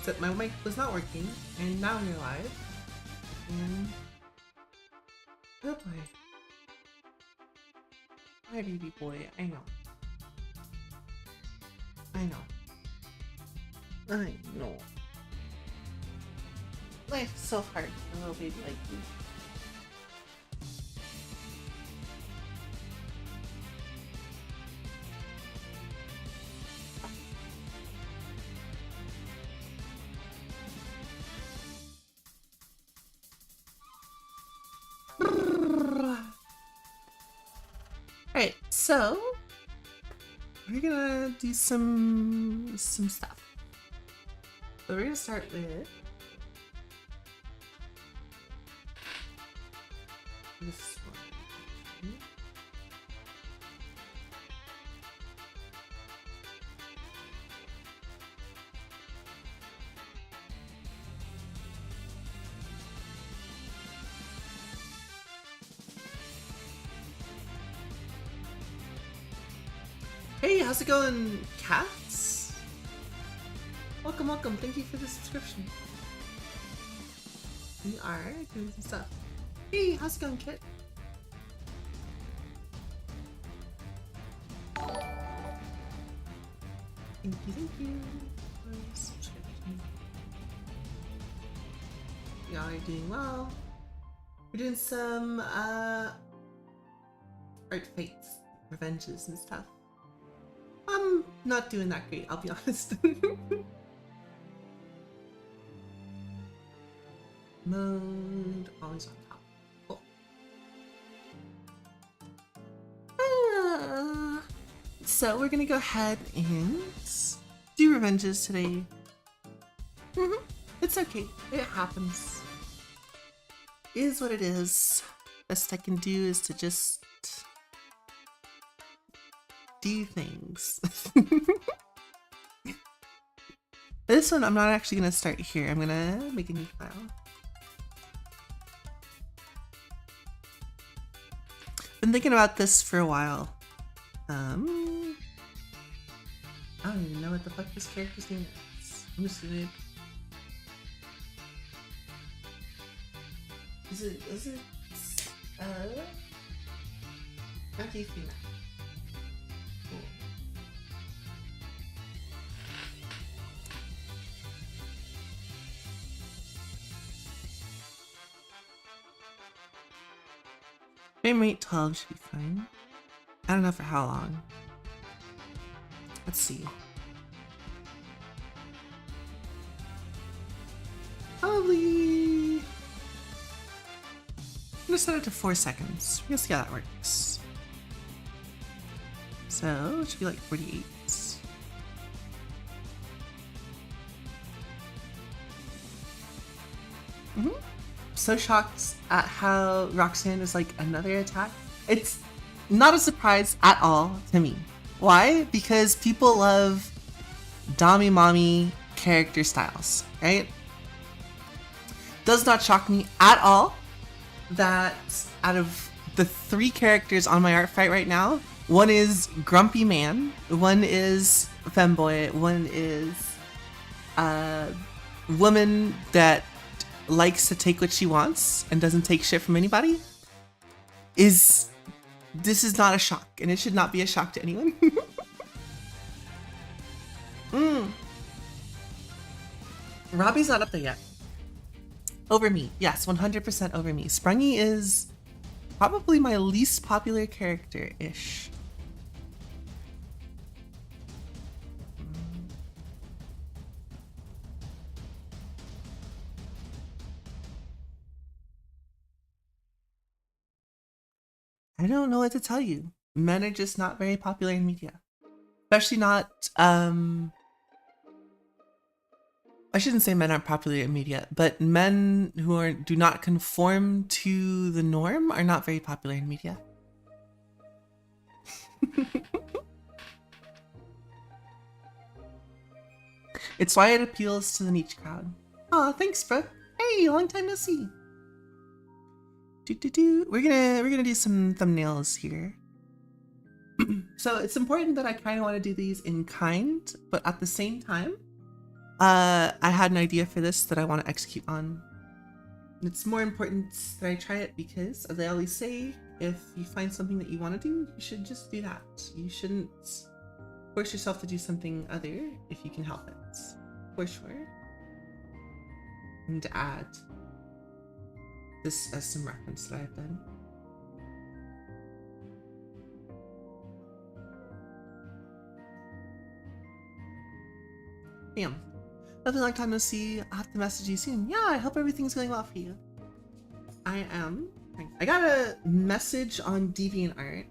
that my mic was not working, and now we're live. And oh boy, hi baby boy. I know. Life's so hard for a little baby like you. Alright, so we're gonna do some stuff. So we're gonna start with this one. Hey, how's it going, cats? Welcome, welcome. Thank you for the subscription. We are doing some stuff. Hey, how's it going, Kit? Thank you for the subscription. Y'all are doing well. We're doing some art fights, revenges and stuff. I'm not doing that great, I'll be honest. Mode always on top. Cool. So we're gonna go ahead and do revenges today. It's okay, it happens. It is what it is. Best I can do is to just do things. This one I'm not actually gonna start here. I'm gonna make a new file. Been thinking about this for a while. I don't even know what the fuck this character's name is. I'm just gonna... Is it Antifina? Cool. Frame rate 12 should be fine. I don't know for how long. Let's see. Probably... I'm gonna set it to 4 seconds. We'll see how that works. So it should be like 48. So shocked at how Roxanne is like another attack. It's not a surprise at all to me. Why? Because people love Dami Mommy character styles, right? Does not shock me at all that out of the 3 characters on my art fight right now, one is Grumpy Man, one is Femboy, one is a woman that likes to take what she wants and doesn't take shit from anybody. This is not a shock, and it should not be a shock to anyone. Robbie's not up there yet. Over me. Yes, 100% over me. Sprungy is probably my least popular character-ish. I don't know what to tell you. Men are just not very popular in media. Especially not, I shouldn't say men aren't popular in media, but men who do not conform to the norm are not very popular in media. It's why it appeals to the niche crowd. Aw, thanks, Brooke. Hey, long time no see. We're gonna do some thumbnails here. So it's important that I kind of want to do these in kind, but at the same time, I had an idea for this that I want to execute on. It's more important that I try it because, as I always say, if you find something that you want to do, you should just do that. You shouldn't force yourself to do something other if you can help it. For sure. I need to add this as some reference that I've done. Damn. Lovely, long time no see. I'll have to message you soon. Yeah, I hope everything's going well for you. I am. I got a message on DeviantArt.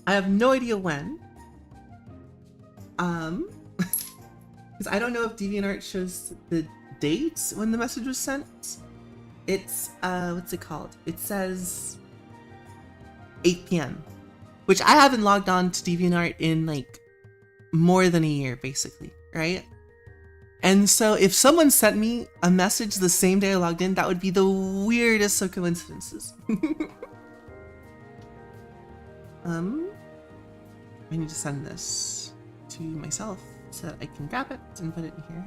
I have no idea when. Because I don't know if DeviantArt shows the date when the message was sent. It's, what's it called? It says 8 p.m. Which I haven't logged on to DeviantArt in like more than a year, basically, right? And so if someone sent me a message the same day I logged in, that would be the weirdest of coincidences. I need to send this to myself so that I can grab it and put it in here.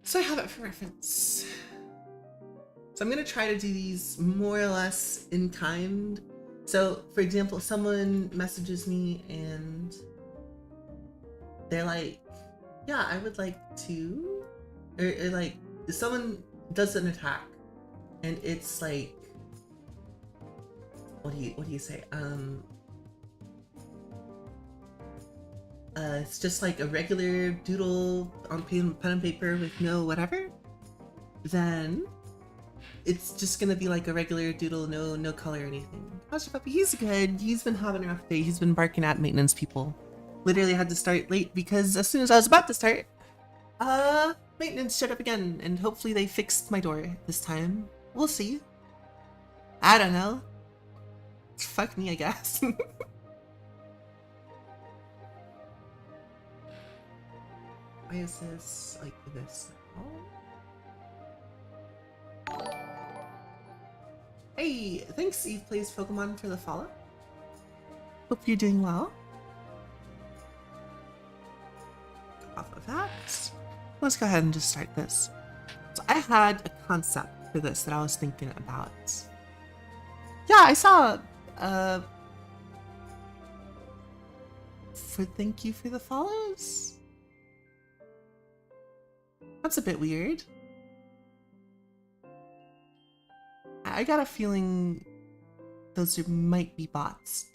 So I have it for reference. So I'm gonna try to do these more or less in kind. So, for example, someone messages me and they're like, yeah, I would like to, or like, someone does an attack and it's like, what do you say? It's just like a regular doodle on pen and paper with no whatever. Then it's just gonna be like a regular doodle, no color or anything. How's your puppy? He's good. He's been having a rough day. He's been barking at maintenance people. Literally had to start late because as soon as I was about to start, maintenance showed up again, and hopefully they fixed my door this time. We'll see. I don't know. Fuck me, I guess. Why is this like this? Oh. Hey, thanks Eve Plays Pokemon for the follow. Hope you're doing well. Off of that, let's go ahead and just start this. So I had a concept for this that I was thinking about. Yeah, I saw thank you for the follows. That's a bit weird. I got a feeling those might be bots.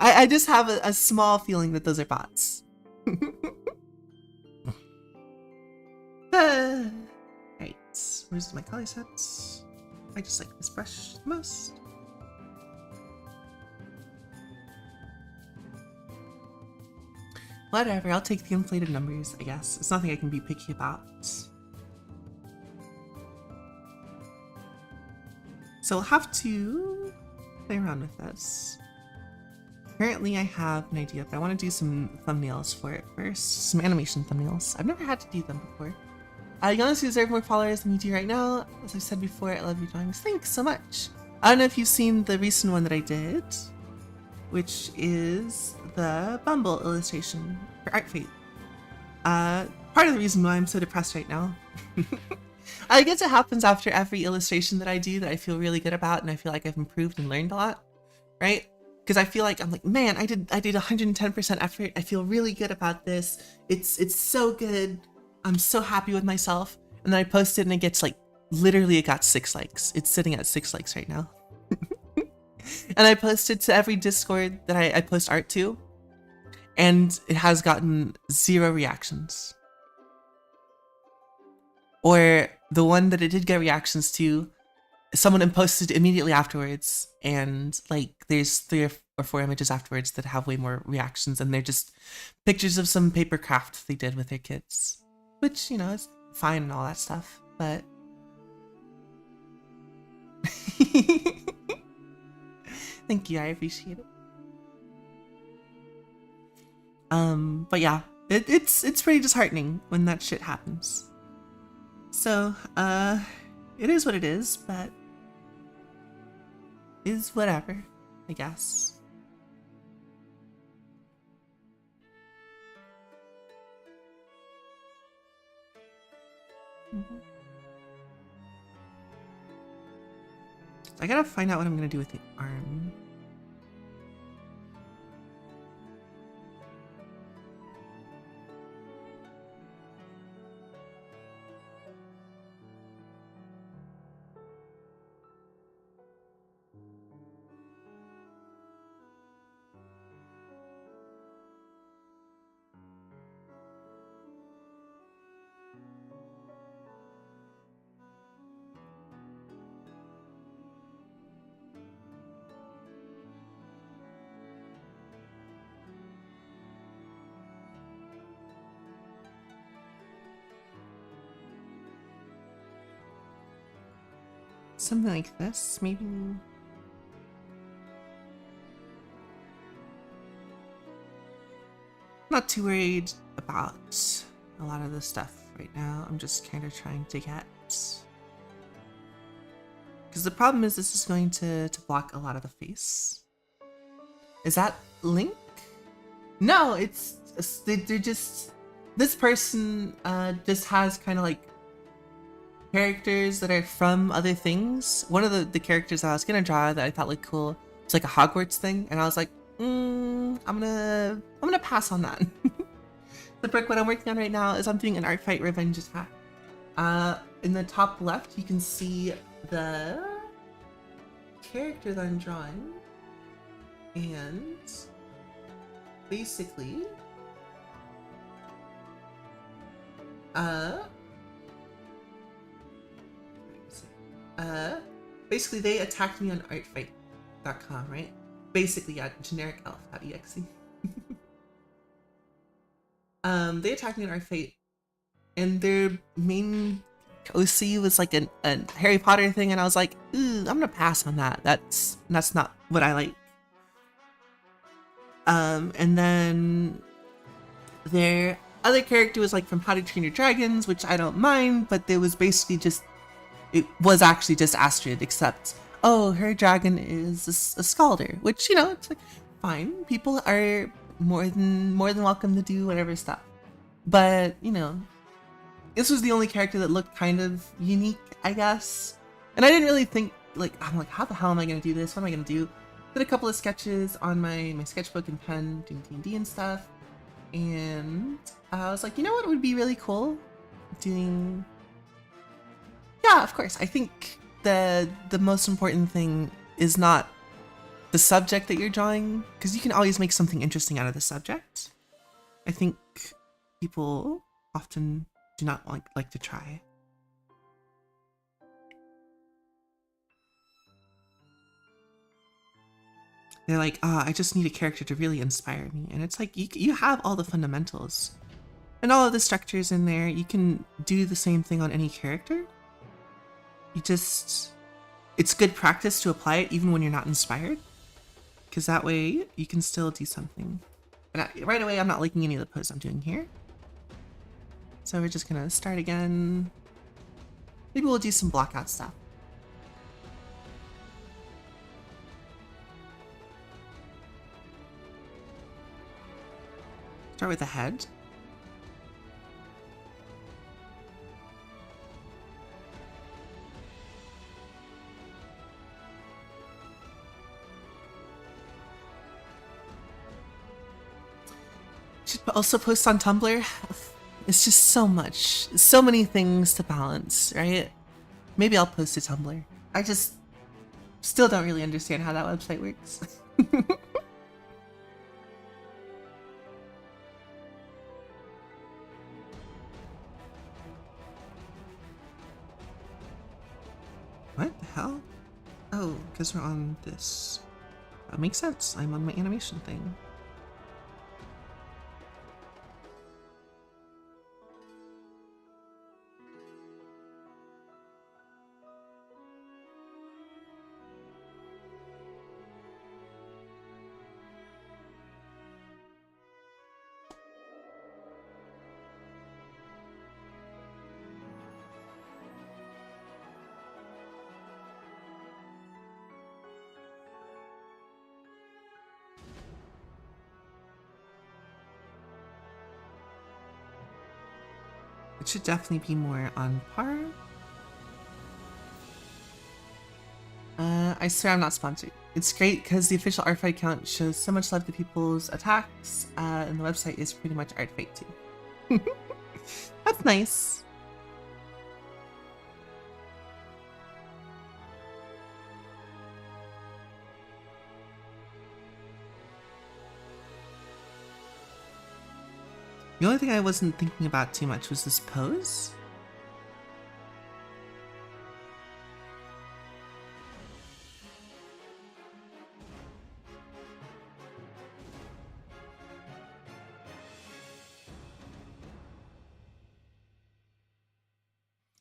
I just have a small feeling that those are bots. Right, where's my color sets? I just like this brush the most. Whatever, I'll take the inflated numbers, I guess. It's nothing I can be picky about. So we'll have to play around with this. Currently I have an idea, but I want to do some thumbnails for it first. Some animation thumbnails. I've never had to do them before. You honestly deserve more followers than you do right now. As I've said before, I love your drawings. Thanks so much. I don't know if you've seen the recent one that I did, which is the Bumble illustration for Art Fate. Part of the reason why I'm so depressed right now. I guess it happens after every illustration that I do that I feel really good about and I feel like I've improved and learned a lot, right? Because I feel like I'm like, man, I did 110% effort. I feel really good about this. It's so good. I'm so happy with myself. And then I post it and it gets like, literally it got 6 likes. It's sitting at 6 likes right now. And I posted to every Discord that I post art to, and it has gotten 0 reactions. Or the one that it did get reactions to, someone posted immediately afterwards, and like there's 3 or 4 images afterwards that have way more reactions, and they're just pictures of some paper craft they did with their kids, which, you know, is fine and all that stuff, but thank you, I appreciate it. But yeah, it's pretty disheartening when that shit happens. So, it is what it is, but is whatever, I guess. I gotta find out what I'm gonna do with the arm. Something like this, maybe. Not too worried about a lot of this stuff right now. I'm just kind of trying to get... Because the problem is this is going to block a lot of the face. Is that Link? No, they're just... This person just has kind of like characters that are from other things. One of the characters I was gonna draw that I thought looked cool, it's like a Hogwarts thing, and I was like, I'm gonna pass on that. The brick what I'm working on right now is I'm doing an Art Fight Revenge attack. In the top left, you can see the character that I'm drawing, and basically, basically they attacked me on artfight.com, right? Basically, yeah, genericelf.exe. They attacked me on Artfight, and their main OC was like a Harry Potter thing, and I was like, ooh, I'm gonna pass on that. That's not what I like. And then their other character was like from How to Train Your Dragons, which I don't mind, but there was basically just, it was actually just Astrid, except, oh, her dragon is a Scalder, which, you know, it's like, fine. People are more than welcome to do whatever stuff. But, you know, this was the only character that looked kind of unique, I guess. And I didn't really think, like, I'm like, how the hell am I going to do this? What am I going to do? Did a couple of sketches on my sketchbook and pen, doing D&D and stuff. And I was like, you know what would be really cool? Doing... Yeah, of course. I think the most important thing is not the subject that you're drawing, because you can always make something interesting out of the subject. I think people often do not like to try. They're like, I just need a character to really inspire me. And it's like, you have all the fundamentals and all of the structures in there. You can do the same thing on any character. You just, it's good practice to apply it even when you're not inspired, because that way you can still do something. And right away, I'm not liking any of the poses I'm doing here. So we're just gonna start again. Maybe we'll do some blockout stuff. Start with the head. Should also post on Tumblr. It's just so much, so many things to balance, right? Maybe I'll post to Tumblr. I just still don't really understand how that website works. What the hell? Oh, because we're on this. That makes sense. I'm on my animation thing. It should definitely be more on par. I swear I'm not sponsored. It's great because the official Artfight account shows so much love to people's attacks, and the website is pretty much Artfight too. That's nice. The only thing I wasn't thinking about too much was this pose.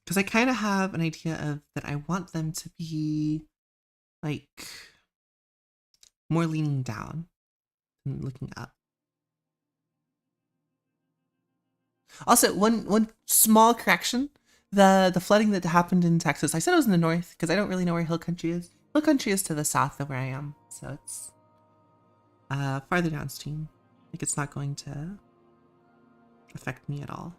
Because I kind of have an idea of that I want them to be like more leaning down and looking up. Also, one small correction: the flooding that happened in Texas. I said it was in the north because I don't really know where Hill Country is. Hill Country is to the south of where I am, so it's farther downstream. Like it's not going to affect me at all.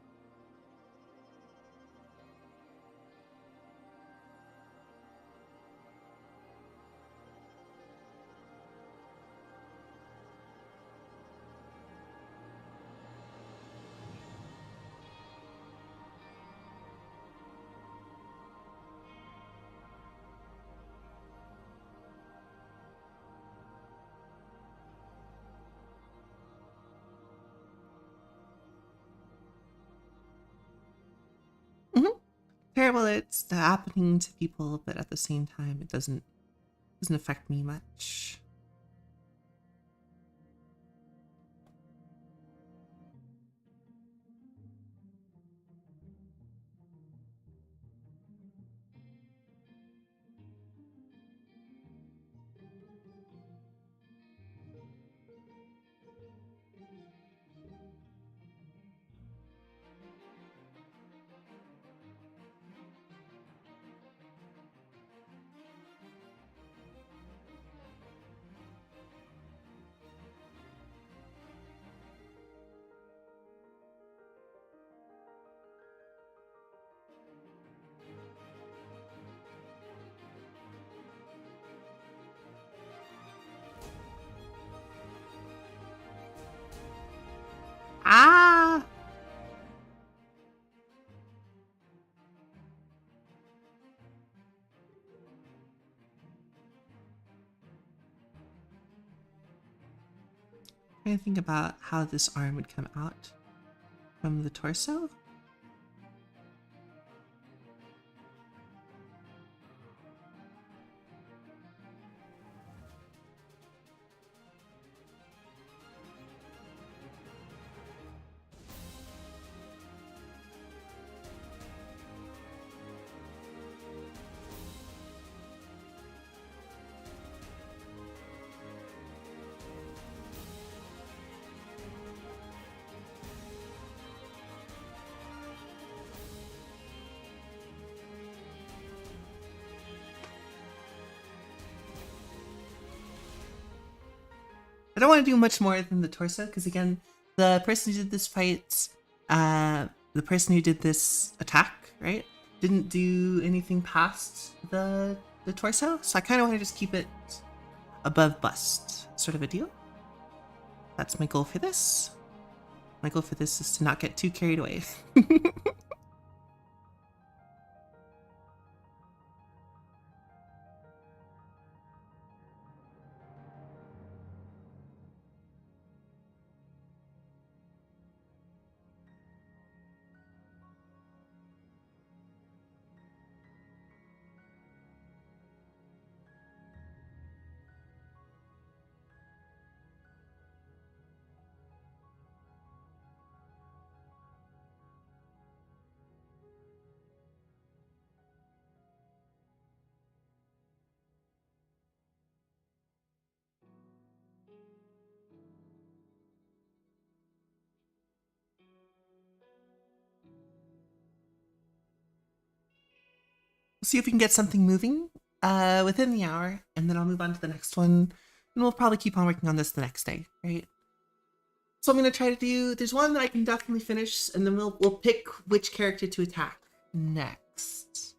Terrible it's happening to people, but at the same time it doesn't affect me much. Ah! I think about how this arm would come out from the torso. I don't want to do much more than the torso because again, the person who did this fight, the person who did this attack, right, didn't do anything past the torso. So I kind of want to just keep it above bust, sort of a deal. That's my goal for this. My goal for this is to not get too carried away. We'll see if we can get something moving within the hour, and then I'll move on to the next one, and we'll probably keep on working on this the next day, right? So I'm gonna try to do. There's one that I can definitely finish, and then we'll pick which character to attack next.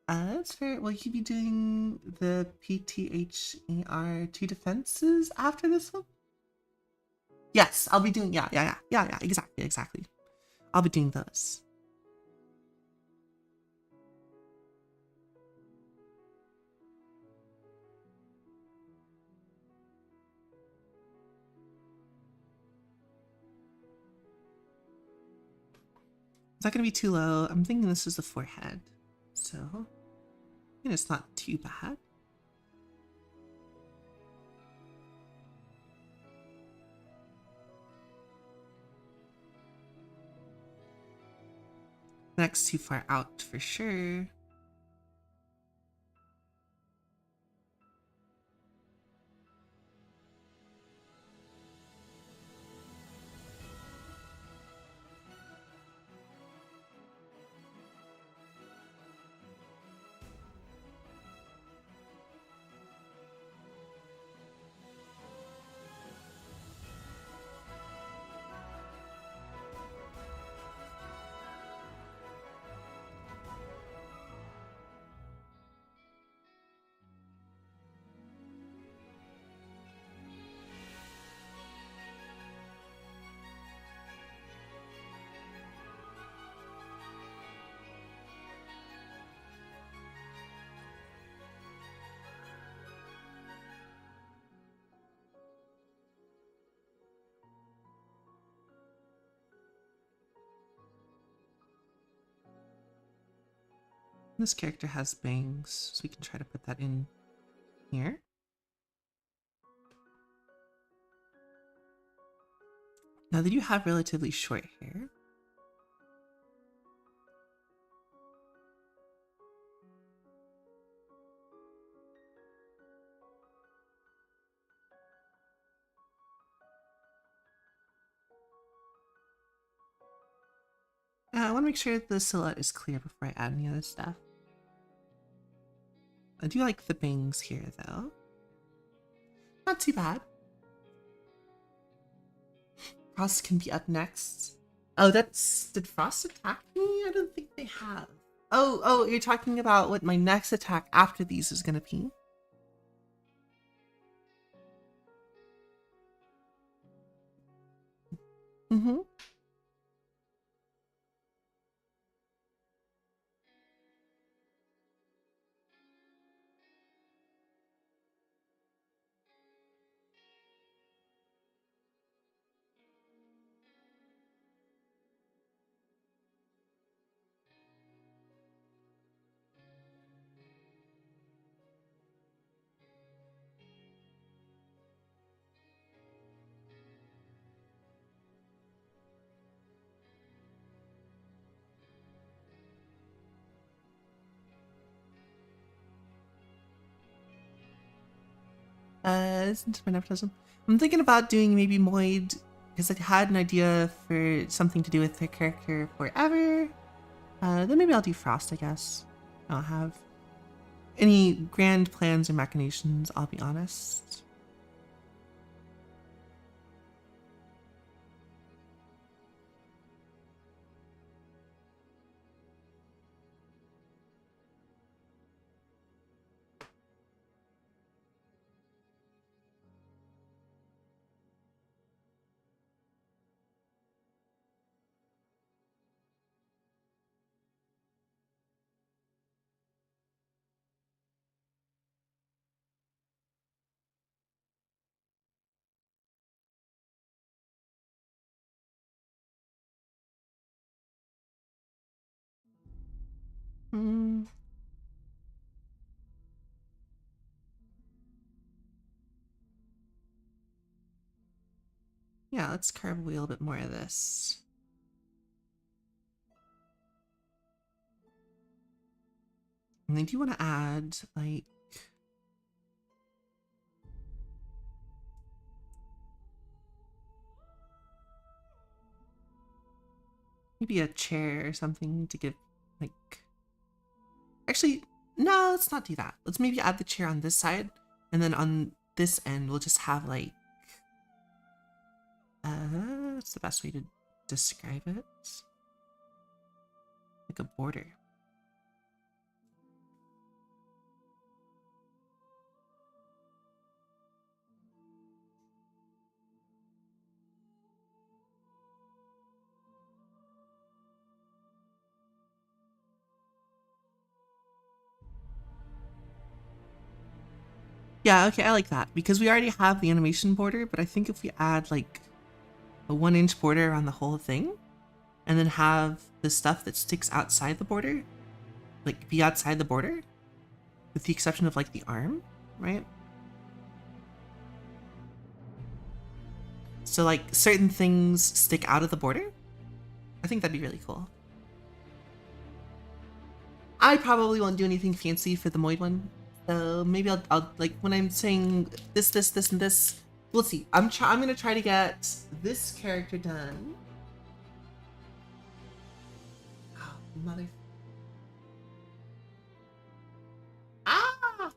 That's fair. Will you be doing the PTHER 2 defenses after this one? Yes, I'll be doing. Yeah. Exactly. I'll be doing those. Is that gonna be too low? I'm thinking this is the forehead, so I think it's not too bad. Next too far out for sure. This character has bangs, so we can try to put that in here. Now that you have relatively short hair, I want to make sure the silhouette is clear before I add any other stuff. I do like the bangs here, though. Not too bad. Frost can be up next. Oh, that's... Did Frost attack me? I don't think they have. Oh, you're talking about what my next attack after these is gonna be? Mm-hmm. Listen to my nepotism. I'm thinking about doing maybe Moid, because I had an idea for something to do with their character forever. Then maybe I'll do Frost, I guess. I don't have any grand plans or machinations, I'll be honest. Hmm. Yeah, let's carve away a little bit more of this. And I do want to add, like, maybe a chair or something to give, like... Actually, no, let's not do that. Let's maybe add the chair on this side, and then on this end, we'll just have, like... What's the best way to describe it? Like a border. Yeah, okay, I like that because we already have the animation border, but I think if we add like a 1-inch border around the whole thing and then have the stuff that sticks outside the border, like be outside the border, with the exception of like the arm, right? So like certain things stick out of the border. I think that'd be really cool. I probably won't do anything fancy for the Moid one. So maybe I'll like when I'm saying this, and this, we'll see. I'm gonna try to get this character done. Oh, mother. Ah!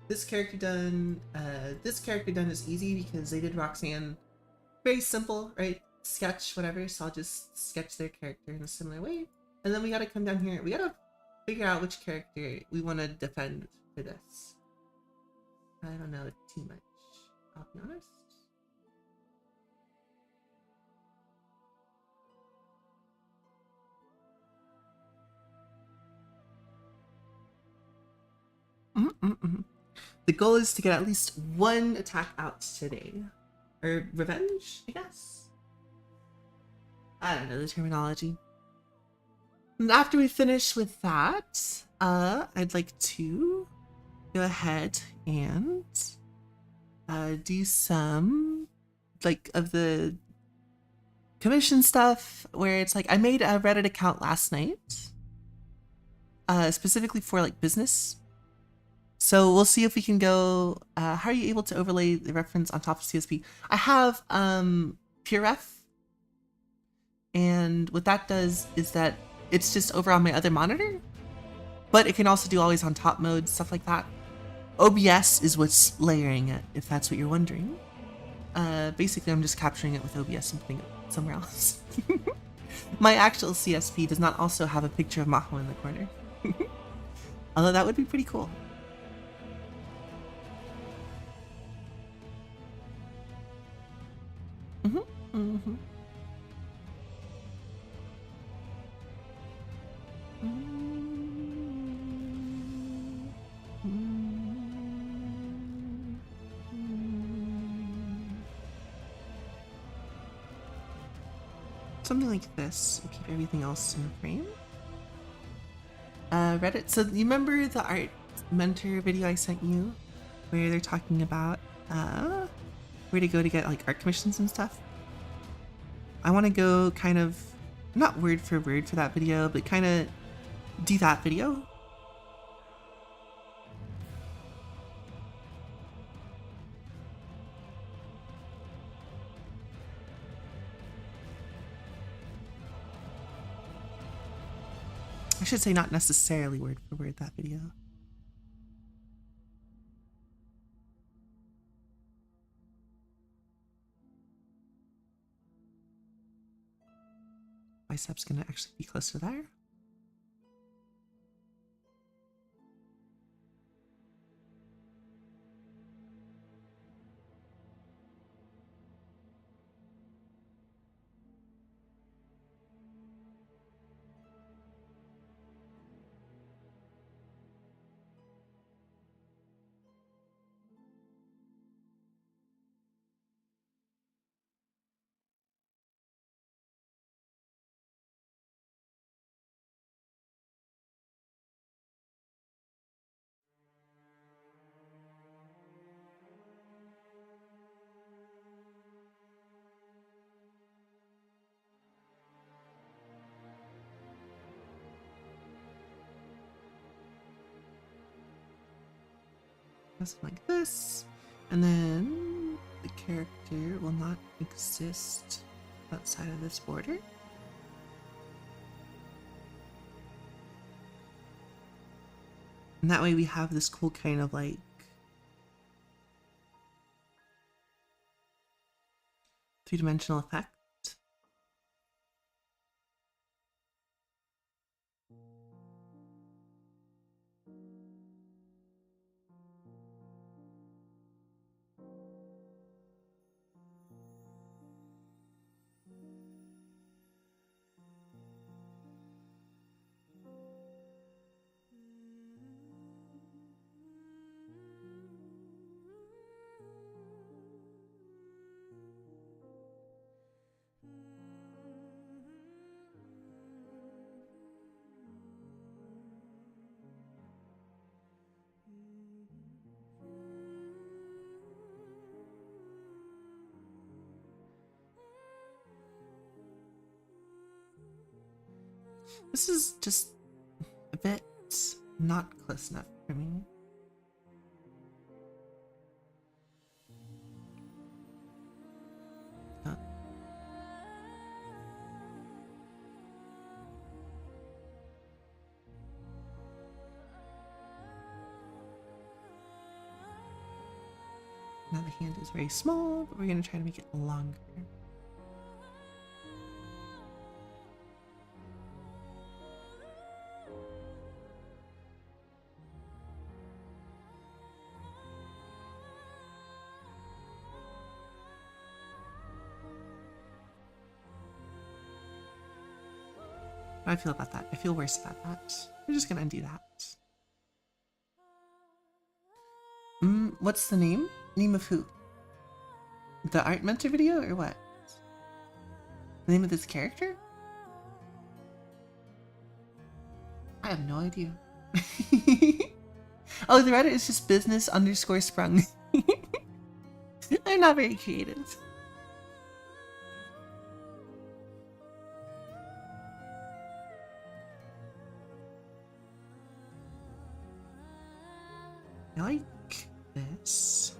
This character done is easy because they did Roxanne. Very simple, right? Sketch, whatever. So I'll just sketch their character in a similar way. And then we gotta come down here. We gotta figure out which character we want to defend for this. I don't know too much, I'll be honest. The goal is to get at least one attack out today. Or revenge, I guess? I don't know the terminology. And after we finish with that, I'd like to go ahead and do some like of the commission stuff where it's like I made a Reddit account last night specifically for like business. So we'll see if we can go. How are you able to overlay the reference on top of CSP? I have PureRef, and what that does is that it's just over on my other monitor, but it can also do always on top mode, stuff like that. OBS is what's layering it, if that's what you're wondering. Basically, I'm just capturing it with OBS and putting it somewhere else. My actual CSP does not also have a picture of Maho in the corner. Although that would be pretty cool. Something like this will keep everything else in frame. Reddit. So you remember the art mentor video I sent you where they're talking about where to go to get like art commissions and stuff? I want to go kind of, not word for word for that video, but kind of do that video. I should say not necessarily word for word that video. Bicep's gonna actually be closer there. Something like this, and then the character will not exist outside of this border. And that way we have this cool kind of like three-dimensional effect. This is just a bit not close enough for me. Now the hand is very small, but we're going to try to make it longer. How do I feel about that? I feel worse about that. We're just gonna undo that. What's the name? Name of who? The art mentor video or what? The name of this character? I have no idea. Oh, the Reddit is just business_sprung. I'm not very creative. I like this.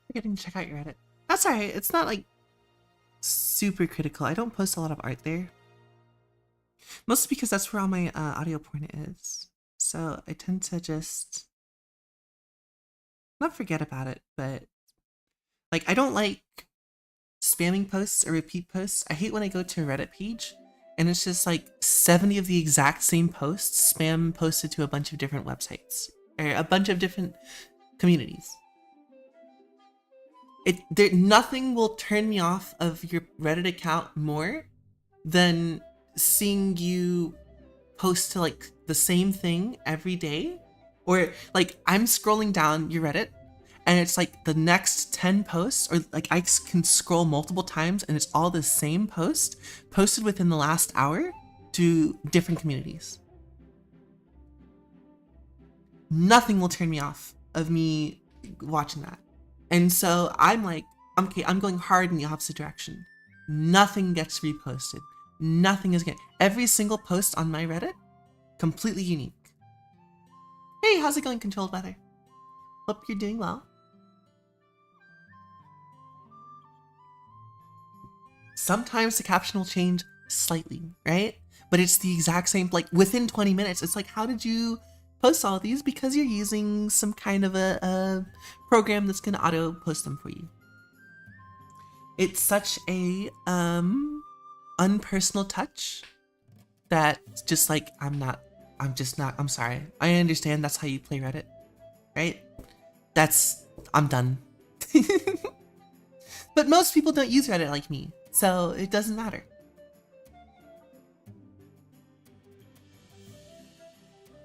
Forgetting to check out your Reddit. That's alright. It's not like super critical. I don't post a lot of art there. Mostly because that's where all my audio porn is. So I tend to just not forget about it, but like I don't like spamming posts or repeat posts. I hate when I go to a Reddit page and it's just like 70 of the exact same posts spam posted to a bunch of different websites or a bunch of different communities. Nothing will turn me off of your Reddit account more than seeing you post to like the same thing every day. Or like I'm scrolling down your Reddit and it's like the next 10 posts, or like I can scroll multiple times and it's all the same post posted within the last hour to different communities. Nothing will turn me off of me watching that. And so I'm like, okay, I'm going hard in the opposite direction. Nothing gets reposted. Nothing is getting, every single post on my Reddit, completely unique. Hey, how's it going, Controlled Weather? Hope you're doing well. Sometimes the caption will change slightly, right? But it's the exact same, like within 20 minutes. It's like, how did you post all these because you're using some kind of a program that's going to auto post them for you. It's such a unpersonal touch that just like I'm sorry. I understand that's how you play Reddit, right? I'm done. But most people don't use Reddit like me, so it doesn't matter.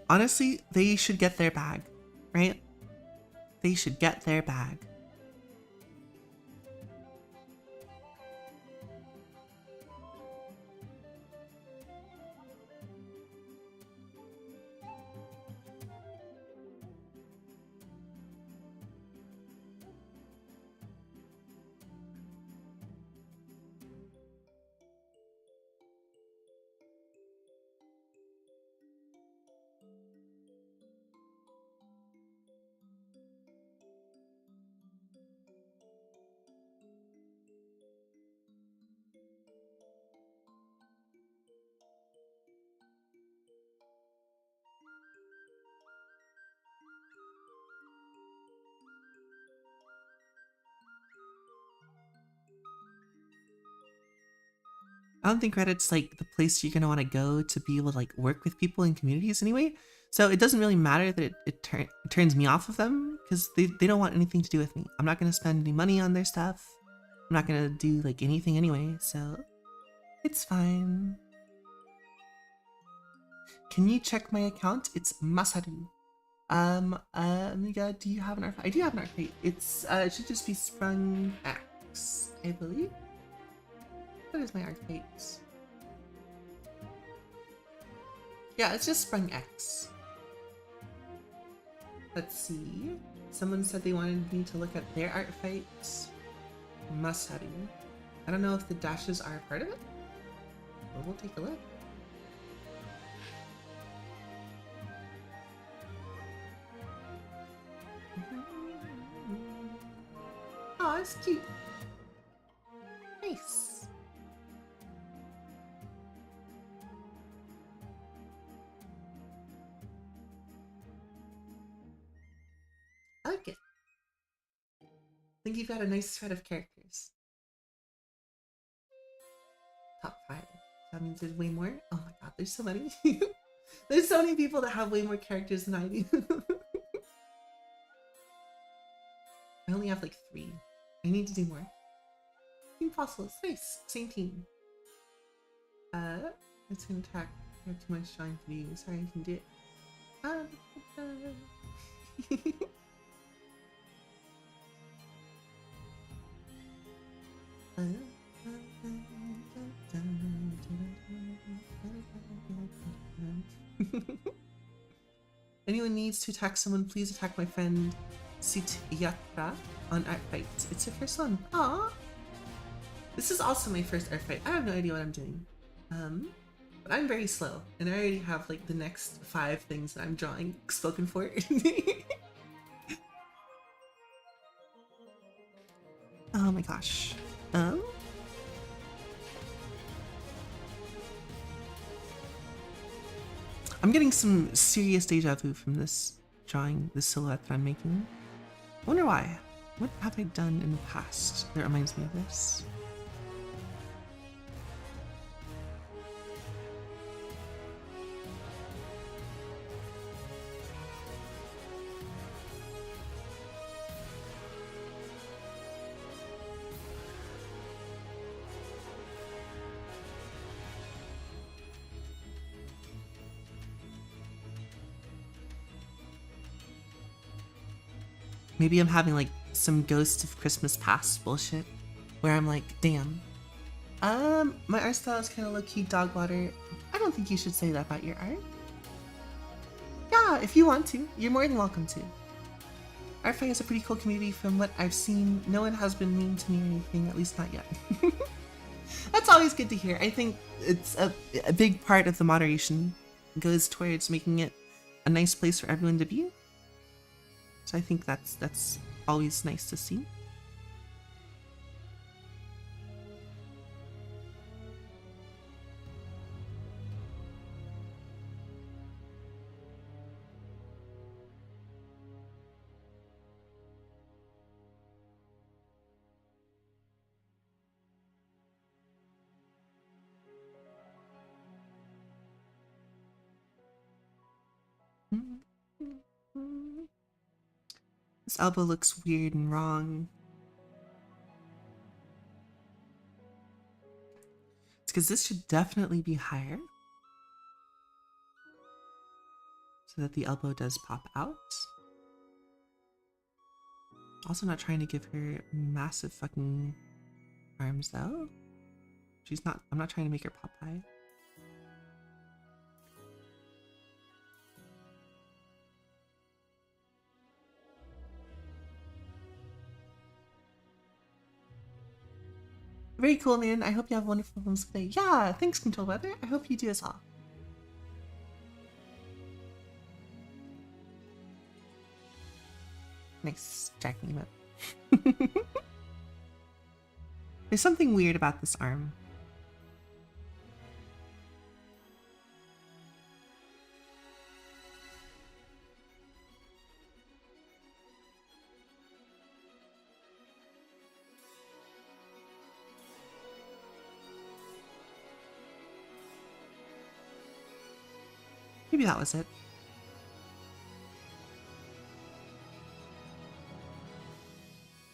Honestly, they should get their bag, right? They should get their bag. I don't think Reddit's like the place you're gonna want to go to be able to like work with people in communities anyway. So it doesn't really matter that it turns me off of them because they don't want anything to do with me. I'm not gonna spend any money on their stuff. I'm not gonna do like anything anyway, so it's fine. Can you check my account? It's Masaru. Amiga, do you have an archetype? I do have an archetype. It's it should just be Sprung X, I believe. What is my archetypes? Yeah, it's just Sprung X. Let's see. Someone said they wanted me to look at their archetypes. Masaru. I don't know if the dashes are a part of it, but we'll take a look. Oh, it's cute. Nice. I like it. I think you've got a nice thread of characters. Top 5. That means there's way more? Oh my god, there's so many. There's so many people that have way more characters than I do. I only have like 3. I need to do more. Team Fossils, nice. Same team. It's gonna attack. I have too much shine to do. Sorry, I can do it. Anyone needs to attack someone, please attack my friend Sityatra on Art Fight. It's her first one. Aww. This is also my first art fight. I have no idea what I'm doing. But I'm very slow, and I already have like the next 5 things that I'm drawing spoken for. Oh my gosh. I'm getting some serious deja vu from this drawing, this silhouette that I'm making. I wonder why. What have I done in the past that reminds me of this? Maybe I'm having like some Ghost of Christmas Past bullshit where I'm like, damn. My art style is kind of low-key dog water. I don't think you should say that about your art. Yeah, if you want to, you're more than welcome to. Artfight is a pretty cool community from what I've seen. No one has been mean to me or anything, at least not yet. That's always good to hear. I think it's a big part of the moderation goes towards making it a nice place for everyone to be. So I think that's always nice to see. This elbow looks weird and wrong. It's because this should definitely be higher, so that the elbow does pop out. Also not trying to give her massive fucking arms though. I'm not trying to make her Popeye. Very cool, man. I hope you have a wonderful day. Yeah, thanks, Control Weather. I hope you do as well. Nice jacking him up. There's something weird about this arm. Maybe that was it.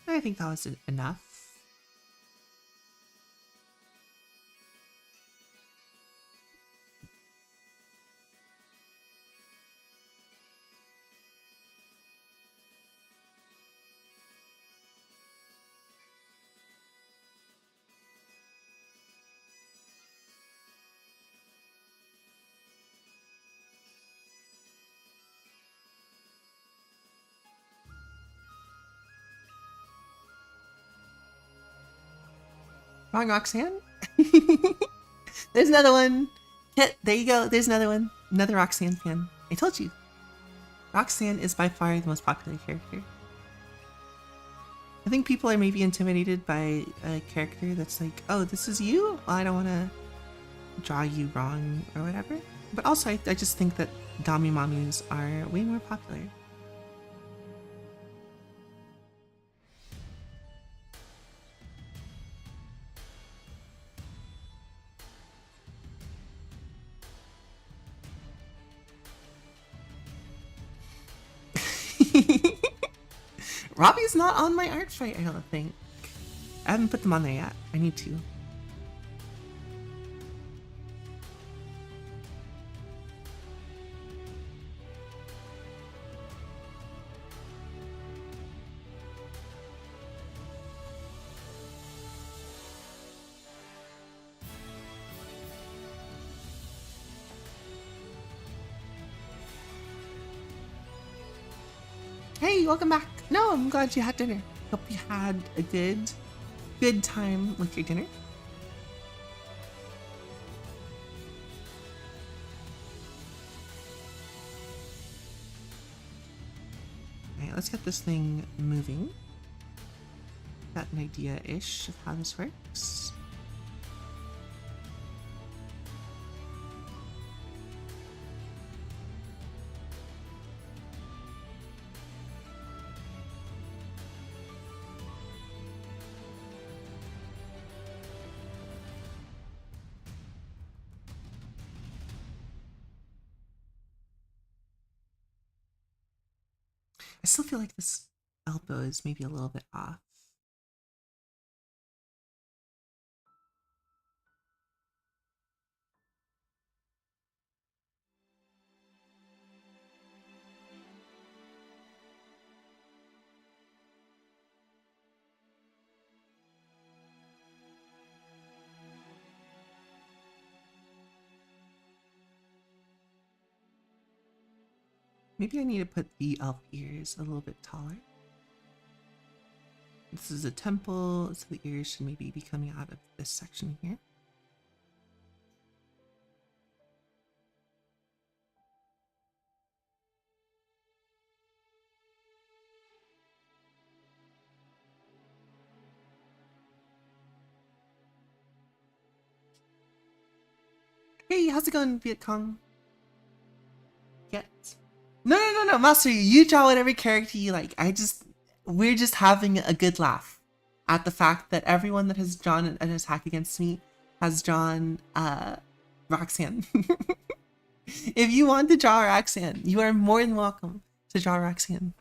I think that was enough. Wrong, Roxanne? There's another one. Hit, there you go. There's another one. Another Roxanne fan. I told you. Roxanne is by far the most popular character. I think people are maybe intimidated by a character that's like, oh, this is you? Well, I don't want to draw you wrong or whatever. But also, I just think that Dami Mamus are way more popular. Robbie's not on my art fight, I don't think. I haven't put them on there yet. I need to. Hey, welcome back. No, I'm glad you had dinner. Hope you had a good time with your dinner. Alright, let's get this thing moving. Got an idea-ish of how this works. I still feel like this elbow is maybe a little bit off. Maybe I need to put the elf ears a little bit taller. This is a temple, so the ears should maybe be coming out of this section here. Hey, how's it going, Viet Cong? Get. No, Master, you draw whatever character you like. We're just having a good laugh at the fact that everyone that has drawn an attack against me has drawn Roxanne. If you want to draw Roxanne, you are more than welcome to draw Roxanne.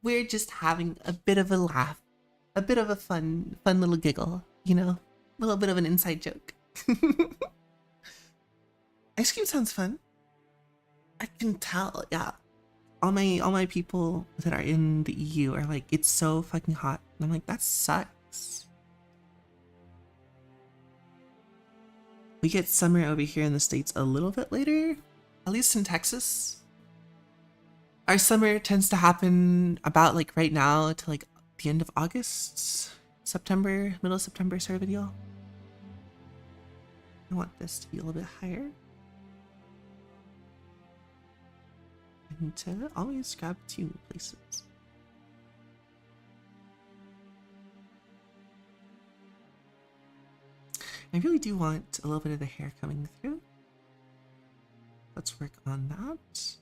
we're just having a bit of a laugh, a bit of a fun little giggle, you know, a little bit of an inside joke. Ice cream sounds fun. I can tell, yeah. All my people that are in the EU are like, it's so fucking hot. And I'm like, that sucks. We get summer over here in the States a little bit later, at least in Texas. Our summer tends to happen about like right now to like the end of August, September, middle of September sort of a deal. I want this to be a little bit higher. I need to always grab 2 places. I really do want a little bit of the hair coming through. Let's work on that.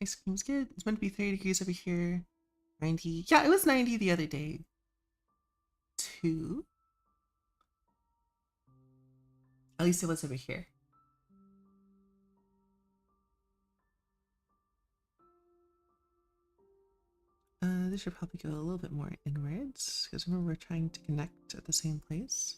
Ice cream's good. It's meant to be 30 degrees over here. 90. Yeah, it was 90 the other day. 2. At least it was over here. This should probably go a little bit more inwards, because remember we're trying to connect at the same place.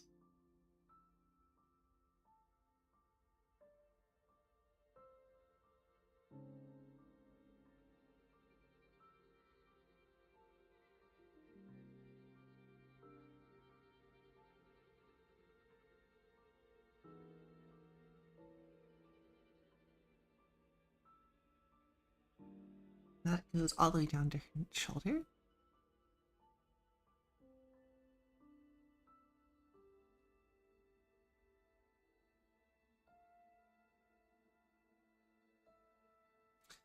That goes all the way down to her shoulder.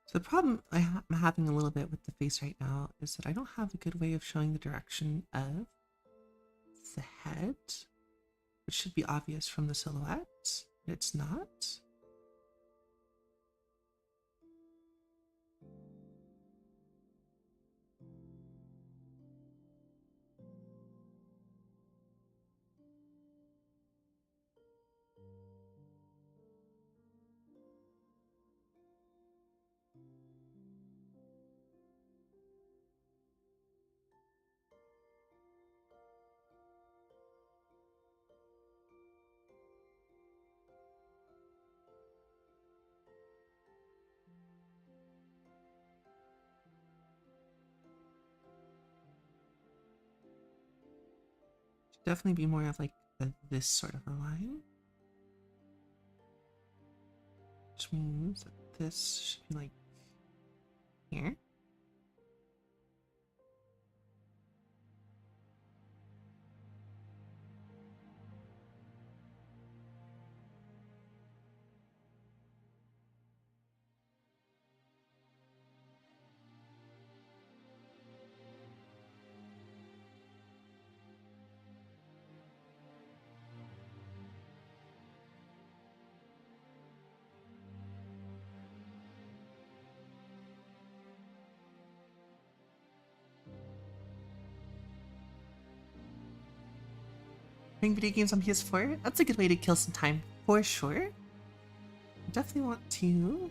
So the problem I'm having a little bit with the face right now is that I don't have a good way of showing the direction of the head, which should be obvious from the silhouette, but it's not. Should definitely be more of like this sort of a line. Which means that this should be like here. Playing video games on PS4, that's a good way to kill some time for sure. I definitely want to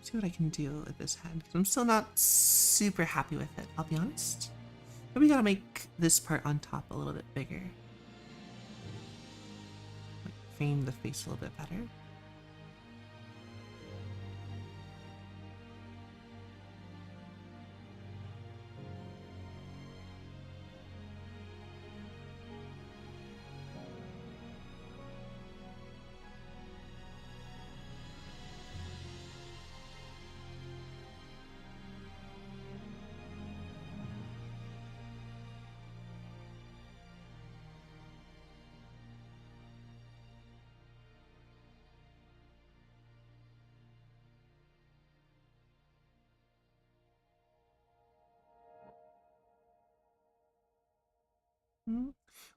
see what I can do with this head, because I'm still not super happy with it, I'll be honest. But we gotta make this part on top a little bit bigger. Like frame the face a little bit better.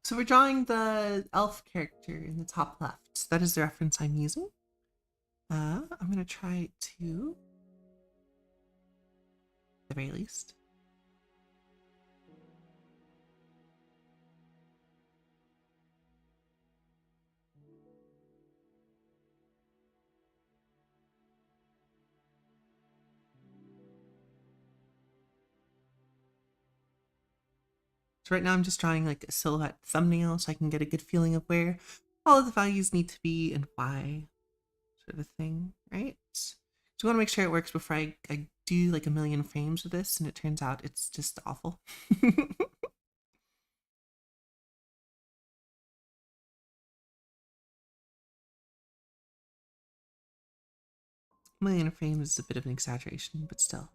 So we're drawing the elf character in the top left. That is the reference I'm using. I'm gonna try to, at the very least. So right now I'm just drawing like a silhouette thumbnail so I can get a good feeling of where all of the values need to be and why, sort of thing, right? So I want to make sure it works before I do like a million frames of this and it turns out it's just awful. A million frames is a bit of an exaggeration, but still.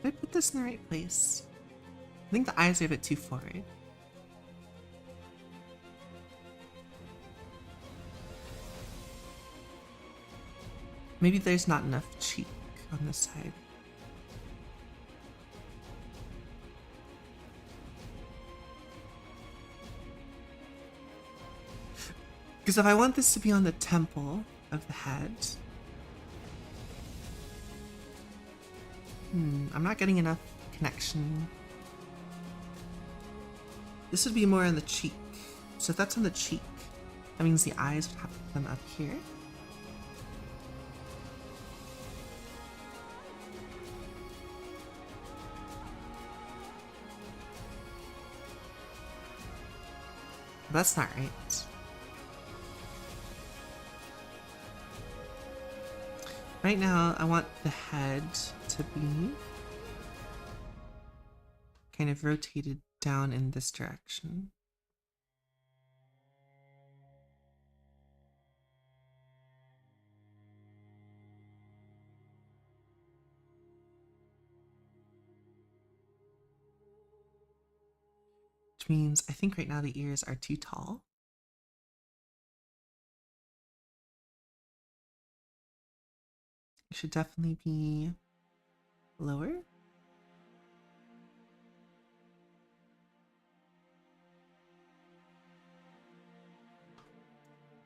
Did I put this in the right place? I think the eyes are a bit too forward. Maybe there's not enough cheek on this side. Because if I want this to be on the temple of the head, I'm not getting enough connection. This would be more on the cheek. So if that's on the cheek, that means the eyes would have to come up here. That's not right. Right now, I want the head to be kind of rotated down in this direction. Which means I think right now the ears are too tall. It should definitely be lower.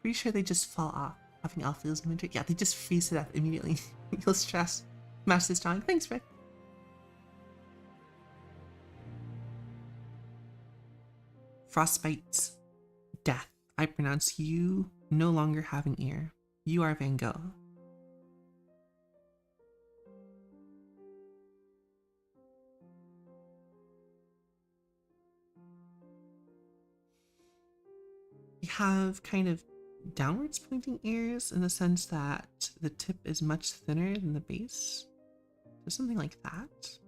Pretty sure they just fall off. Having Alpheus in winter. Yeah, they just freeze to death immediately. You'll stress. Smash this drawing. Thanks, Rick. Frostbite's death. I pronounce you no longer have an ear. You are Van Gogh. We have kind of downwards pointing ears in the sense that the tip is much thinner than the base. So something like that.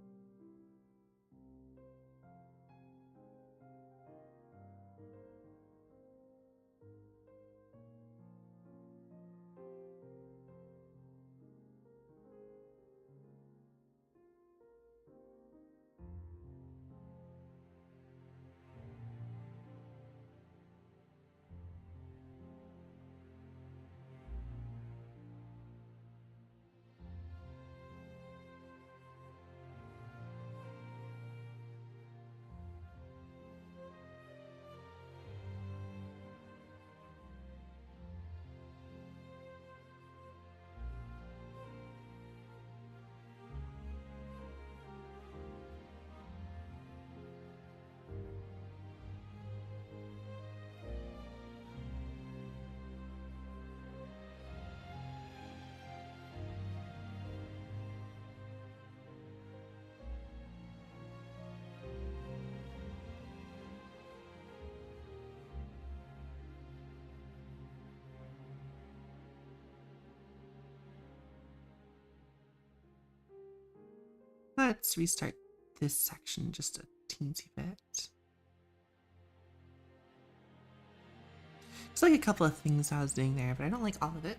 Let's restart this section just a teensy bit. There's like a couple of things I was doing there, but I don't like all of it.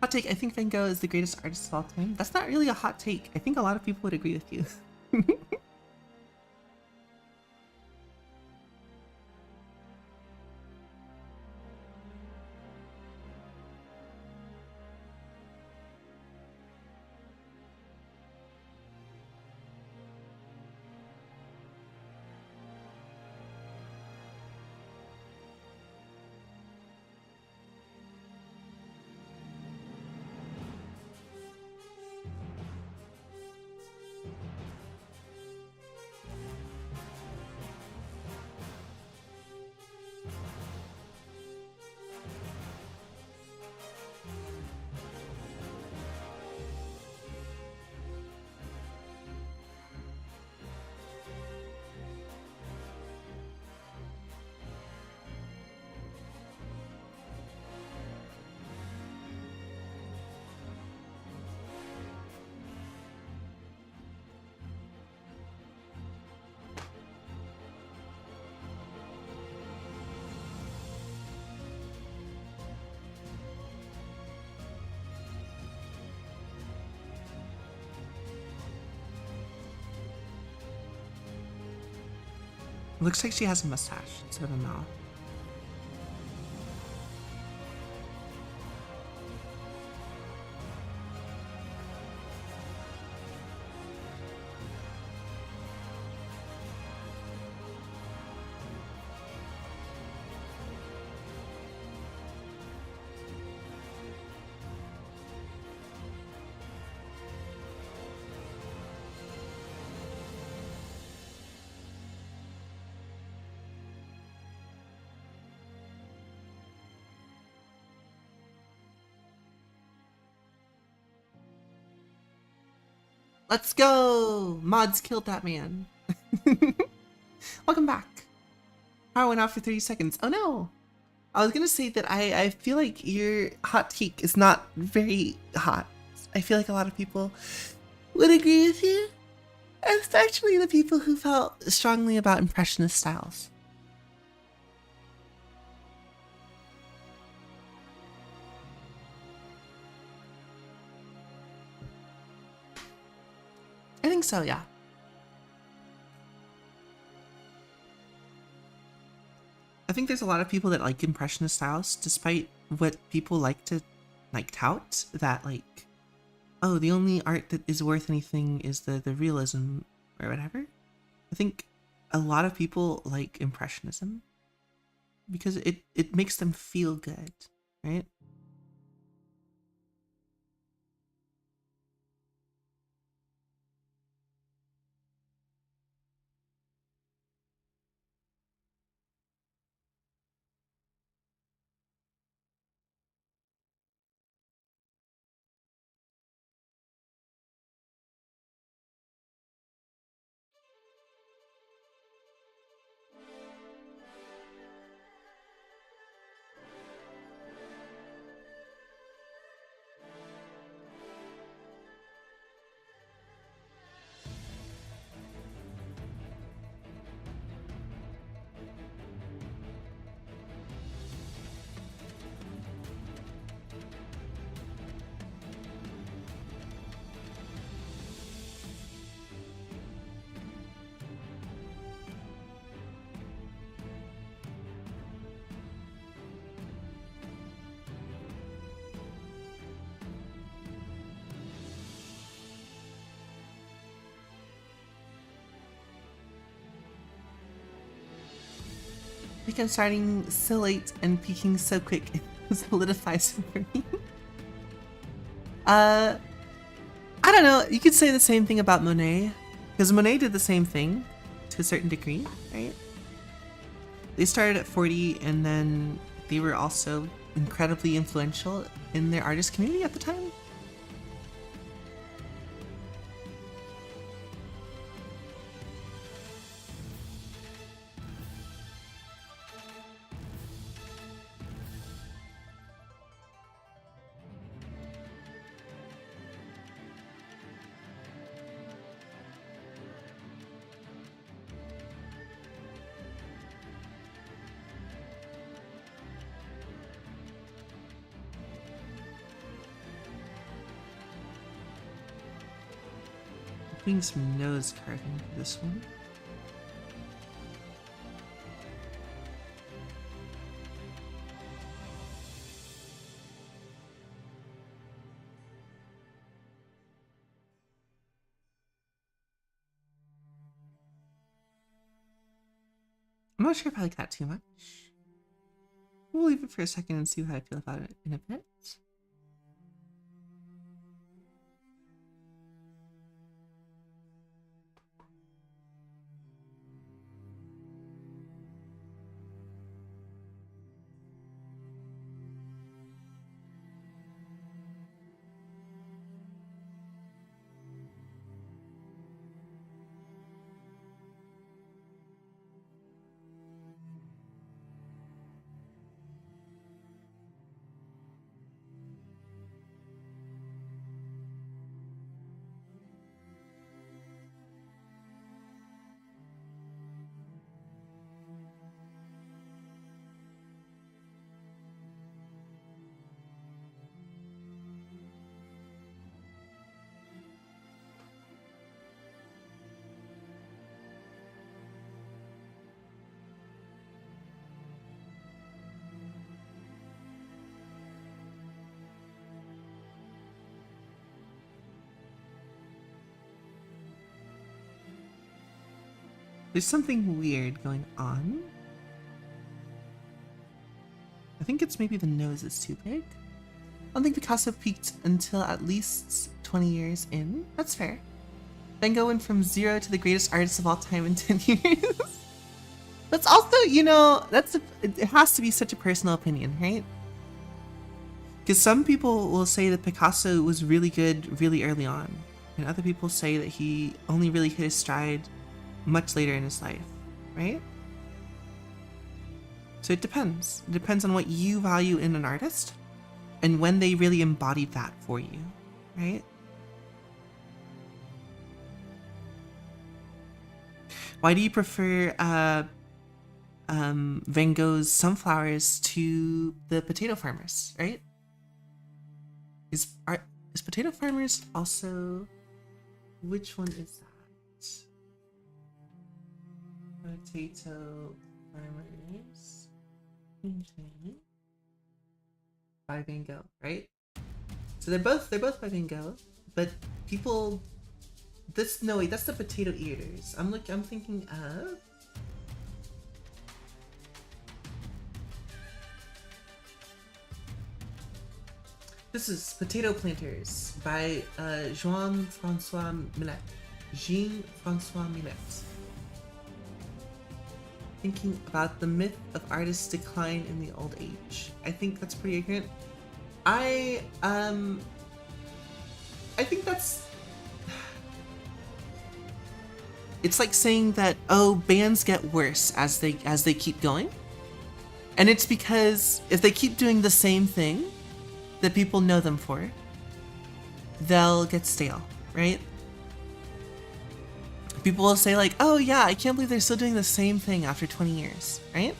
Hot take, I think Van Gogh is the greatest artist of all time. That's not really a hot take. I think a lot of people would agree with you. Looks like she has a mustache instead of a mouth. Let's go! Mods killed that man. Welcome back. Power went out for 30 seconds. Oh no! I was gonna say that I feel like your hot take is not very hot. I feel like a lot of people would agree with you. Especially the people who felt strongly about Impressionist styles. I think so, yeah. I think there's a lot of people that like Impressionist styles, despite what people like to tout, that like, oh, the only art that is worth anything is the realism or whatever. I think a lot of people like Impressionism because it makes them feel good, right? I think I'm starting so late and peaking so quick it solidifies for me. I don't know, you could say the same thing about Monet, because Monet did the same thing to a certain degree, right? They started at 40 and then they were also incredibly influential in their artist community at the time. Doing some nose carving for this one. I'm not sure if I like that too much. We'll leave it for a second and see how I feel about it in a bit. There's something weird going on. I think it's maybe the nose is too big. I don't think Picasso peaked until at least 20 years in. That's fair. Van Gogh went from 0 to the greatest artist of all time in 10 years. That's also, you know, it has to be such a personal opinion, right? Because some people will say that Picasso was really good really early on, and other people say that he only really hit his stride much later in his life, right? So it depends. It depends on what you value in an artist and when they really embodied that for you, right? Why do you prefer Van Gogh's sunflowers to the Potato Farmers, right? Is Potato Farmers also... Which one is that? Potato Farmers by Van Gogh, right? So they're both by Van Gogh, but people that's the Potato Eaters. I'm thinking of this is Potato Planters by Jean-Francois Millet. Jean-Francois Millet. Thinking about the myth of artists' decline in the old age. I think that's pretty ignorant. I think that's... It's like saying that, oh, bands get worse as they keep going. And it's because if they keep doing the same thing that people know them for, they'll get stale, right? People will say like, oh yeah, I can't believe they're still doing the same thing after 20 years, right?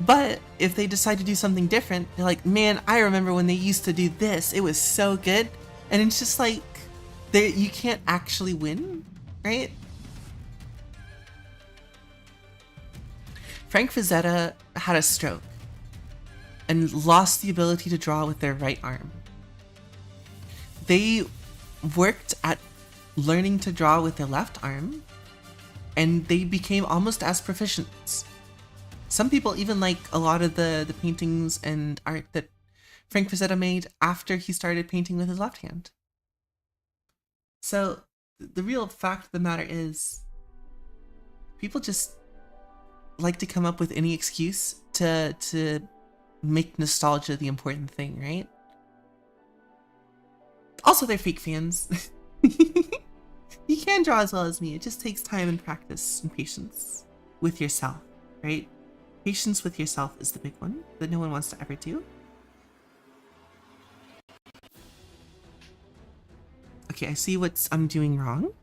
But if they decide to do something different, they're like, man, I remember when they used to do this. It was so good. And it's just like, you can't actually win, right? Frank Frazetta had a stroke and lost the ability to draw with their right arm. They worked at learning to draw with their left arm, and they became almost as proficient. Some people even like a lot of the paintings and art that Frank Frazetta made after he started painting with his left hand. So the real fact of the matter is, people just like to come up with any excuse to make nostalgia the important thing, right? Also, they're fake fans. You can draw as well as me. It just takes time and practice and patience with yourself, right? Patience with yourself is the big one that no one wants to ever do. Okay, I see what I'm doing wrong.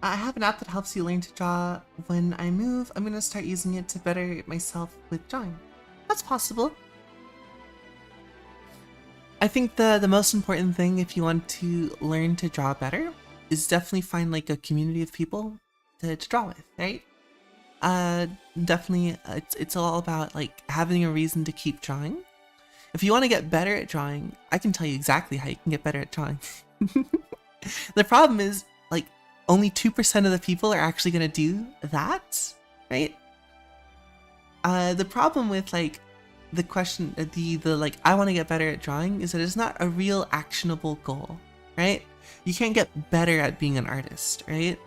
I have an app that helps you learn to draw. When I move, I'm gonna start using it to better myself with drawing. That's possible. I think the most important thing if you want to learn to draw better is definitely find like a community of people to draw with, right? Uh, Definitely, it's all about like having a reason to keep drawing. If you want to get better at drawing, I can tell you exactly how you can get better at drawing. The problem is like only 2% of the people are actually gonna do that, right? The problem with like the question, the like I want to get better at drawing is that it's not a real actionable goal, right? You can't get better at being an artist, right?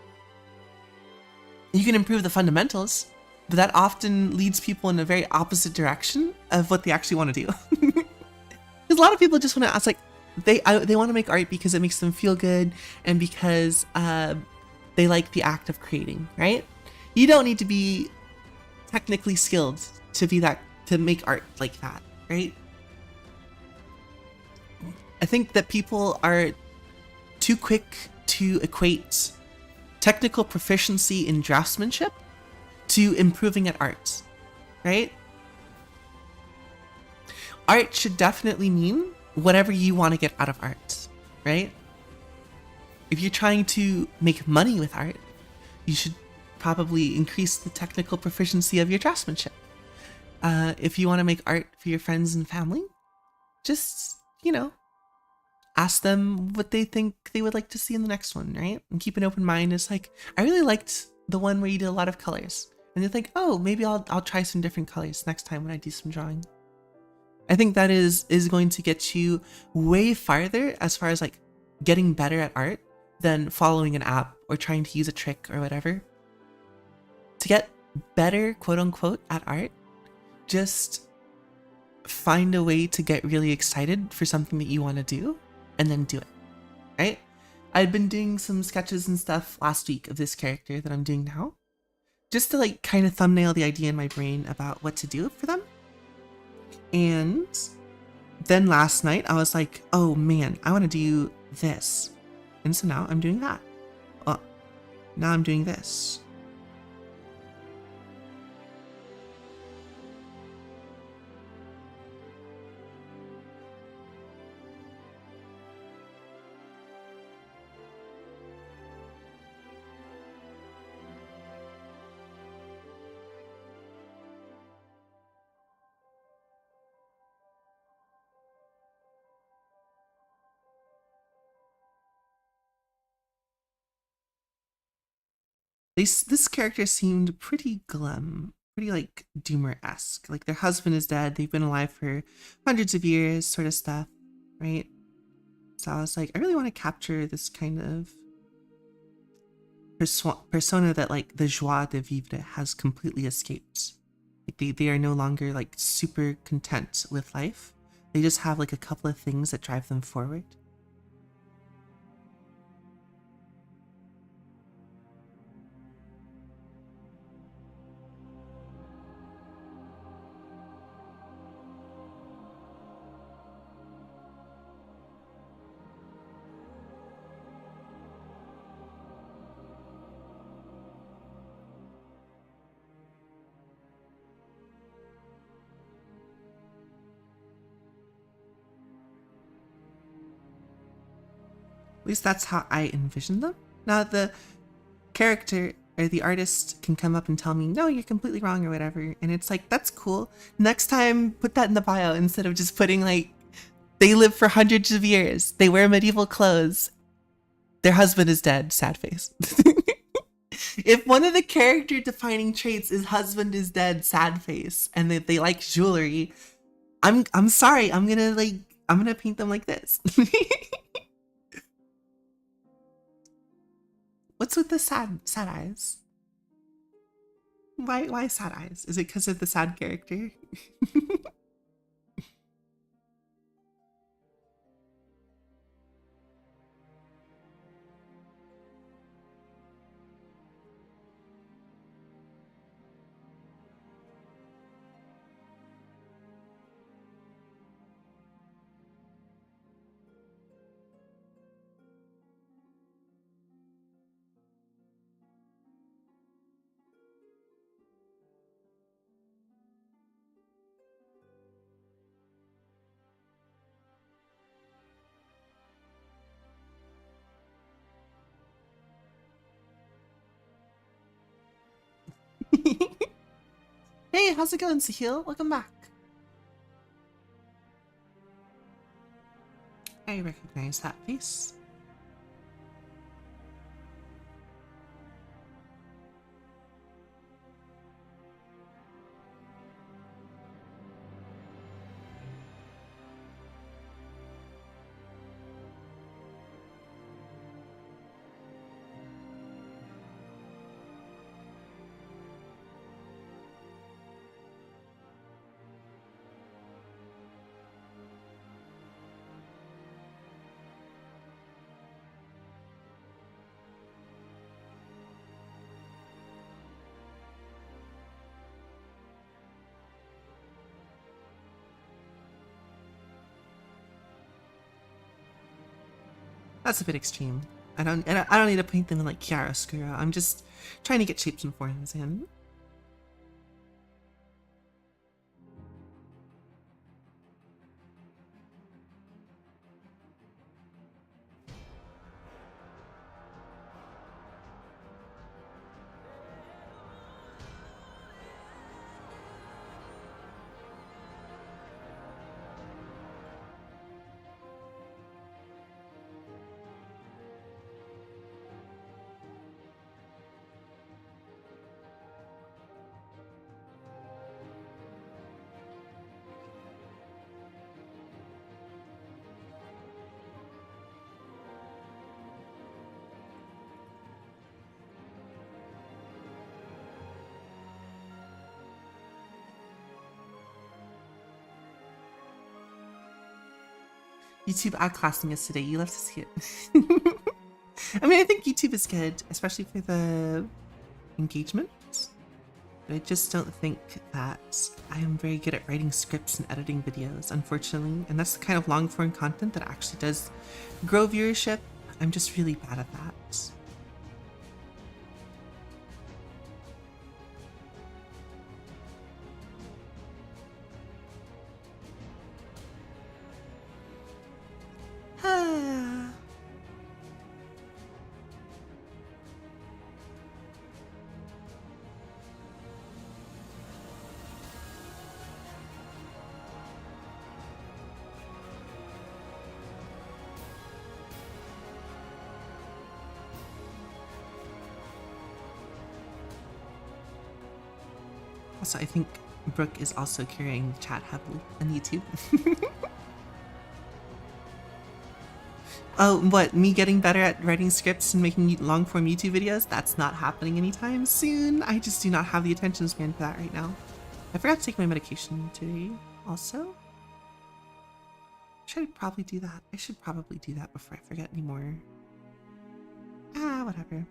You can improve the fundamentals, but that often leads people in a very opposite direction of what they actually want to do. Because a lot of people just want to ask, like, they want to make art because it makes them feel good and because they like the act of creating, right? You don't need to be technically skilled to make art like that, right? I think that people are too quick to equate technical proficiency in draftsmanship to improving at art, right? Art should definitely mean whatever you want to get out of art, right? If you're trying to make money with art, you should probably increase the technical proficiency of your draftsmanship. If you want to make art for your friends and family, just, ask them what they think they would like to see in the next one, right? And keep an open mind. It's like, I really liked the one where you did a lot of colors. And you think, oh, maybe I'll try some different colors next time when I do some drawing. I think that is going to get you way farther as far as like getting better at art than following an app or trying to use a trick or whatever. To get better, quote unquote, at art, just find a way to get really excited for something that you want to do and then do it, right? I'd been doing some sketches and stuff last week of this character that I'm doing now, just to like kind of thumbnail the idea in my brain about what to do for them. And then last night I was like, oh man, I want to do this. And so now I'm doing that. Oh, now I'm doing this. This character seemed pretty glum, pretty like Doomer-esque. Like their husband is dead, they've been alive for hundreds of years, sort of stuff, right? So I was like, I really want to capture this kind of persona that like the joie de vivre has completely escaped. Like they are no longer like super content with life. They just have like a couple of things that drive them forward. At least that's how I envision them. Now the character or the artist can come up and tell me, no, you're completely wrong or whatever. And it's like, that's cool. Next time, put that in the bio instead of just putting like, they live for hundreds of years. They wear medieval clothes. Their husband is dead. Sad face. If one of the character defining traits is husband is dead, sad face, and they like jewelry, I'm sorry. I'm gonna paint them like this. What's with the sad eyes? Why sad eyes? Is it because of the sad character? Hey, how's it going, Sahil? Welcome back. I recognize that face. That's a bit extreme. I don't need to paint them in like chiaroscuro. I'm just trying to get shapes and forms in. YouTube outclassed me yesterday. You love to see it. I mean, I think YouTube is good, especially for the engagement. But I just don't think that I am very good at writing scripts and editing videos, unfortunately. And that's the kind of long form content that actually does grow viewership. I'm just really bad at that. Also, I think Brooke is also carrying the chat heavily on YouTube. Oh, what? Me getting better at writing scripts and making long form YouTube videos? That's not happening anytime soon. I just do not have the attention span for that right now. I forgot to take my medication today, also. Should I probably do that? I should probably do that before I forget anymore. Ah, whatever.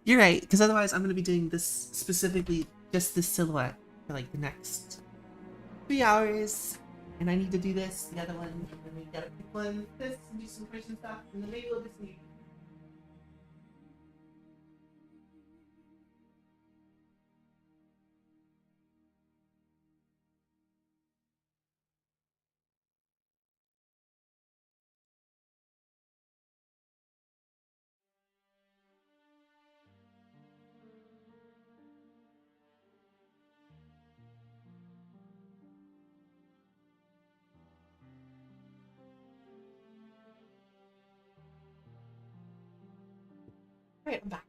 You're right, because otherwise I'm going to be doing this specifically, just this silhouette, for like the next 3 hours. And I need to do this, the other one, and then we gotta pick one, this, and do some person stuff, and then maybe we'll do some. Alright, I'm back.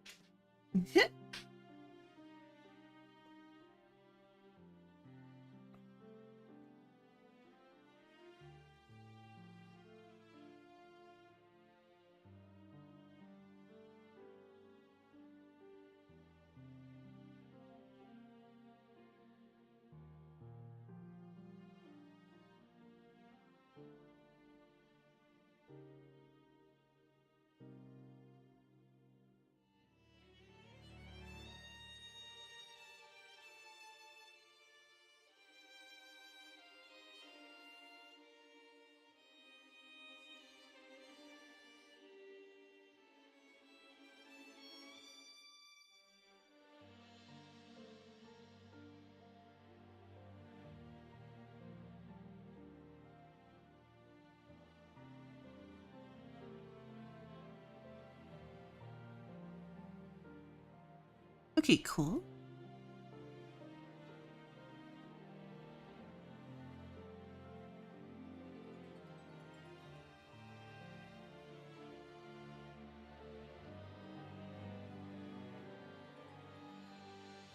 Okay, cool.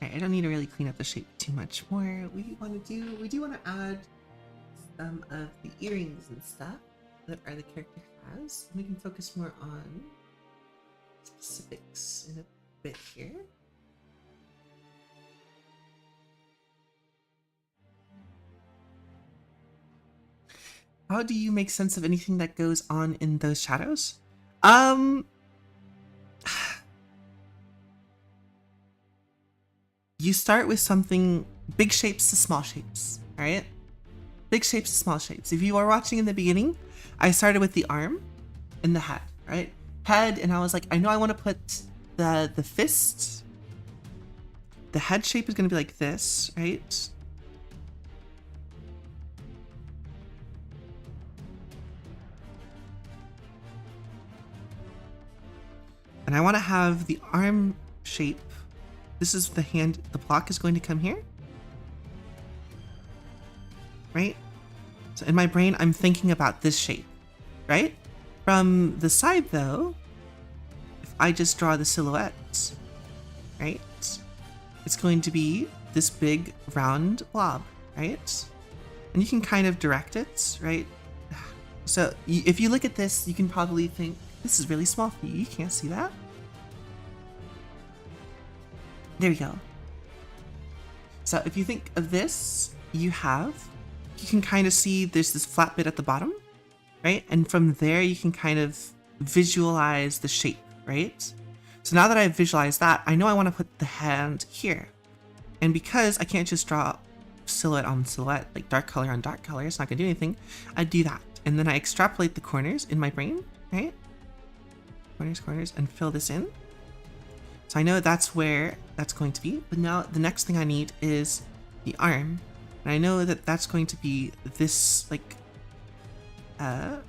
I don't need to really clean up the shape too much more. We do want to add some of the earrings and stuff that the character has. We can focus more on specifics in a bit here. How do you make sense of anything that goes on in those shadows? You start with something big shapes to small shapes, all right? Big shapes to small shapes. If you are watching in the beginning, I started with the arm and the head, right? Head, and I was like, I know I want to put the fist. The head shape is going to be like this, right? And I want to have the arm shape. This is the hand, the block is going to come here. Right? So in my brain, I'm thinking about this shape, right? From the side though, if I just draw the silhouette, right? It's going to be this big round blob, right? And you can kind of direct it, right? So if you look at this, you can probably think, this is really small for you. You can't see that. There we go. So if you think of this, you can kind of see there's this flat bit at the bottom, right? And from there, you can kind of visualize the shape, right? So now that I've visualized that, I know I want to put the hand here. And because I can't just draw silhouette on silhouette, like dark color on dark color, it's not gonna do anything, I do that. And then I extrapolate the corners in my brain, right? Corners, and fill this in. So I know that's where that's going to be, but now the next thing I need is the arm. And I know that that's going to be this, like, right?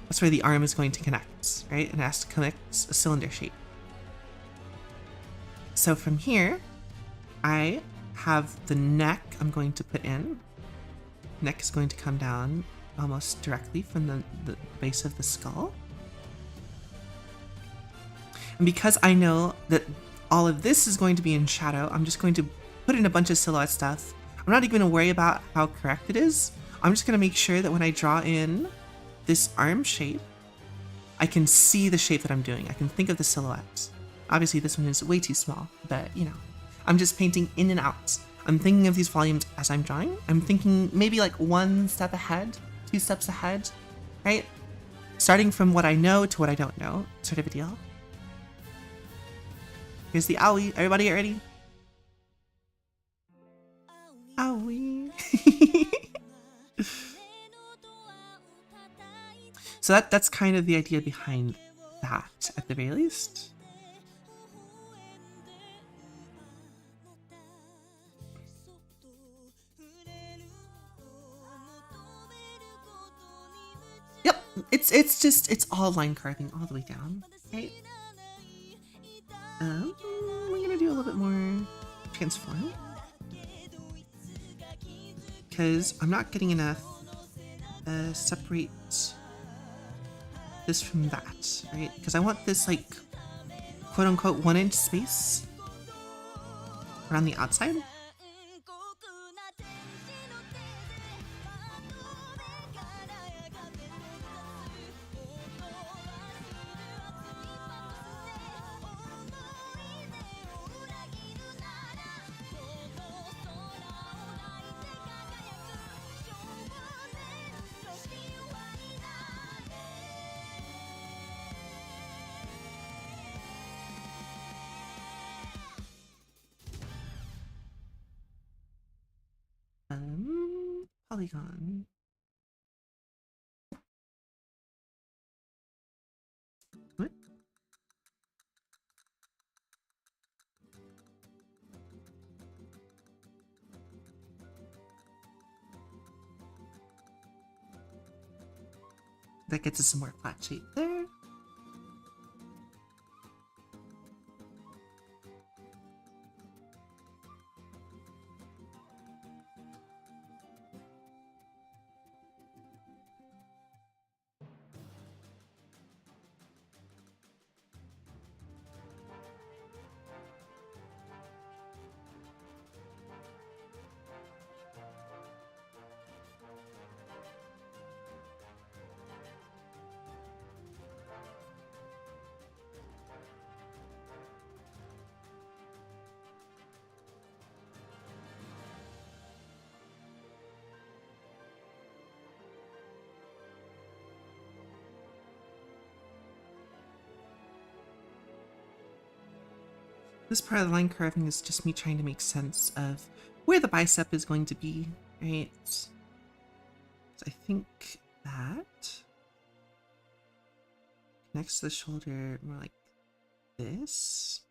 That's where the arm is going to connect, right? And it has to connect a cylinder shape. So from here, I have the neck I'm going to put in. Neck is going to come down almost directly from the base of the skull. And because I know that all of this is going to be in shadow, I'm just going to put in a bunch of silhouette stuff. I'm not even going to worry about how correct it is. I'm just going to make sure that when I draw in this arm shape, I can see the shape that I'm doing. I can think of the silhouette. Obviously, this one is way too small, but you know, I'm just painting in and out. I'm thinking of these volumes as I'm drawing. I'm thinking maybe like one step ahead, 2 steps ahead, right? Starting from what I know to what I don't know, sort of a deal. Here's the owie. Everybody get ready? Owie. So that's kind of the idea behind that, at the very least. Yep, it's all line carving all the way down, right? We're gonna do a little bit more transform because I'm not getting enough separate this from that, right? Because I want this like quote unquote 1 inch space around the outside. Polygon. What? That gets us some more flat shape there. This part of the line carving is just me trying to make sense of where the bicep is going to be, right? So I think that connects to the shoulder more like this.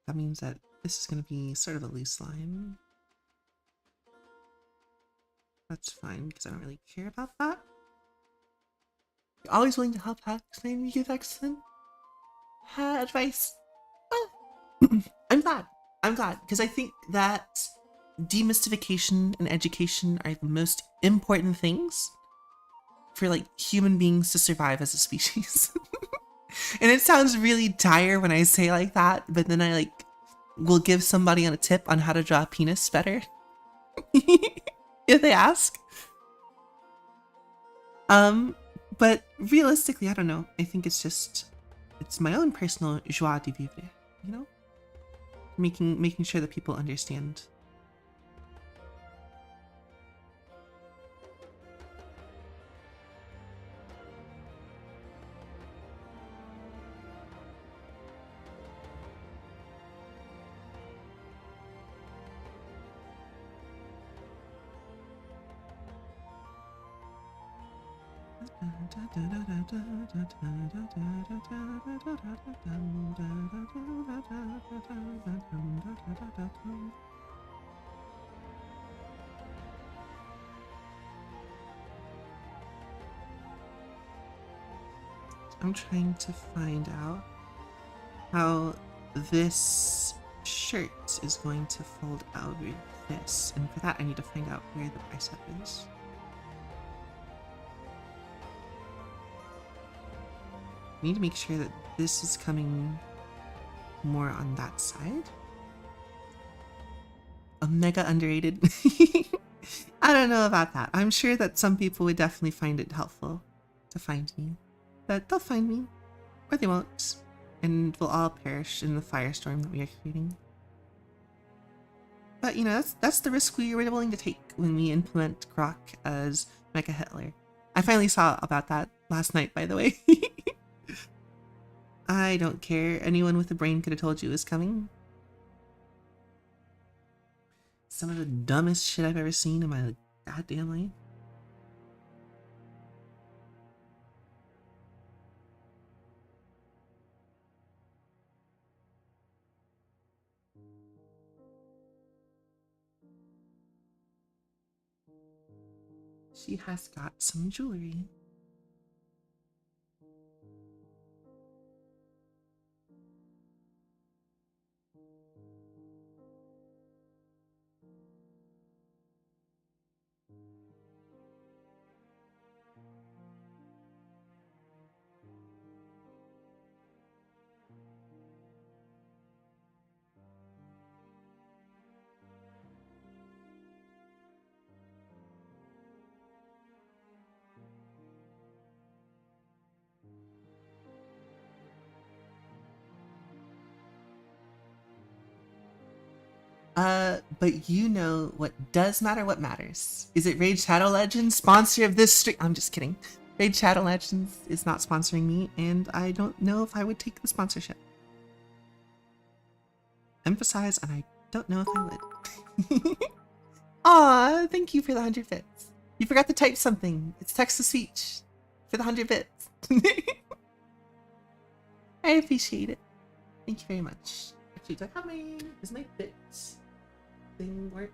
That means that this is going to be sort of a loose line. That's fine because I don't really care about that. You're always willing to help out when you give excellent advice. Oh. I'm glad. I'm glad because I think that demystification and education are the most important things for like human beings to survive as a species. And it sounds really dire when I say like that, but then I like will give somebody on a tip on how to draw a penis better if they ask. But realistically, I don't know. I think it's my own personal joie de vivre, you know? Making sure that people understand. I'm trying to find out how this shirt is going to fold out with this, and for that I need to find out where the bicep is. I need to make sure that this is coming more on that side. Mega underrated. I don't know about that. I'm sure that some people would definitely find it helpful to find me. But they'll find me, or they won't, and we'll all perish in the firestorm that we are creating. But you know, that's the risk we were willing to take when we implement Grok as Mecha Hitler. I finally saw about that last night, by the way. I don't care. Anyone with a brain could have told you it was coming. Some of the dumbest shit I've ever seen in my goddamn life. She has got some jewelry. But you know what does matter, what matters. Is it Raid Shadow Legends, sponsor of this stream? I'm just kidding. Raid Shadow Legends is not sponsoring me, and I don't know if I would take the sponsorship. Emphasize, and I don't know if I would. Aw, thank you for the 100 bits. You forgot to type something. It's text-to-speech for the 100 bits. I appreciate it. Thank you very much. Actually, do I have is my bits thing work?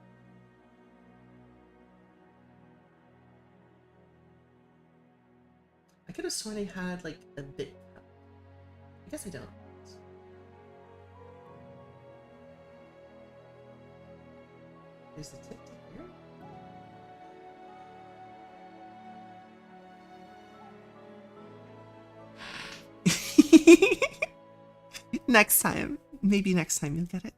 I could have sworn I had like a bit. I guess I don't. There's the tip here. Next time. Maybe next time you'll get it.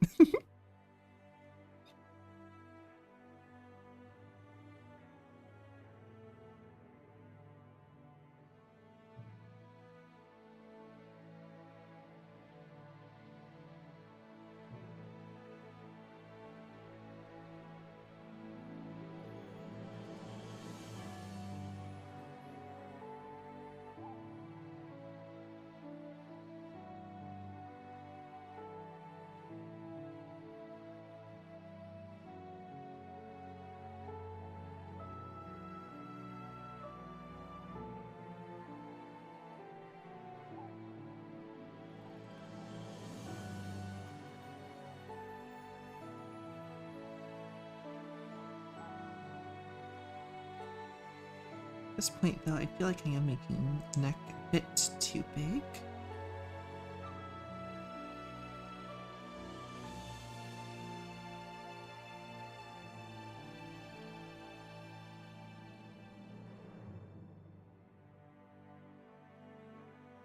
this point, though, I feel like I am making the neck a bit too big.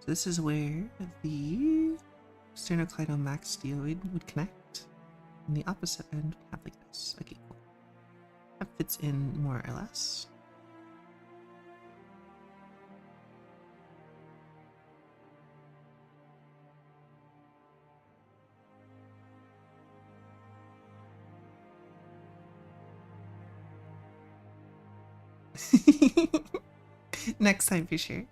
So this is where the sternocleidomastoid would connect, and the opposite end would have like this. Okay, cool. That fits in more or less. Next time for sure.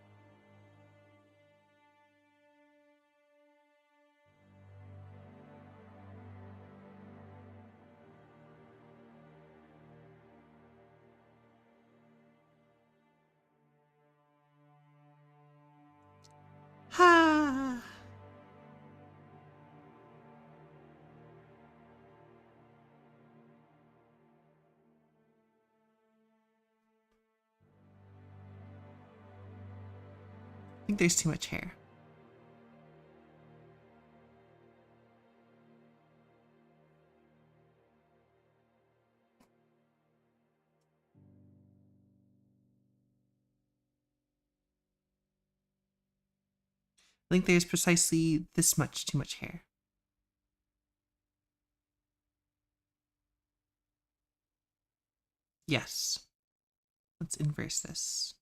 Ha! I think there's too much hair. I think there's precisely this much too much hair. Yes. Let's inverse this.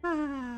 Ah.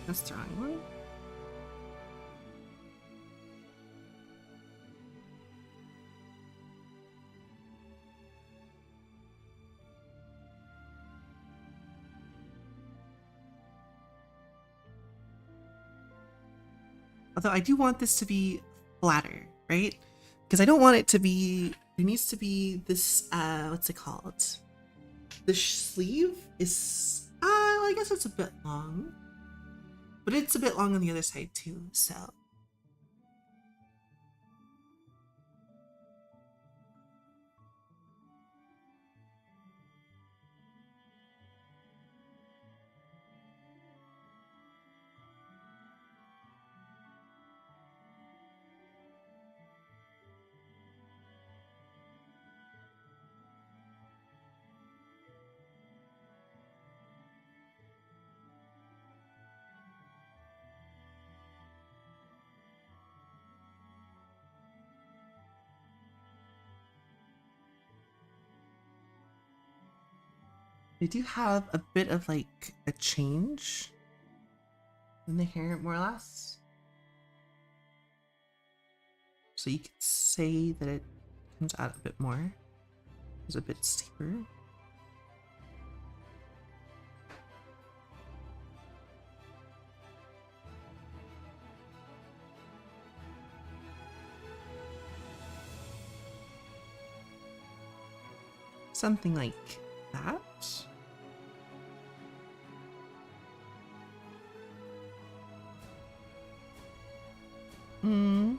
That's the wrong one. Although I do want this to be flatter, right? Because I don't want it to be, there needs to be this, what's it called? The sleeve is, I guess it's a bit long. But it's a bit long on the other side too, so. They do have a bit of like a change in the hair, more or less. So you could say that it kind comes out a bit more. It's a bit steeper. Something like that. Hmm.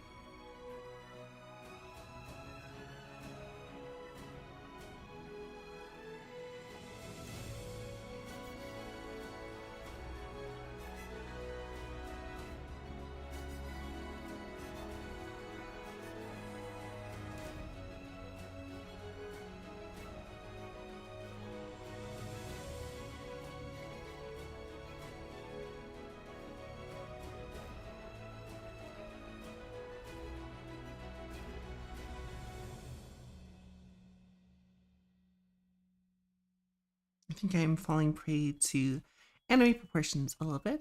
I think I'm falling prey to anime proportions a little bit.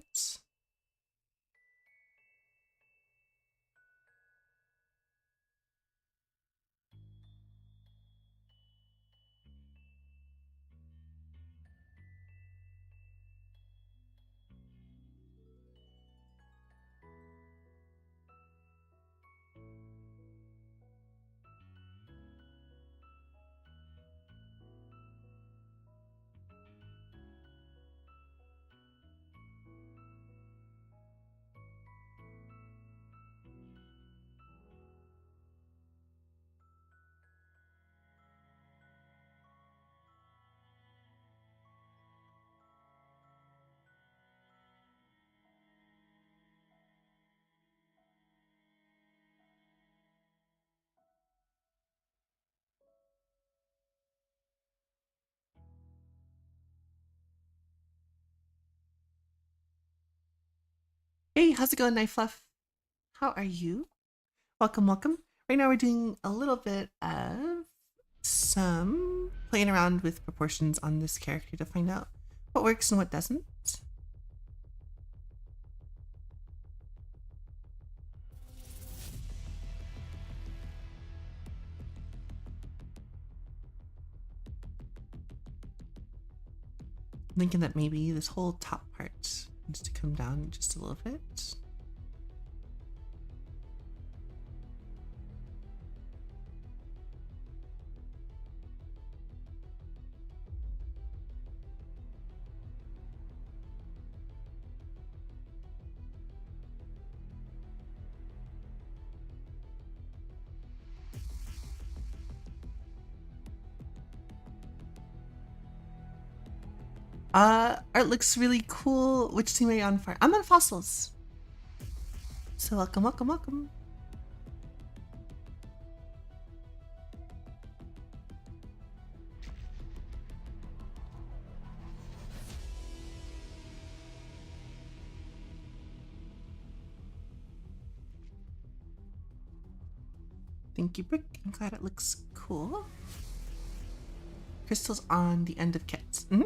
Hey, how's it going, Knife Fluff? How are you? Welcome, welcome. Right now we're doing a little bit of some playing around with proportions on this character to find out what works and what doesn't. I'm thinking that maybe this whole top part needs to come down just a little bit. Art looks really cool. Which team are you on for? I'm on Fossils. So welcome, welcome, welcome. Thank you, Brick. I'm glad it looks cool. Crystal's on the end of kits. Mm-hmm.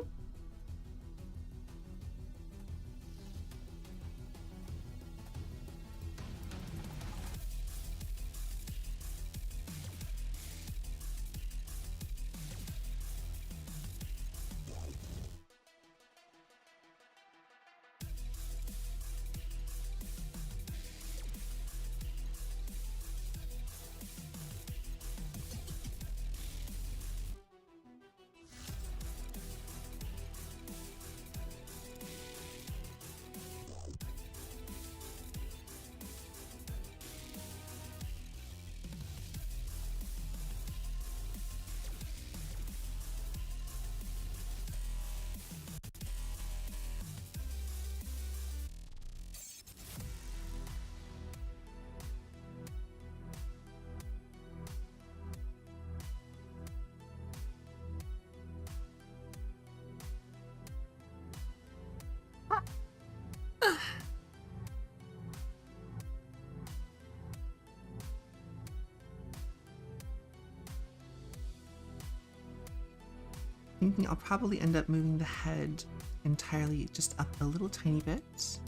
Thinking I'll probably end up moving the head entirely just up a little tiny bit.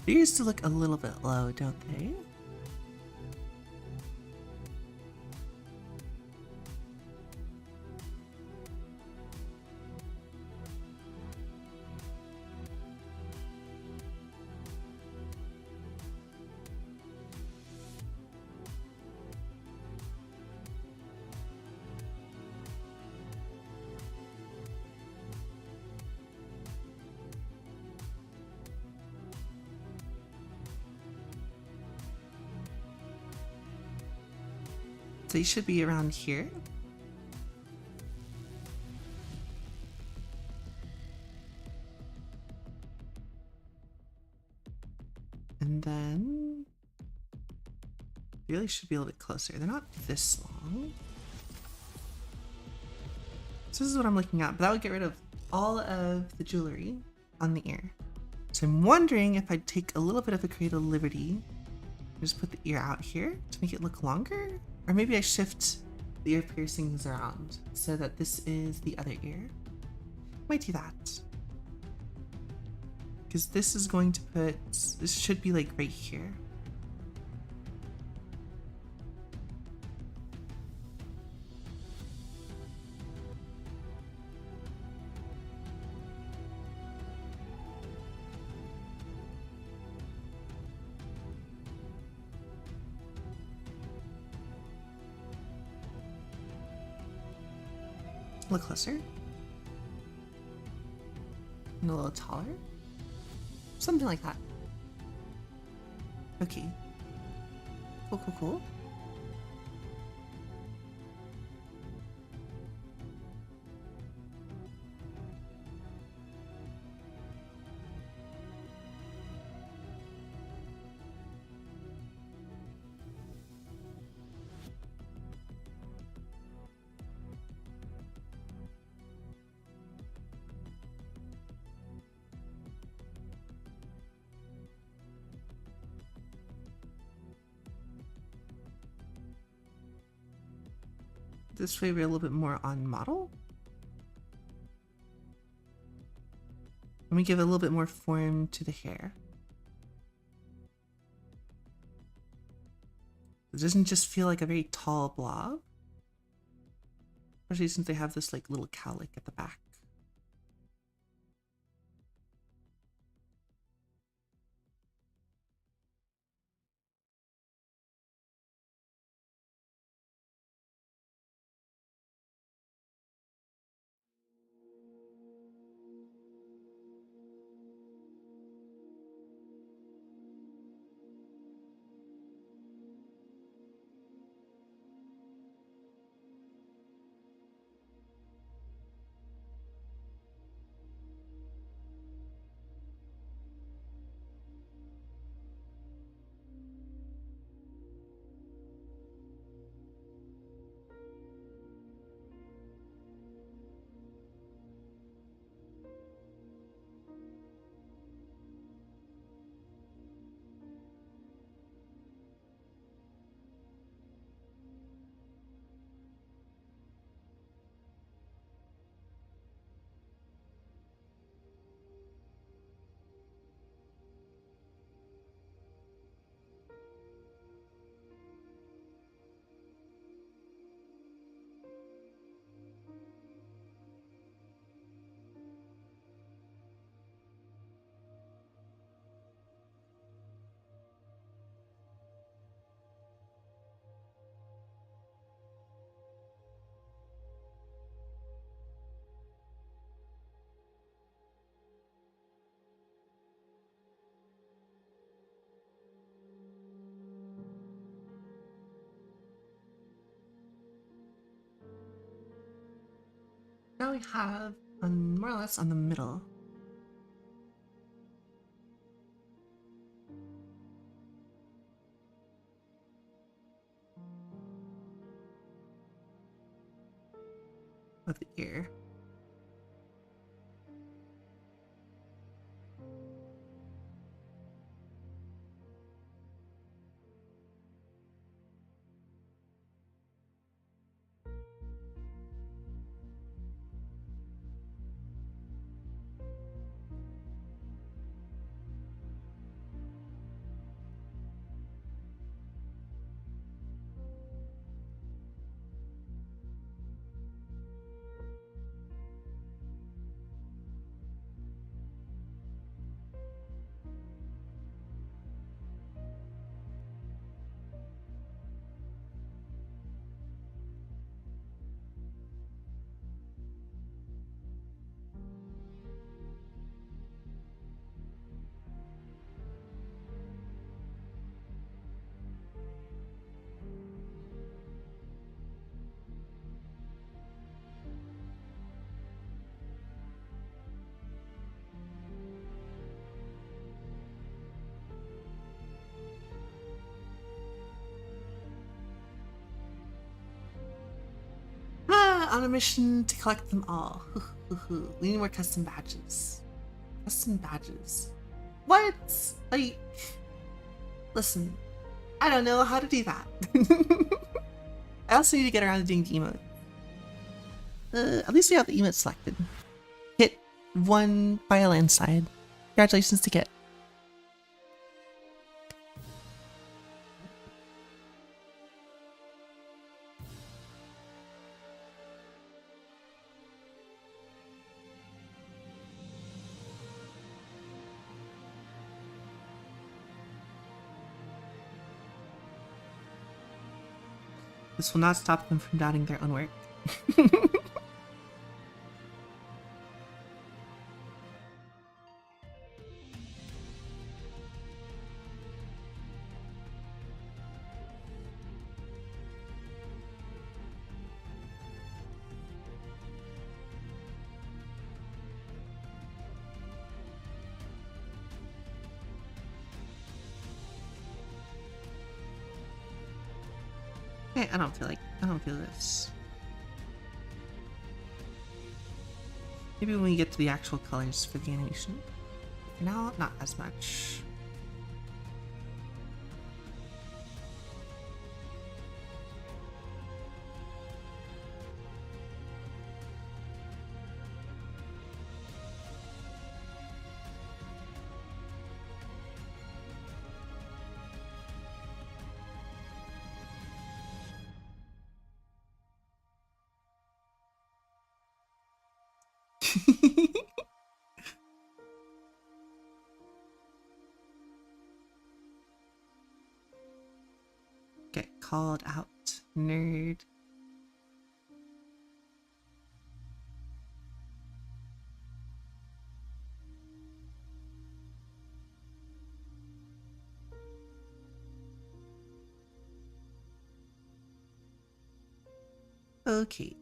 They used to look a little bit low, don't they? So you should be around here. And then they really should be a little bit closer. They're not this long. So this is what I'm looking at, but that would get rid of all of the jewelry on the ear. So I'm wondering if I'd take a little bit of a creative liberty, just put the ear out here to make it look longer, or maybe I shift the ear piercings around so that this is the other ear. Might do that. Because this is going to put, this should be like right here. A little closer. And a little taller. Something like that. Okay. Cool, cool, cool. This way we're a little bit more on model. Let me give a little bit more form to the hair. It doesn't just feel like a very tall blob. Especially since they have this like little cowlick at the back. Now we have more or less on the middle. Of the ear. not on a mission to collect them all. We need more custom badges. Custom badges. What? Like, listen, I don't know how to do that. I also need to get around to doing the emote. At least we have the emote selected. Hit 1 by a landslide. Congratulations to Kit. This will not stop them from doubting their own work. Okay, I don't feel this. Maybe when we get to the actual colors for the animation. For now, not as much. Get called out, nerd. Okay.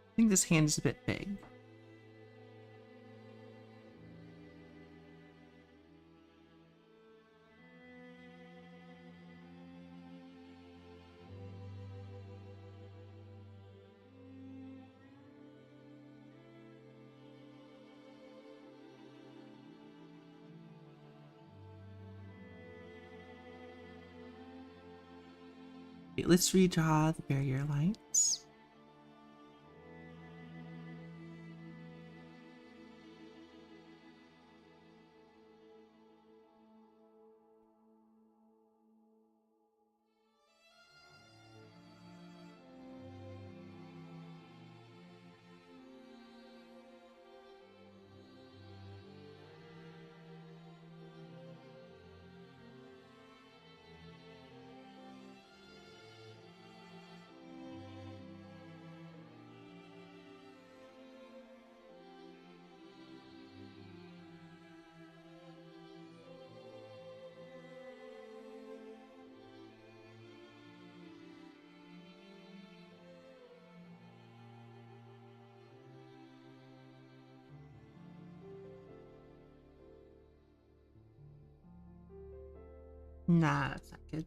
I think this hand is a bit big. Okay, let's redraw the barrier lines. Nah, that's not good.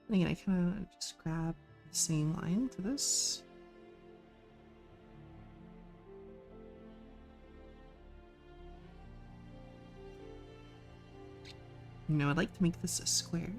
Again, I kind of just grab the same line for this. You know, I'd like to make this a square.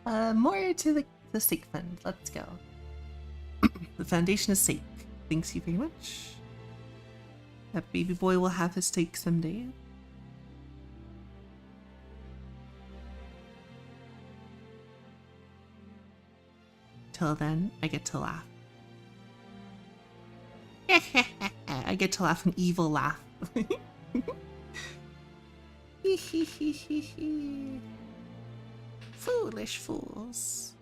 More to the steak fund. Let's go. The foundation is steak. Thanks you very much. That baby boy will have his steak someday. Till then, I get to laugh. I get to laugh an evil laugh. Foolish fools.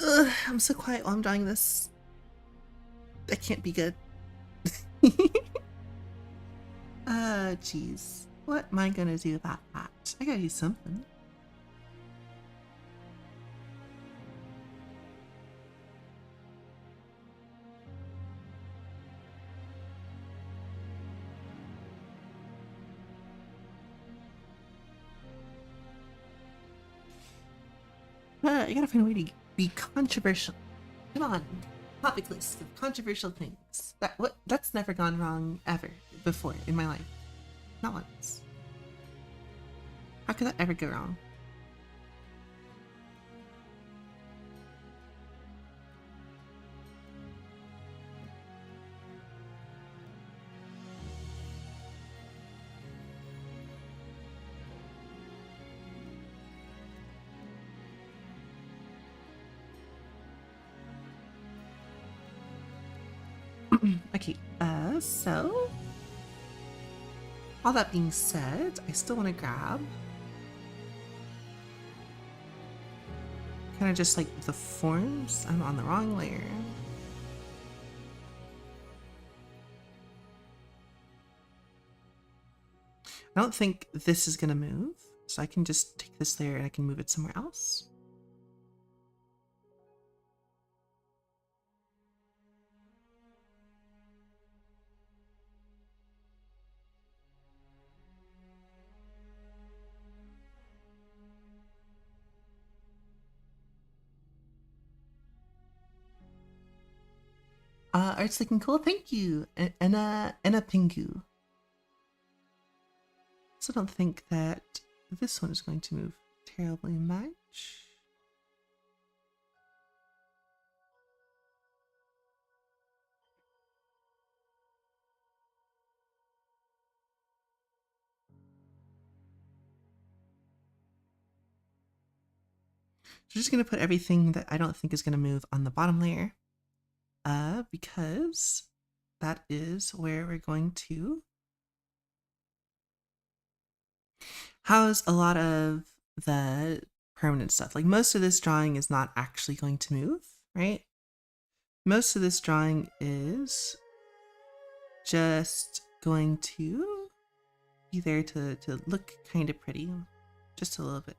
Ugh, I'm so quiet while I'm drawing this. That can't be good. Jeez. What am I gonna do about that? I gotta do something. I gotta find a way to be controversial. Come on. Topic list of controversial things. That's never gone wrong ever before in my life. Not once. How could that ever go wrong? Okay, so all that being said, I still want to grab kind of just like the forms. I'm on the wrong layer. I don't think this is gonna move, so I can just take this layer and I can move it somewhere else. Art's looking cool. Thank you, Enna Pingu. So I don't think that this one is going to move terribly much. So I'm just going to put everything that I don't think is going to move on the bottom layer, because that is where we're going to house a lot of the permanent stuff. Like most of this drawing is not actually going to move, right? Most of this drawing is just going to be there to look kind of pretty, just a little bit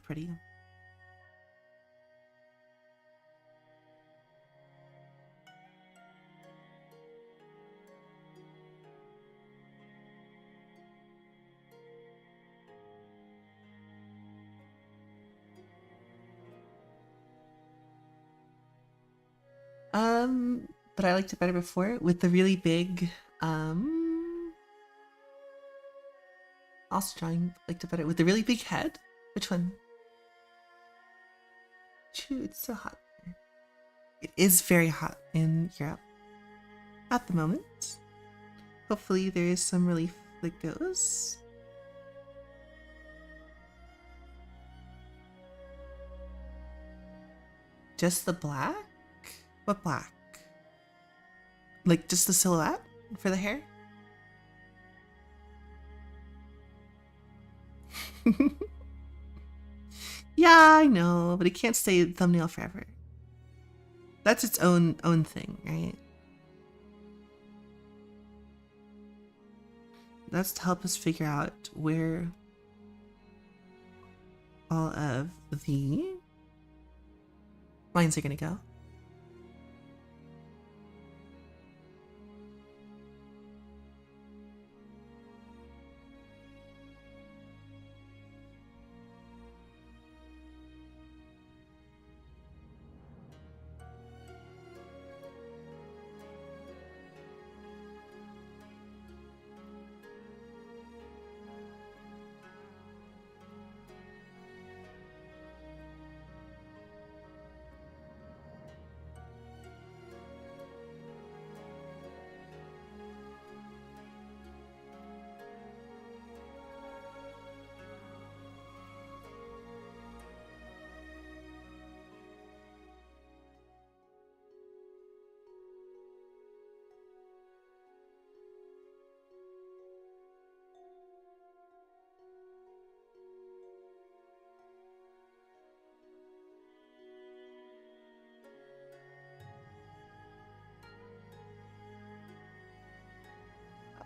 pretty. But I liked it better before with the really big, Also drawing like the better with the really big head. Which one? Choo, it's so hot. It is very hot in Europe at the moment. Hopefully there is some relief that goes. Just the black? What black? Like just the silhouette for the hair? Yeah, I know, but it can't stay thumbnail forever. That's its own thing, right? That's to help us figure out where all of the lines are gonna go.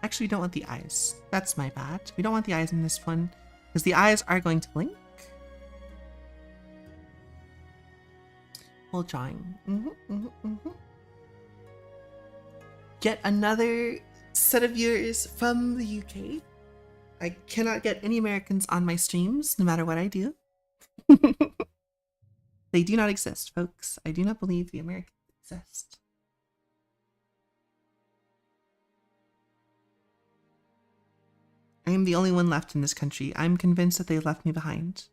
Actually, we don't want the eyes. That's my bad. We don't want the eyes in this one because the eyes are going to blink. Whole drawing. Get another set of viewers from the UK. I cannot get any Americans on my streams, no matter what I do. They do not exist, folks. I do not believe the Americans exist. I am the only one left in this country. I'm convinced that they left me behind.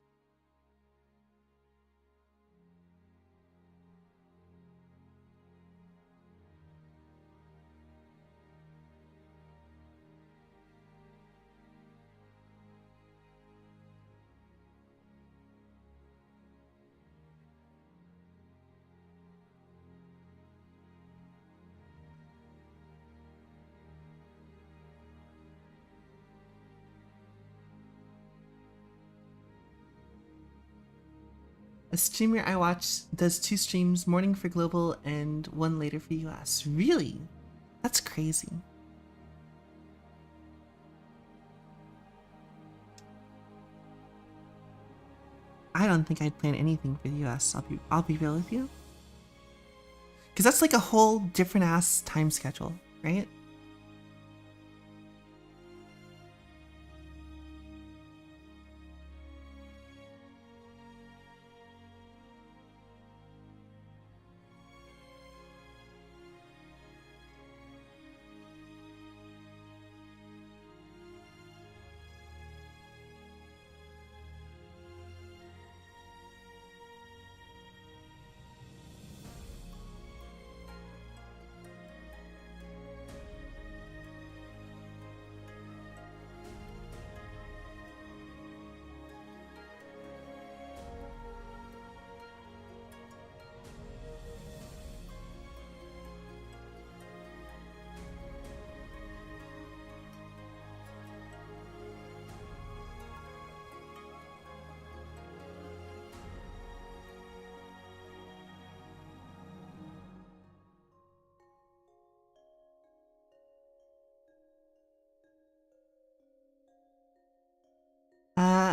A streamer I watch does 2 streams, morning for global and 1 later for US. Really? That's crazy. I don't think I'd plan anything for the US. I'll be real with you. Because that's like a whole different ass time schedule, right?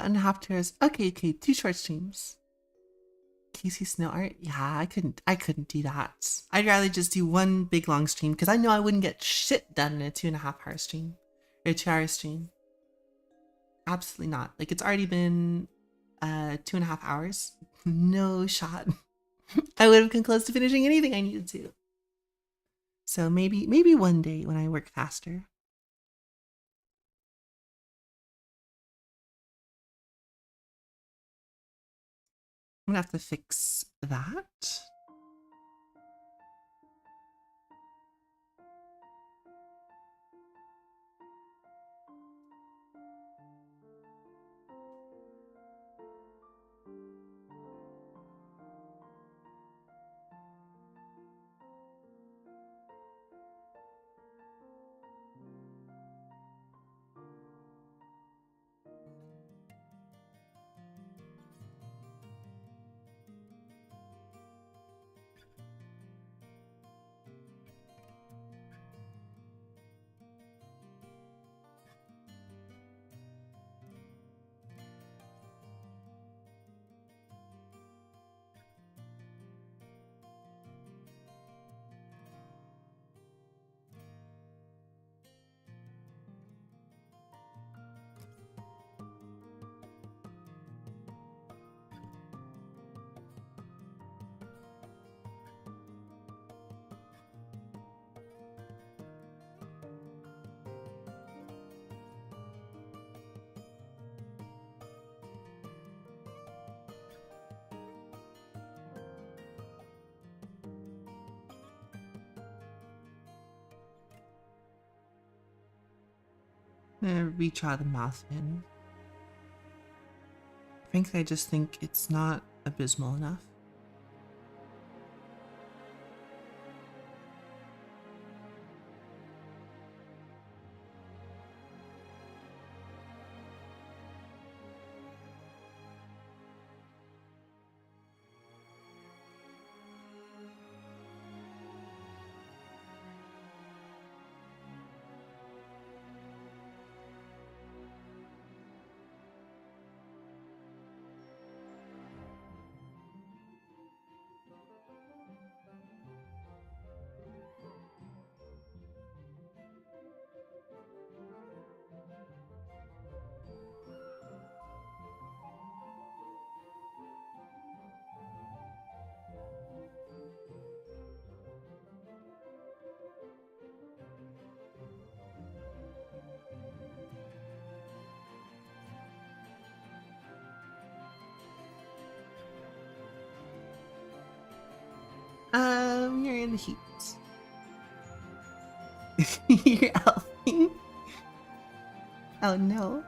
And a half tours. Okay, 2 short streams. Casey Snow art? Yeah, I couldn't do that. I'd rather just do 1 big long stream because I know I wouldn't get shit done in a 2.5-hour stream. Or a 2-hour stream. Absolutely not. Like, it's already been 2.5 hours. No shot. I would have come close to finishing anything I needed to. So maybe one day when I work faster. I'm gonna have to fix that. I'm gonna redraw the mouth in. Frankly, I just think it's not abysmal enough. You're in the heat. You're elfing. Oh no.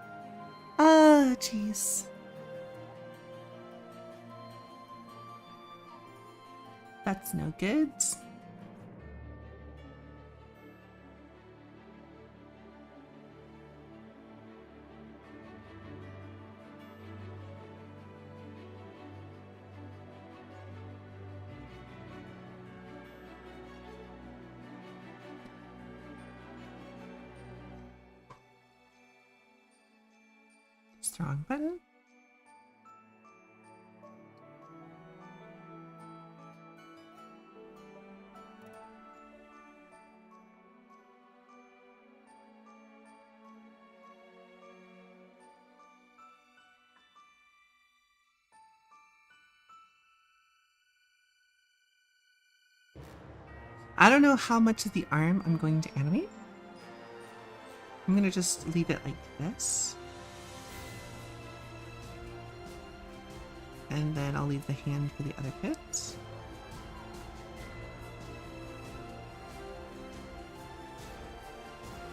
Oh, jeez. That's no good. Strong button. I don't know how much of the arm I'm going to animate. I'm gonna just leave it like this. And then I'll leave the hand for the other bits.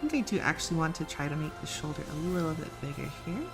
I think I do actually want to try to make the shoulder a little bit bigger here.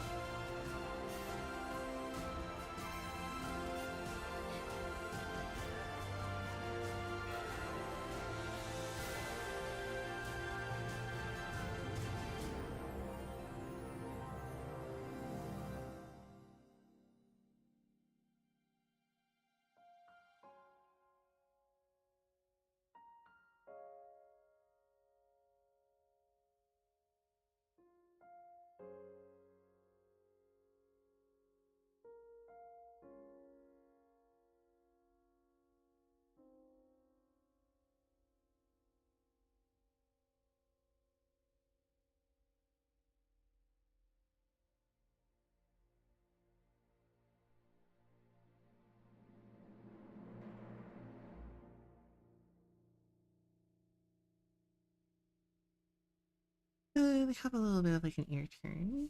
We have a little bit of like an ear turn.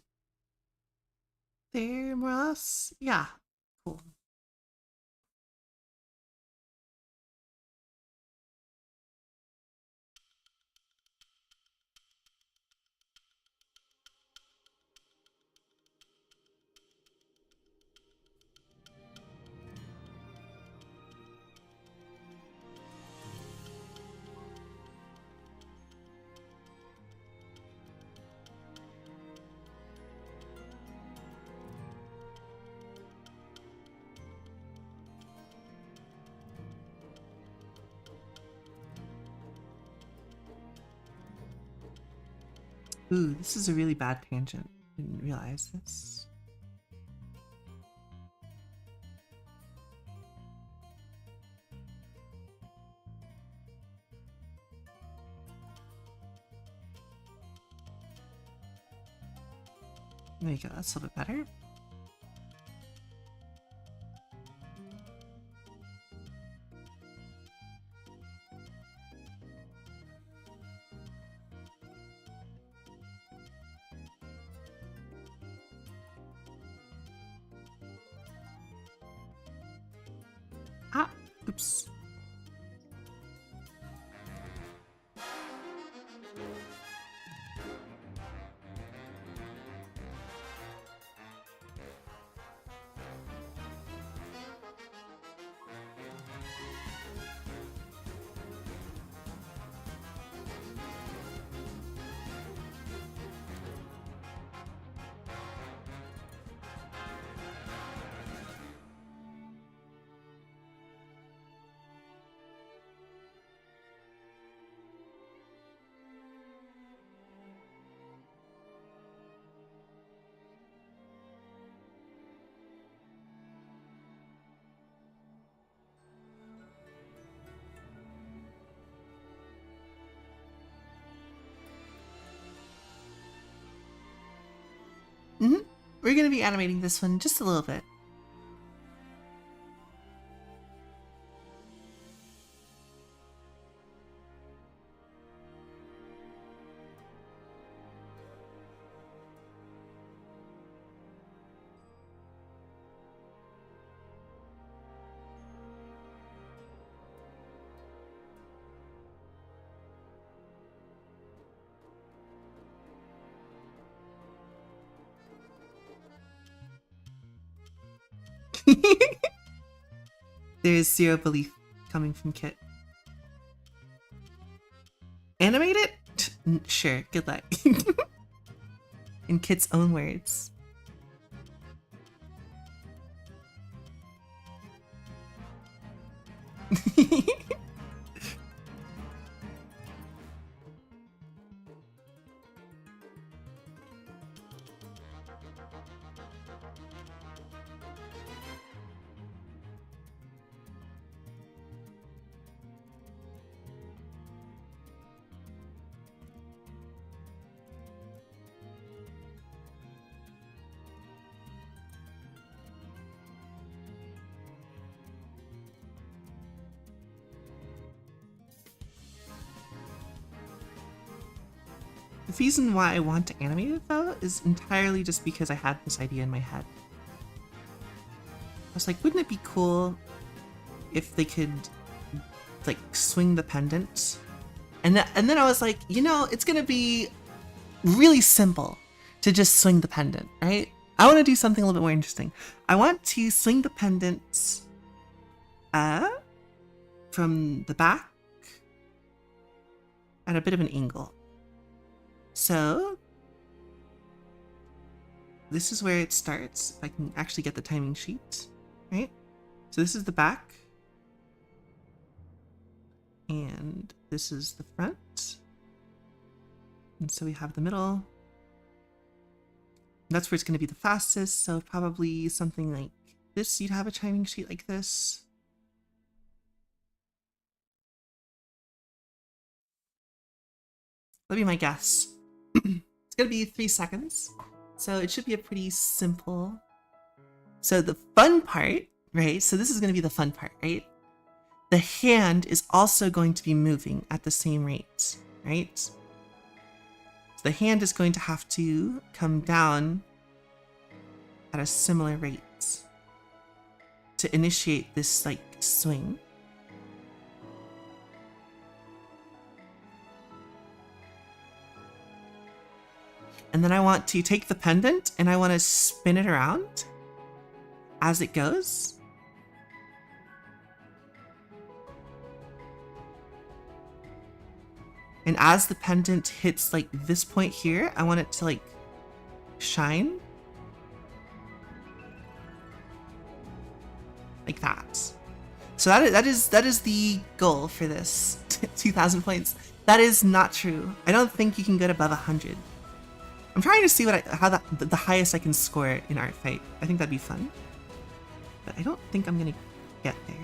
There, more or less. Yeah, cool. Ooh, this is a really bad tangent. Didn't realize this. There you go, that's a little bit better. Ah, oops. We're going to be animating this one just a little bit. There's zero belief coming from Kit. Animate it? Sure, good luck. In Kit's own words. The reason why I want to animate it, though, is entirely just because I had this idea in my head. I was like, wouldn't it be cool if they could, like, swing the pendant? And then I was like, you know, it's gonna be really simple to just swing the pendant, right? I want to do something a little bit more interesting. I want to swing the pendant from the back at a bit of an angle. So this is where it starts. If I can actually get the timing sheet, right? So this is the back. And this is the front. And so we have the middle. That's where it's going to be the fastest. So probably something like this. You'd have a timing sheet like this. That'd be my guess. It's going to be 3 seconds. So it should be a pretty simple. So the fun part, right? So this is going to be the fun part, right? The hand is also going to be moving at the same rate, right? So the hand is going to have to come down at a similar rate to initiate this like swing. And then I want to take the pendant and I want to spin it around as it goes. And as the pendant hits like this point here, I want it to like shine. Like that. So that is the goal for this 2,000 points. That is not true. I don't think you can get above 100 I'm trying to see how the highest I can score in art fight. I think that'd be fun. But I don't think I'm gonna get there.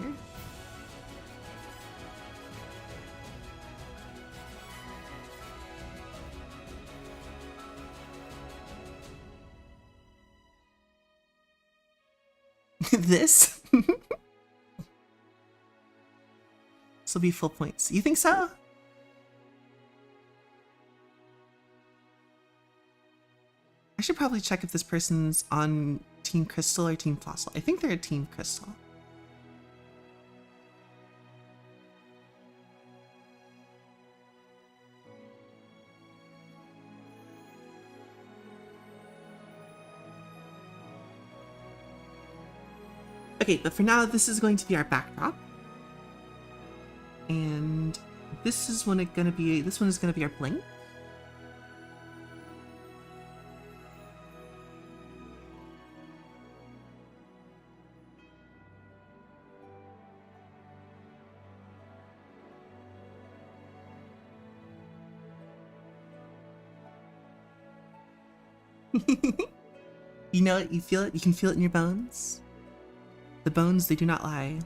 This? This will be full points. You think so? I should probably check if this person's on Team Crystal or Team Fossil. I think they're a Team Crystal. Okay, but for now, this is going to be our backdrop. And this is when it's gonna be, this one is gonna be our blink. You know it, you feel it, you can feel it in your bones. The bones, they do not lie.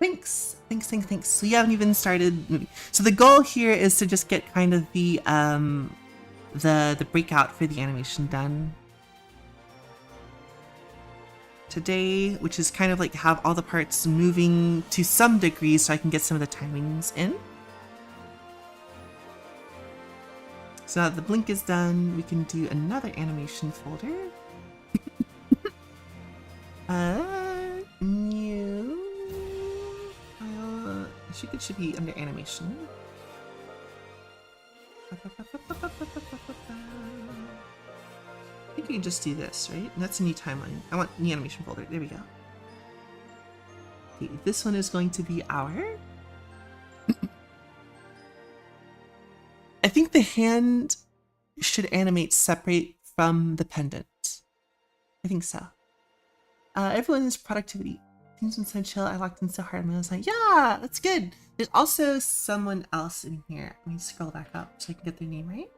Thanks. So you haven't even started moving. So the goal here is to just get kind of the breakout for the animation done today, which is kind of like have all the parts moving to some degree so I can get some of the timings in. So now that the blink is done, we can do another animation folder. New. I think it should be under animation. I think we can just do this, right? And that's a new timeline. I want new animation folder. There we go. Okay, this one is going to be our... I think the hand should animate separate from the pendant. I think so. Everyone's productivity. Teams inside chill. I locked in so hard. I was like, yeah, that's good. There's also someone else in here. Let me scroll back up so I can get their name right.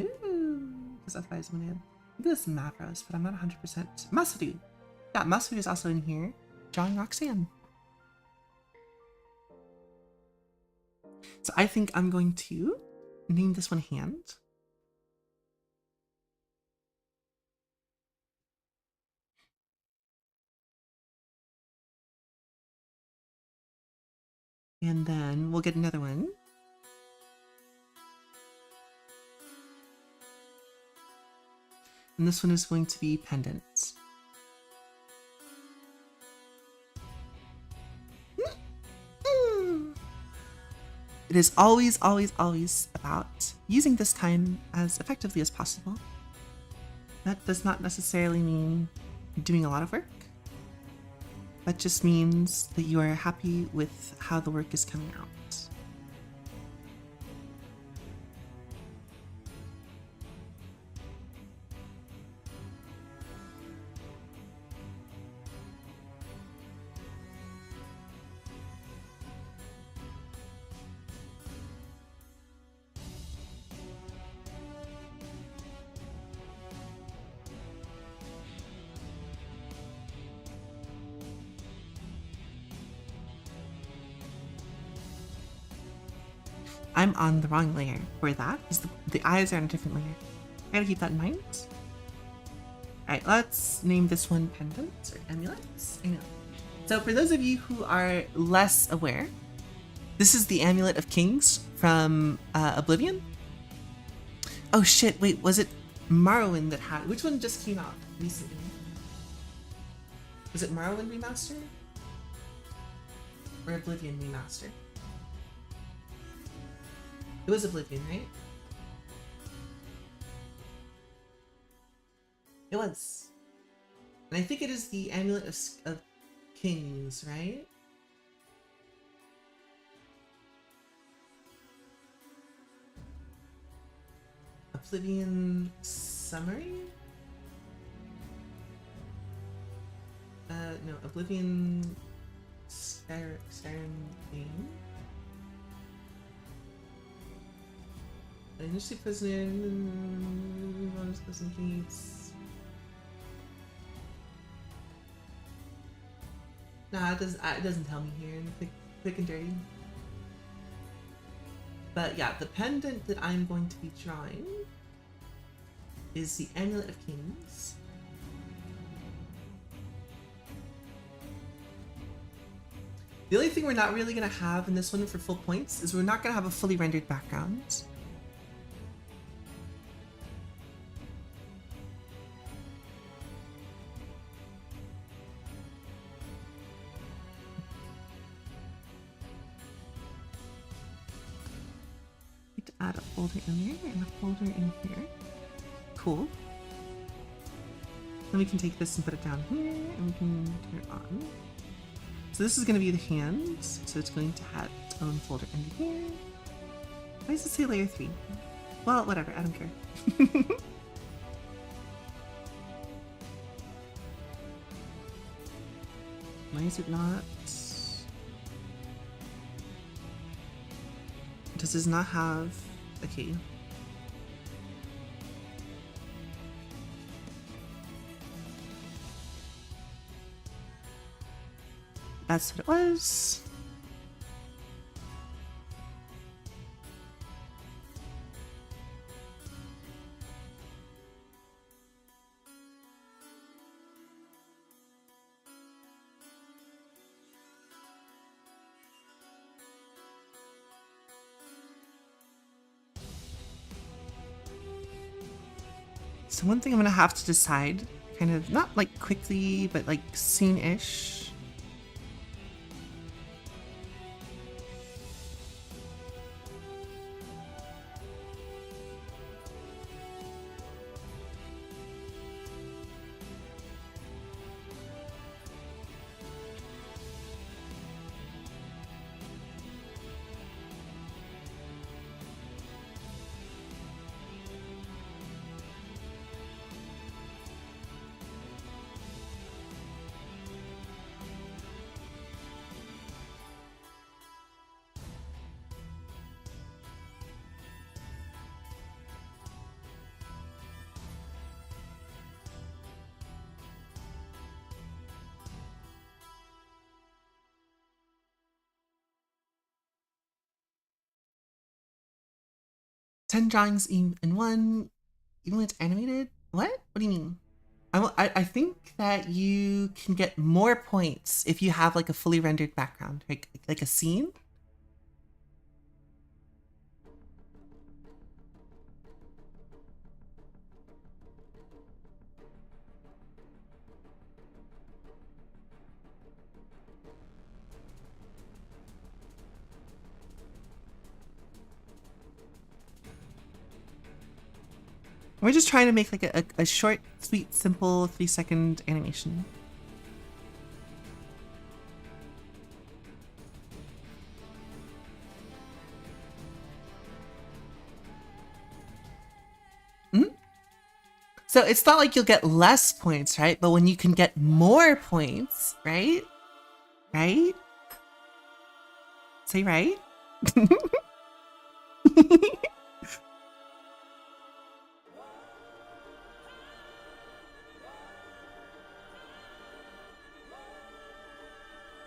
Ooh, because otherwise I'm gonna do this Mavros, but I'm not 100%. Masudu. Yeah, Masudu is also in here. Drawing Roxanne. So I think I'm going to name this one Hand. And then we'll get another one. And this one is going to be Pendant. It is always, always, always about using this time as effectively as possible. That does not necessarily mean doing a lot of work. That just means that you are happy with how the work is coming out. I'm on the wrong layer for that because the eyes are on a different layer. I gotta keep that in mind. Alright, let's name this one pendants or amulets. Amulet. So for those of you who are less aware, this is the Amulet of Kings from Oblivion. Oh shit, wait, was it Morrowind that had... Which one just came out recently? Was it Morrowind Remastered? Or Oblivion Remastered? It was Oblivion, right? It was. And I think it is the Amulet of Kings, right? Oblivion Summary? No, Oblivion Skyrim game. Initially president, President Gates. Nah, it doesn't tell me here in quick and dirty. But yeah, the pendant that I'm going to be drawing is the Amulet of Kings. The only thing we're not really going to have in this one for full points is we're not going to have a fully rendered background. Add a folder in there and a folder in here. Cool. Then we can take this and put it down here and we can turn it on. So this is going to be the hands. So it's going to have its own folder in here. Why does it say layer 3? Well, whatever, I don't care. Why is it not? Does this not have a key? That's what it was. So one thing I'm gonna have to decide, kind of, not like quickly, but like soon-ish. Ten drawings in one, even when it's animated? What? What do you mean? I think that you can get more points if you have like a fully rendered background, like a scene. We're just trying to make like a short, sweet, simple 3-second animation. So it's not like you'll get less points, right? But when you can get more points, right? Right? Say right?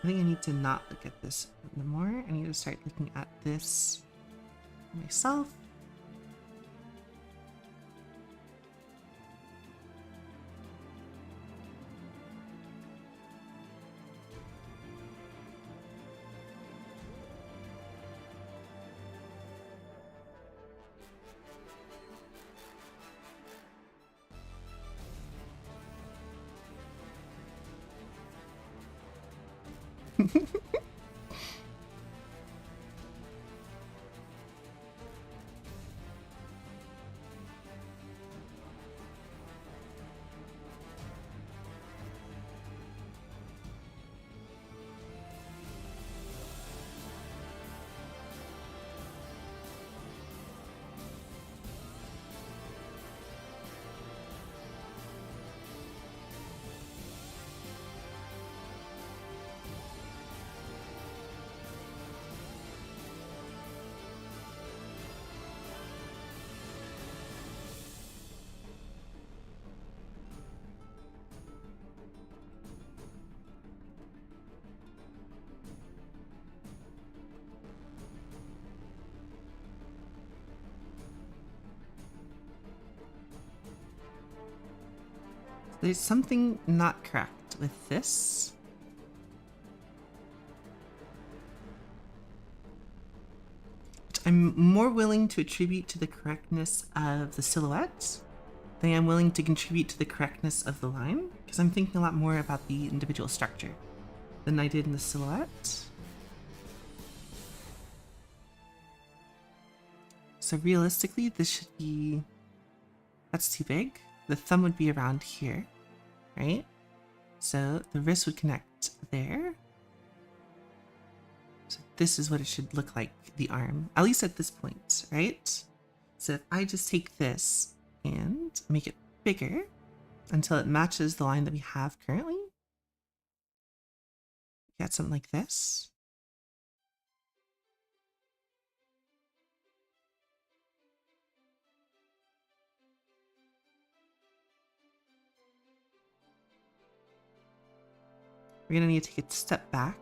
I think I need to not look at this anymore. I need to start looking at this myself. There's something not correct with this. Which I'm more willing to attribute to the correctness of the silhouette than I'm willing to contribute to the correctness of the line, because I'm thinking a lot more about the individual structure than I did in the silhouette. So realistically, this should be... That's too big. The thumb would be around here, right? So the wrist would connect there. So this is what it should look like, the arm, at least at this point, right? So if I just take this and make it bigger until it matches the line that we have currently, got something like this. We're gonna need to take a step back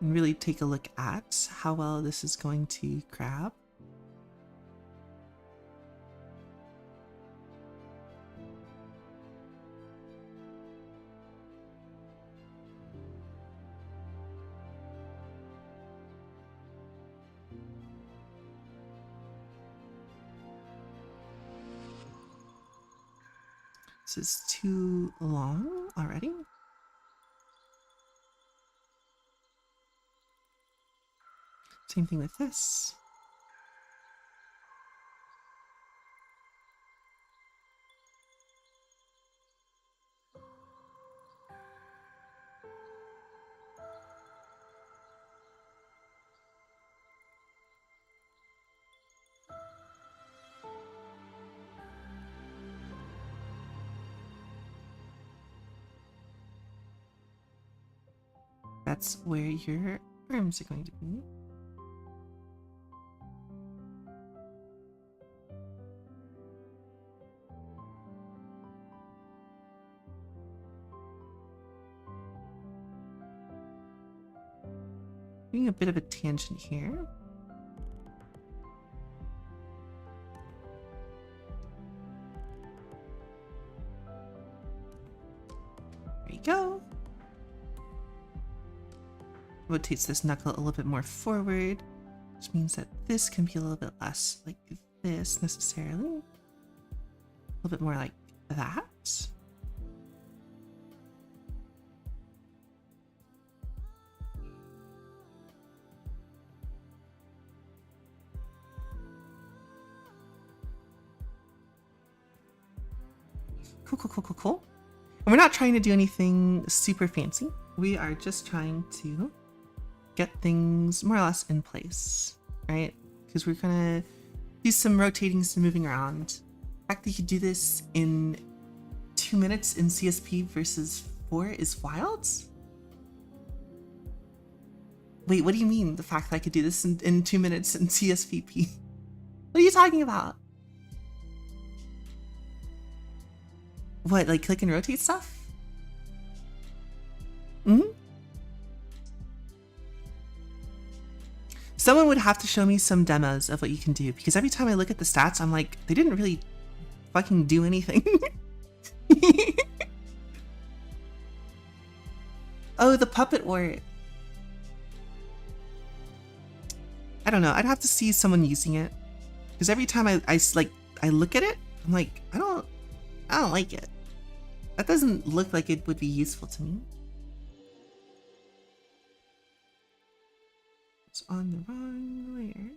and really take a look at how well this is going to grab. This is too long already. Same thing with this. That's where your arms are going to be. Doing a bit of a tangent here. There you go. Rotates this knuckle a little bit more forward, which means that this can be a little bit less like this necessarily. A little bit more like that. Cool, cool, cool, cool, cool. And we're not trying to do anything super fancy. We are just trying to get things more or less in place, right? Because we're gonna do some rotating, some moving around. The fact that you could do this in 2 minutes in CSP versus 4 is wild. Wait, what do you mean? The fact that I could do this in 2 minutes in CSVP? What are you talking about? What, like click and rotate stuff? Someone would have to show me some demos of what you can do, because every time I look at the stats, I'm like, they didn't really fucking do anything. Oh, the puppet wart. I don't know. I'd have to see someone using it, because every time I look at it, I'm like, I don't like it. That doesn't look like it would be useful to me. It's on the wrong layer.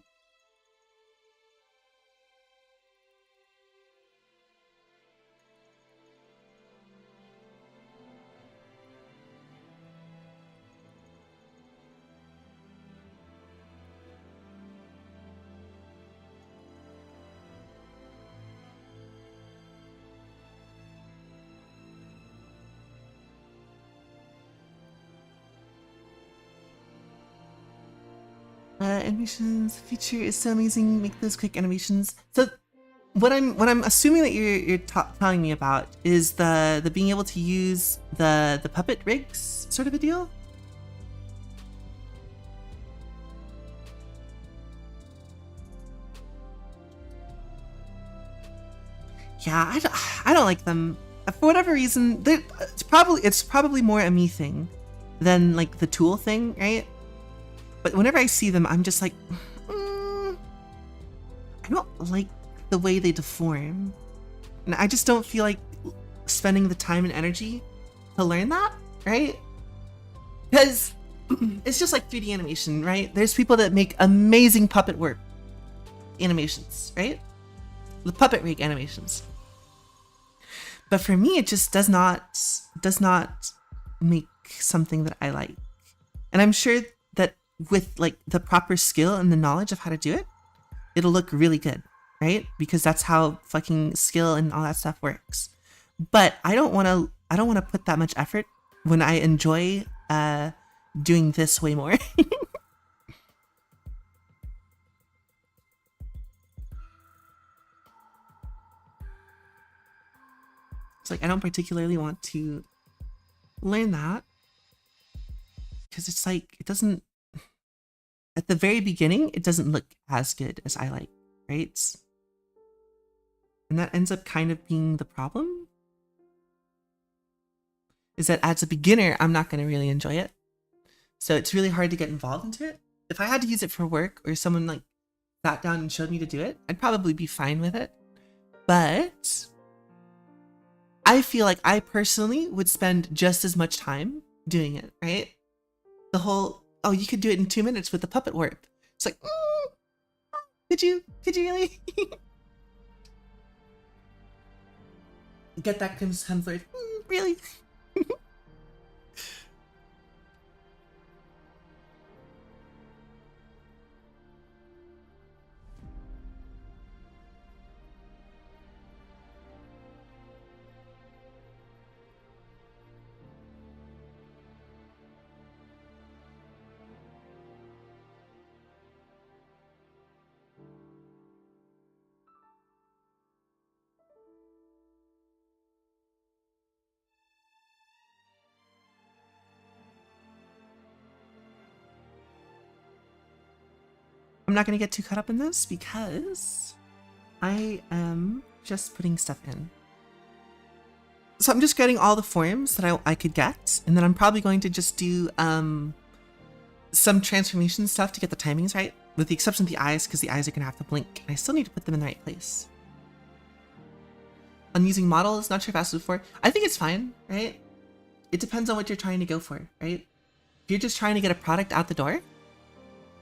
Animations feature is so amazing. Make those quick animations. So what I'm assuming that you're telling me about is the being able to use the puppet rigs sort of a deal. Yeah, I don't like them for whatever reason. It's probably more a me thing than like the tool thing, right? But whenever I see them, I'm just like, I don't like the way they deform. And I just don't feel like spending the time and energy to learn that, right? Because it's just like 3D animation, right? There's people that make amazing puppet work animations, right? The puppet rig animations. But for me, it just does not make something that I like. And I'm sure that with like the proper skill and the knowledge of how to do it, it'll look really good, right? Because that's how fucking skill and all that stuff works. But I don't want to put that much effort when I enjoy doing this way more. It's like I don't particularly want to learn that, because it's like it doesn't, at the very beginning, it doesn't look as good as I like, right? And that ends up kind of being the problem, is that as a beginner, I'm not going to really enjoy it. So it's really hard to get involved into it. If I had to use it for work, or someone like sat down and showed me to do it, I'd probably be fine with it. But I feel like I personally would spend just as much time doing it, right? The whole, oh, you could do it in 2 minutes with the puppet warp. It's like, could you really? Get that Hemsworth, really? I'm not going to get too caught up in this because I am just putting stuff in. So I'm just getting all the forms that I could get, and then I'm probably going to just do some transformation stuff to get the timings right, with the exception of the eyes, because the eyes are going to have to blink, and I still need to put them in the right place. On using models, not sure if I asked before. I think it's fine, right? It depends on what you're trying to go for, right? If you're just trying to get a product out the door,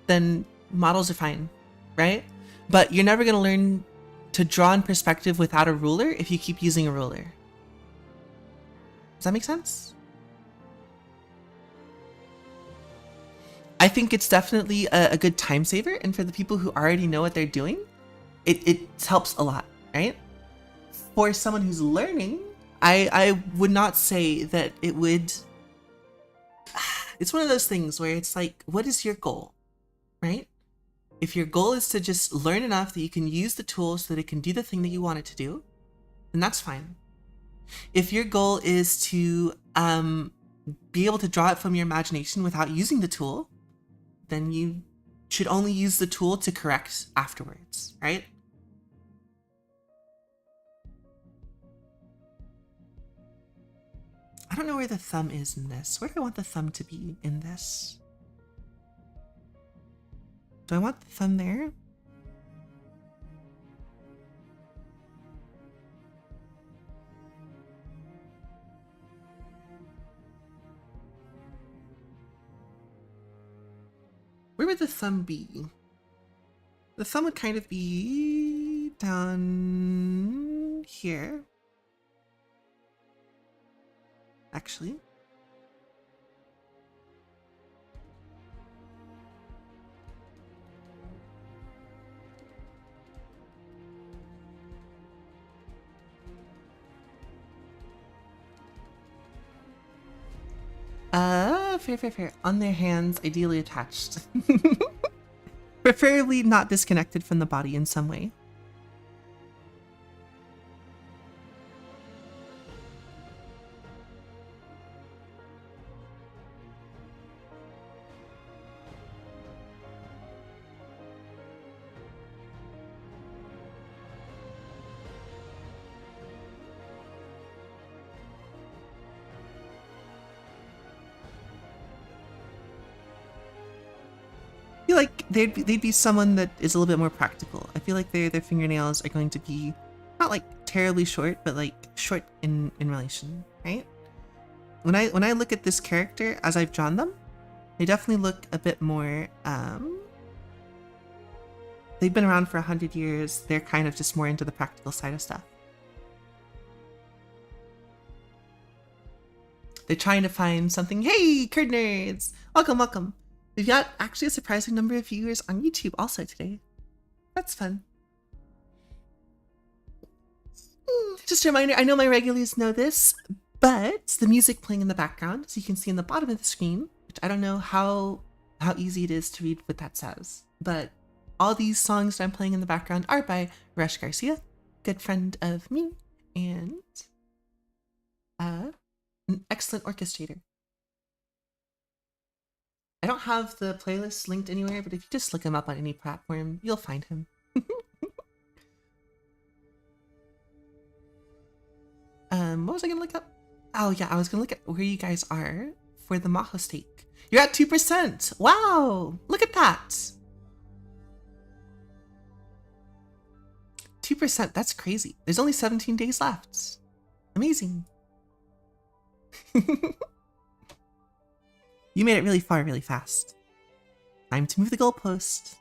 then models are fine, right? But you're never going to learn to draw in perspective without a ruler if you keep using a ruler. Does that make sense? I think it's definitely a good time saver, and for the people who already know what they're doing, it helps a lot, right? For someone who's learning, I would not say that it would. It's one of those things where it's like, what is your goal, right? If your goal is to just learn enough that you can use the tool so that it can do the thing that you want it to do, then that's fine. If your goal is to be able to draw it from your imagination without using the tool, then you should only use the tool to correct afterwards, right? I don't know where the thumb is in this. Where do I want the thumb to be in this? Do I want the thumb there? Where would the thumb be? The thumb would kind of be down here. Actually. Fair. On their hands, ideally attached. Preferably not disconnected from the body in some way. I feel like they'd be someone that is a little bit more practical. I feel like their fingernails are going to be not like terribly short, but like short in relation, right? When I look at this character as I've drawn them, they definitely look a bit more they've been around for 100 years. They're kind of just more into the practical side of stuff. They're trying to find something. Hey, Curd Nerds! Welcome. We've got actually a surprising number of viewers on YouTube also today. That's fun. Just a reminder, I know my regulars know this, but the music playing in the background, so you can see in the bottom of the screen, which I don't know how easy it is to read what that says, but all these songs that I'm playing in the background are by Rush Garcia, good friend of me, and an excellent orchestrator. I don't have the playlist linked anywhere, but if you just look him up on any platform, you'll find him. What was I gonna look up? Oh yeah, I was gonna look at where you guys are for the Maho stake. You're at 2%! Wow! Look at that! 2%, that's crazy. There's only 17 days left. Amazing. You made it really far, really fast. Time to move the goalpost.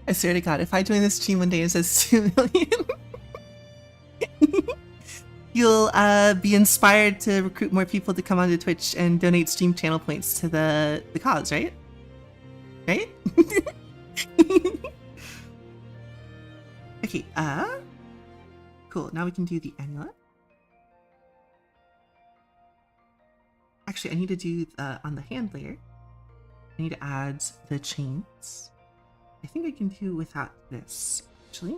I swear to God, if I join this stream one day and it says 2 million, you'll be inspired to recruit more people to come onto Twitch and donate stream channel points to the cause, right? Right? Okay, cool. Now we can do the amulet. Actually, I need to do on the hand layer. I need to add the chains. I think I can do without this, actually.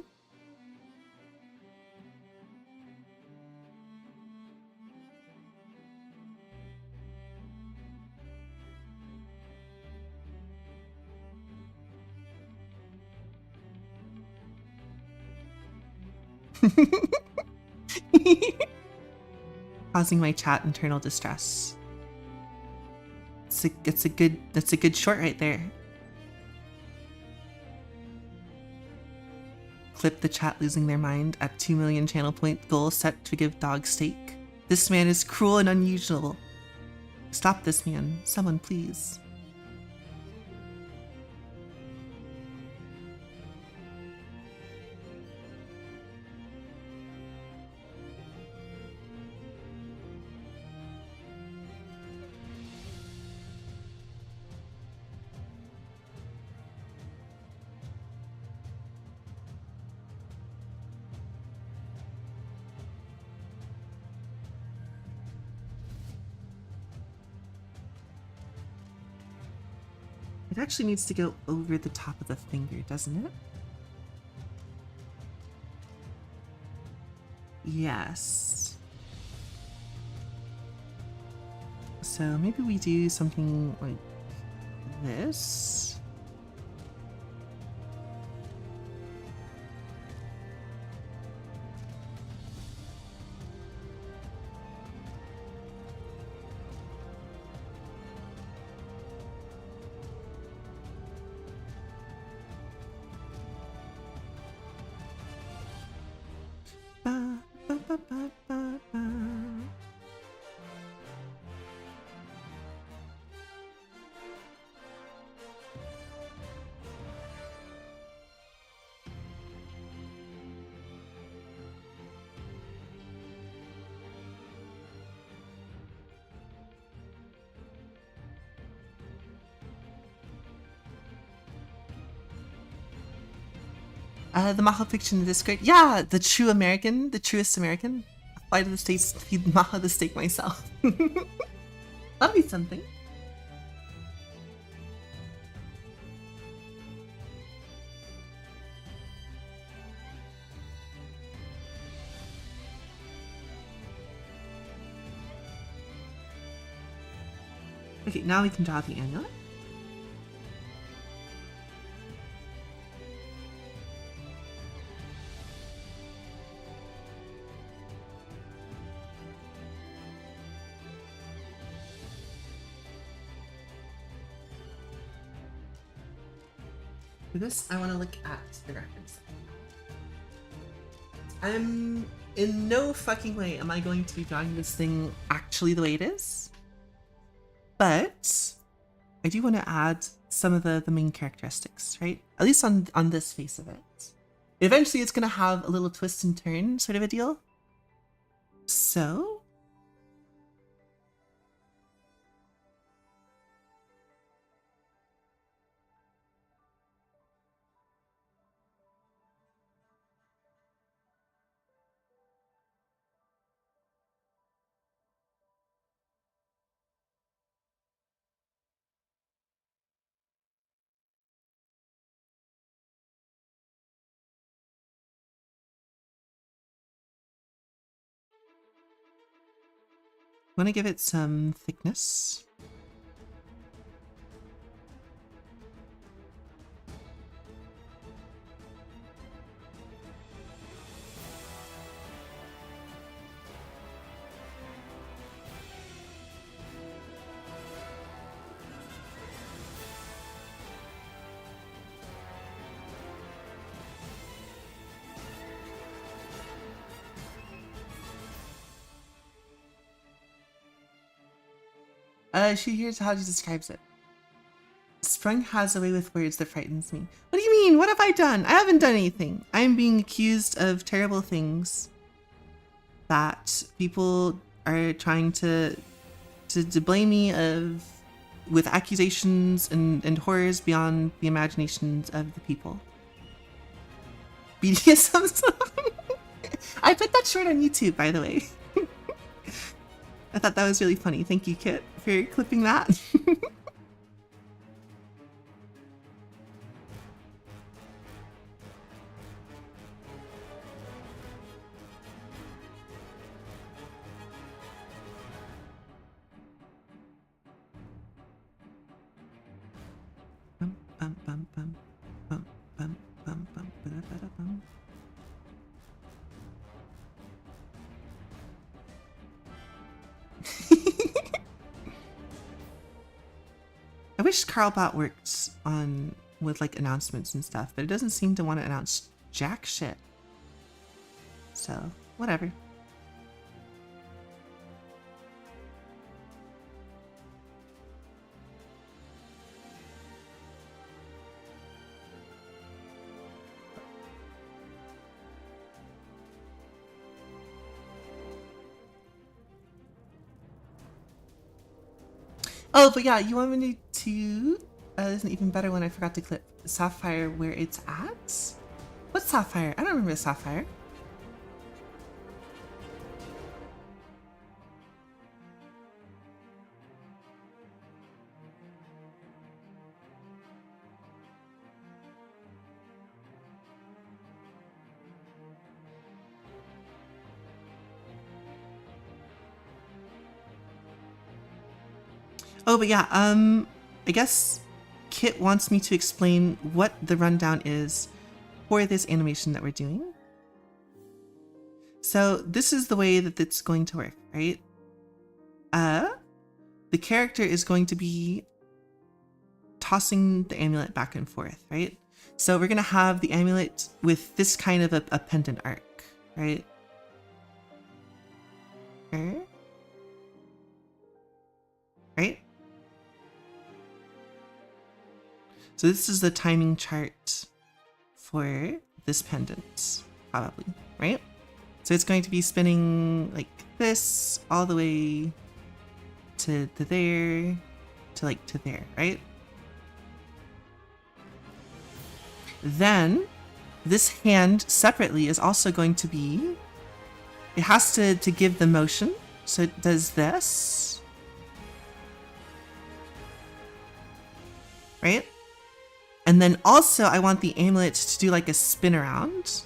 Causing my chat internal distress. That's a good short right there. Clip the chat losing their mind at 2 million channel point goal set to give dog steak. This man is cruel and unusual. Stop this man, someone please. It actually needs to go over the top of the finger, doesn't it? Yes. So maybe we do something like this. Ba, ba, ba, ba, ba, ba. The Maha picture in the Discord. Yeah, the true American, the truest American. Fly to the States to feed Maha the steak myself. That'd be something. Okay, now we can draw the amulet. For this, I want to look at the reference. I'm in no fucking way am I going to be drawing this thing actually the way it is. But I do want to add some of the main characteristics, right? At least on this face of it. Eventually it's going to have a little twist and turn sort of a deal. So I want to give it some thickness. Here's how she describes it. Sprung has a way with words that frightens me. What do you mean? What have I done? I haven't done anything. I am being accused of terrible things that people are trying to blame me of, with accusations and horrors beyond the imaginations of the people. BDSM stuff. I put that short on YouTube, by the way. I thought that was really funny. Thank you, Kit, for clipping that. Bum, bum, bum, bum, bum, bum, bum, bum, ba-da-ba-da-bum. I wish Carlbot worked on with like announcements and stuff, but it doesn't seem to want to announce jack shit. So, whatever. Oh, but yeah, you want me to there's an even better one I forgot to clip. Sapphire where it's at? What's Sapphire? I don't remember Sapphire. Oh, but yeah, I guess Kit wants me to explain what the rundown is for this animation that we're doing. So this is the way that it's going to work, right? The character is going to be tossing the amulet back and forth, right? So we're gonna have the amulet with this kind of a pendant arc, right? Right? So this is the timing chart for this pendant, probably, right? So it's going to be spinning like this all the way to there, to there, right? Then this hand separately is also going to be, it has to give the motion. So it does this, right? And then also I want the amulet to do like a spin around,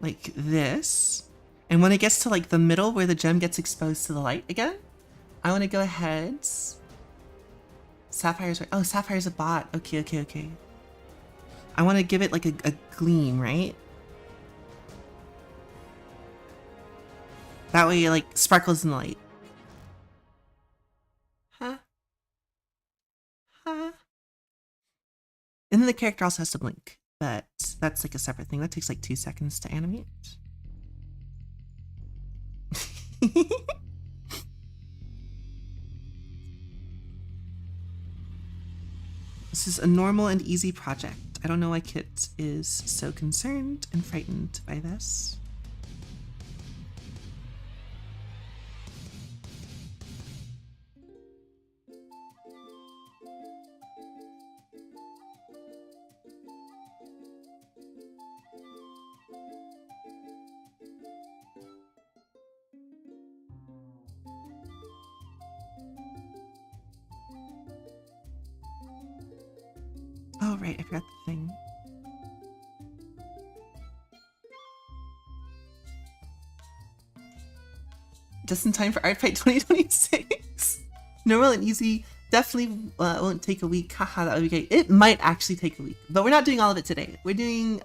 like this. And when it gets to like the middle where the gem gets exposed to the light again, I want to go ahead. Sapphire's right. Oh, Sapphire's a bot. Okay. I want to give it like a gleam, right? That way it like sparkles in the light. Huh? And then the character also has to blink, but that's like a separate thing. That takes like 2 seconds to animate. This is a normal and easy project. I don't know why Kit is so concerned and frightened by this. Oh, right, I forgot the thing. Just in time for Art Fight 2026. Normal and easy. Definitely won't take a week. Haha, that would be great. It might actually take a week, but we're not doing all of it today. We're doing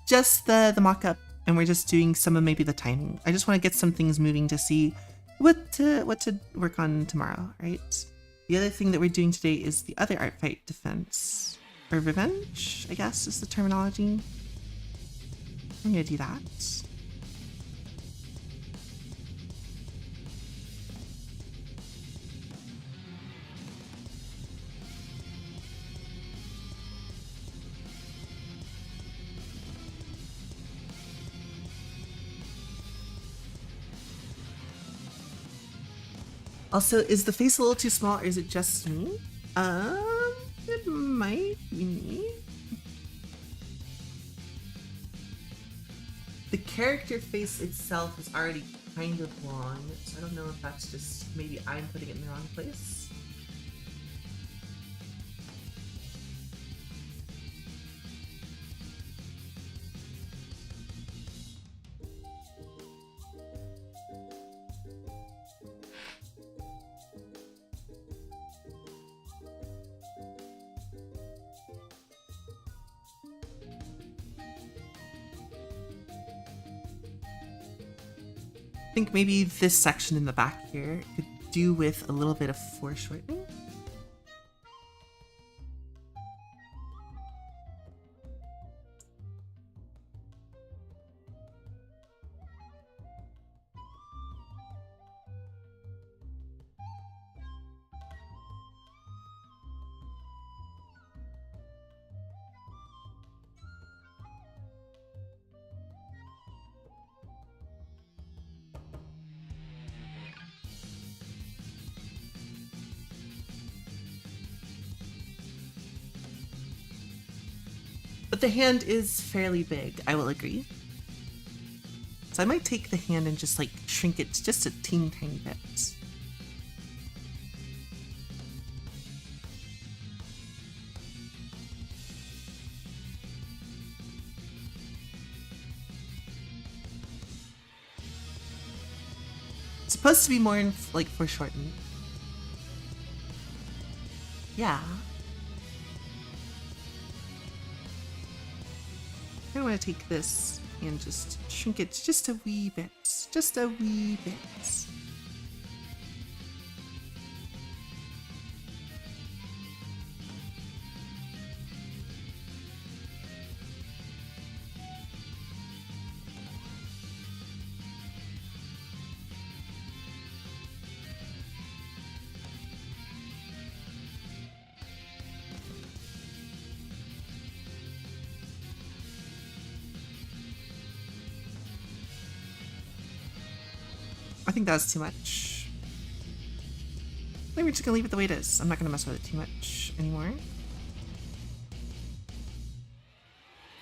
just the mock-up, and we're just doing some of maybe the timing. I just want to get some things moving to see what to work on tomorrow, right? The other thing that we're doing today is the other Art Fight defense. Or revenge, I guess is the terminology. I'm gonna do that. Also, is the face a little too small or is it just me? It might be me. The character face itself is already kind of long, so I don't know if that's just maybe I'm putting it in the wrong place. I think maybe this section in the back here could do with a little bit of foreshortening. But the hand is fairly big, I will agree. So I might take the hand and just like shrink it just a teeny tiny bit. supposed to be more like foreshortened. Yeah. I want to take this and just shrink it just a wee bit. Just a wee bit. I think that was too much. Maybe we're just gonna leave it the way it is. I'm not gonna mess with it too much anymore.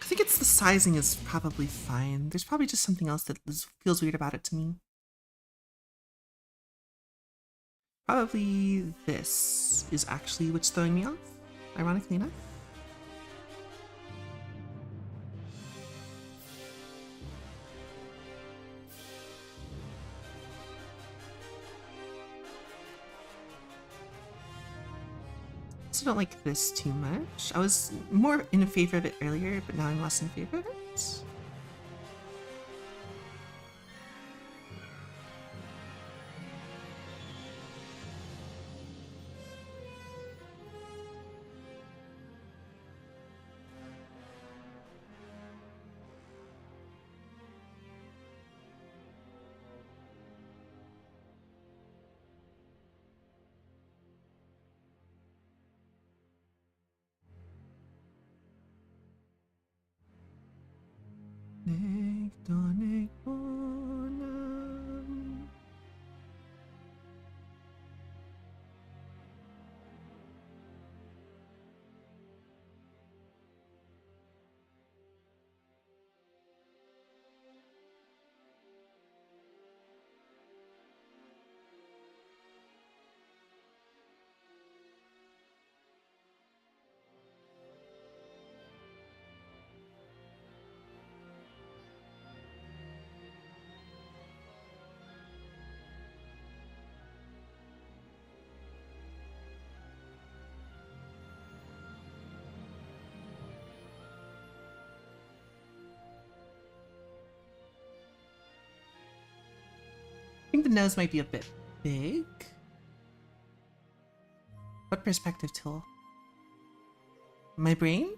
I think it's the sizing is probably fine. There's probably just something else that feels weird about it to me. Probably this is actually what's throwing me off, ironically enough. I also don't like this too much. I was more in favor of it earlier, but now I'm less in favor of it. I think the nose might be a bit big. What perspective tool? My brain?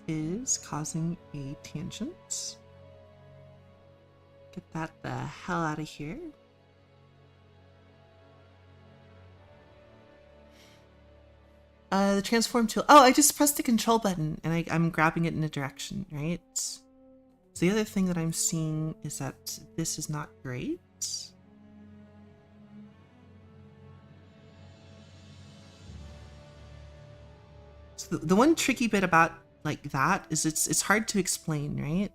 Is causing a tangent. Get that the hell out of here. The transform tool. Oh, I just pressed the control button and I'm grabbing it in a direction, right? So the other thing that I'm seeing is that this is not great. So the one tricky bit about like that is it's hard to explain, right?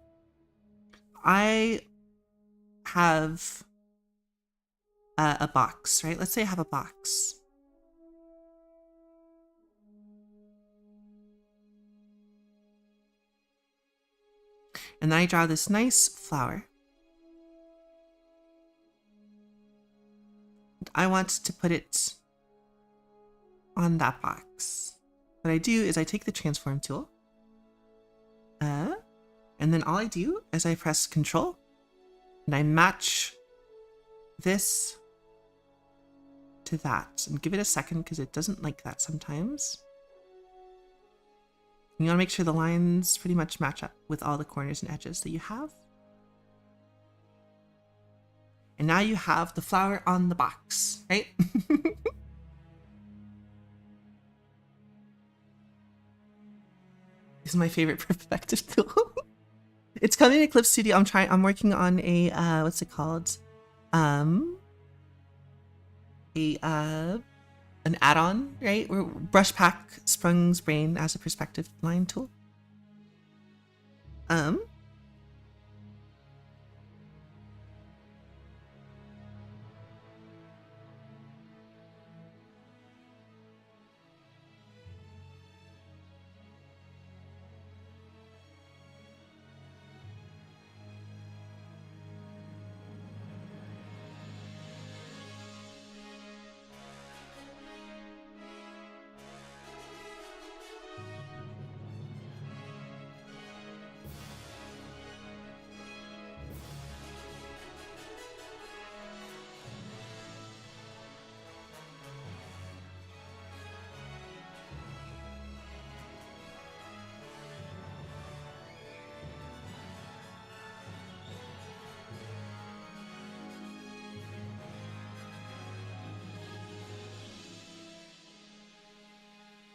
I have a box, right? Let's say I have a box. And then I draw this nice flower. I want to put it on that box. What I do is I take the transform tool. And then all I do is I press Control and I match this to that. And give it a second because it doesn't like that sometimes. You want to make sure the lines pretty much match up with all the corners and edges that you have. And now you have the flower on the box, right? is my favorite perspective tool. It's coming to Clip Studio. I'm working on a what's it called? An add-on, right? Where Brushpack Sprung's Brain as a perspective line tool.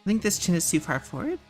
I think this chin is too far forward.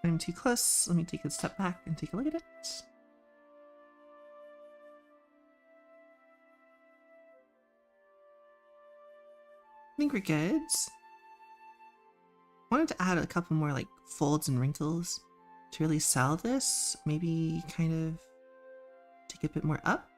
I'm too close. Let me take a step back and take a look at it. I think we're good. Wanted to add a couple more like folds and wrinkles to really sell this. Maybe kind of take a bit more up.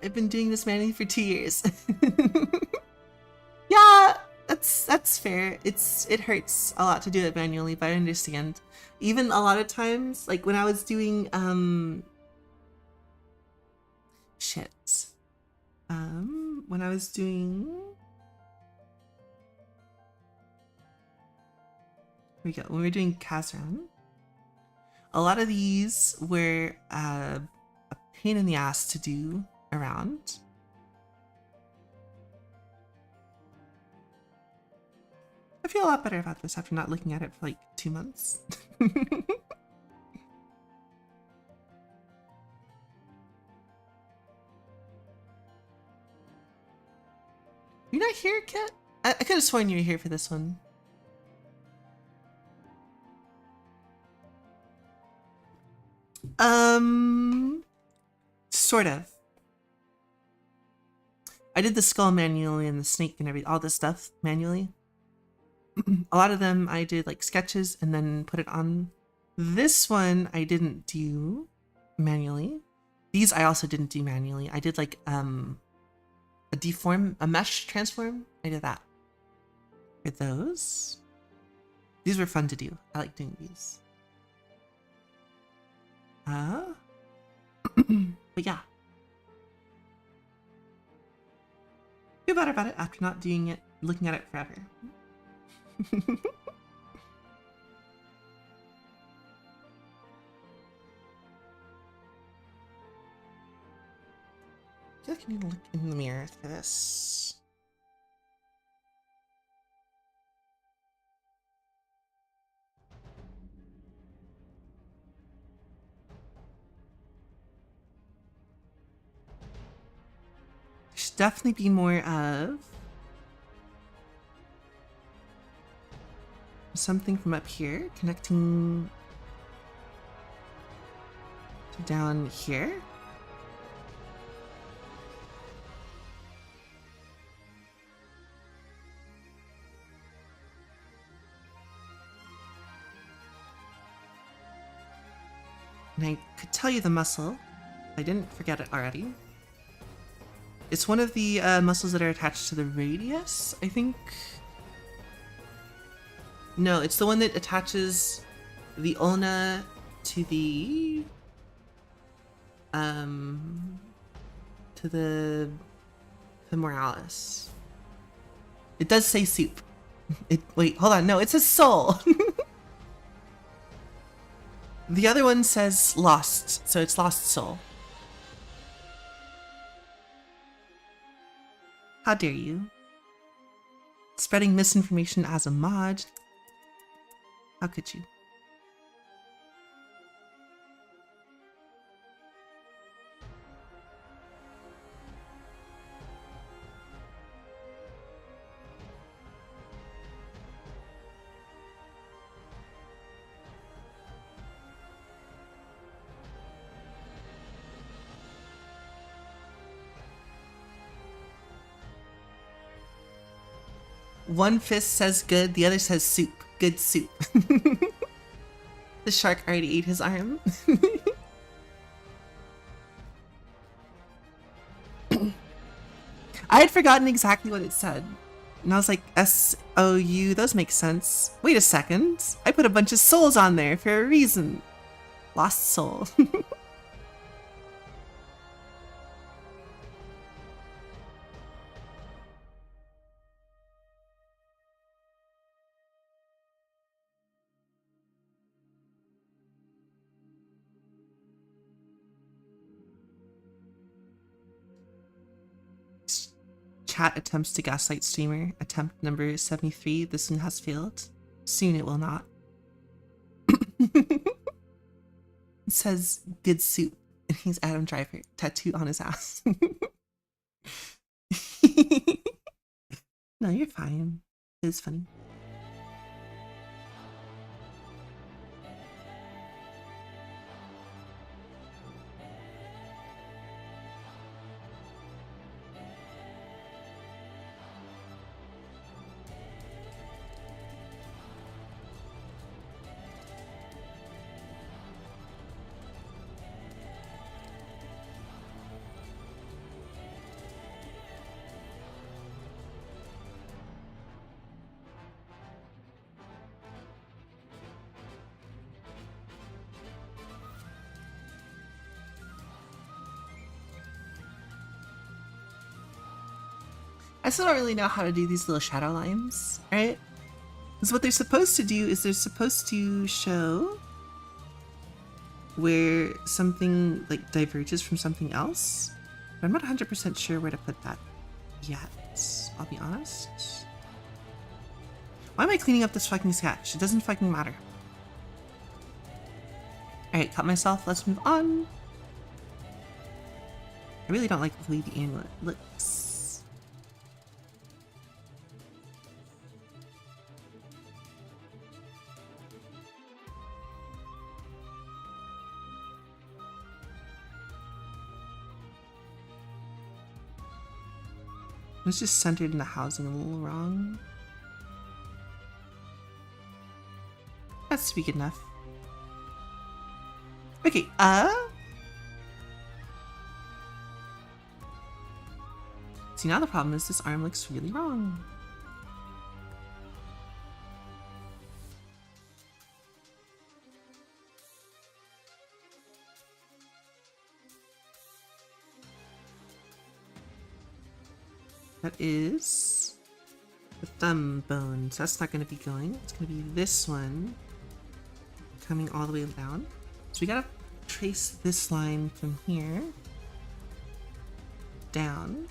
I've been doing this manually for 2 years. Yeah, that's fair. It hurts a lot to do it manually, but I understand. Even a lot of times, like when I was doing shit. When I was doing, here we go. When we were doing Kazran, a lot of these were a pain in the ass to do around. I feel a lot better about this after not looking at it for like 2 months. You're not here, Kit? I could have sworn you were here for this one. Sort of. I did the skull manually and the snake and all this stuff manually. A lot of them I did like sketches and then put it on. This one I didn't do manually. These I also didn't do manually. I did like a mesh transform. I did that for those. These were fun to do. I like doing these. But yeah. Feel better about it after not doing it, looking at it forever. I feel like I need to look in the mirror for this. should definitely be more of something from up here connecting to down here. And I could tell you the muscle. I didn't forget it already. It's one of the muscles that are attached to the radius, I think. No, it's the one that attaches the ulna to the femoralis. It does say soup. Wait, hold on. No, it says soul. The other one says lost, so it's lost soul. How dare you? Spreading misinformation as a mod. How could you? One fist says good, the other says soup. Good soup. The shark already ate his arm. I had forgotten exactly what it said. And I was like, S-O-U, those make sense. Wait a second. I put a bunch of souls on there for a reason. Lost soul. Chat attempts to gaslight streamer. Attempt number 73. This one has failed. Soon it will not. It says good soup. And he's Adam Driver. Tattoo on his ass. No, you're fine. It was funny. I still don't really know how to do these little shadow lines, right? Because what they're supposed to do is they're supposed to show where something like diverges from something else. But I'm not 100% sure where to put that yet, I'll be honest. Why am I cleaning up this fucking sketch? It doesn't fucking matter. Alright, cut myself, let's move on. I really don't like the way the amulet looks. It's just centered in the housing a little wrong. That's to be good enough. Okay, see, now the problem is this arm looks really wrong. That is the thumb bone, so that's not going to be going. It's going to be this one coming all the way down. So we gotta trace this line from here down.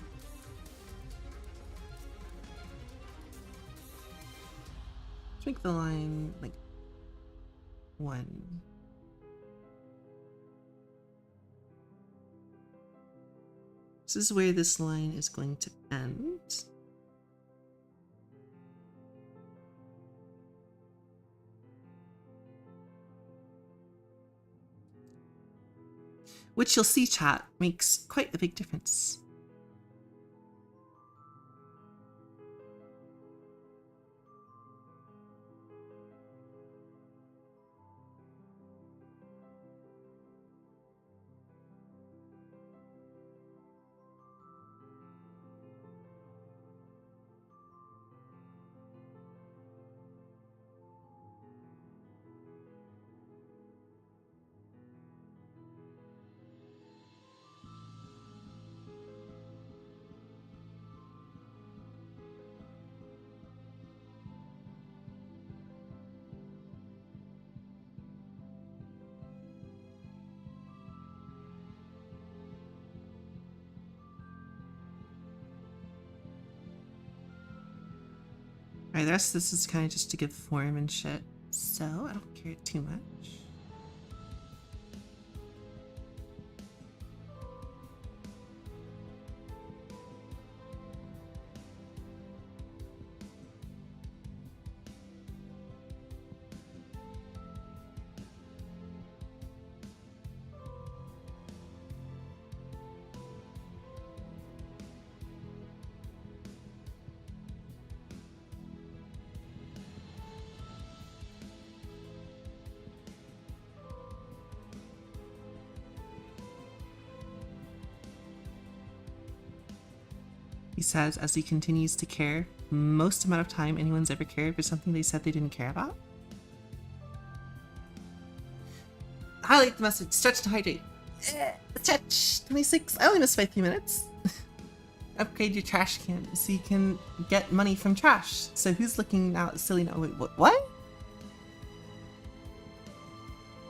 Let's make the line like 1. This is where this line is going to end. Which you'll see, chat, makes quite a big difference. Alright, the rest of this is kind of just to give form and shit, so I don't care too much. He says as he continues to care, most amount of time anyone's ever cared for something they said they didn't care about. Highlight the message, stretch to hydrate. Stretch 26. I only missed by 3 minutes. Upgrade your trash can so you can get money from trash. So who's looking now silly now? Wait, what?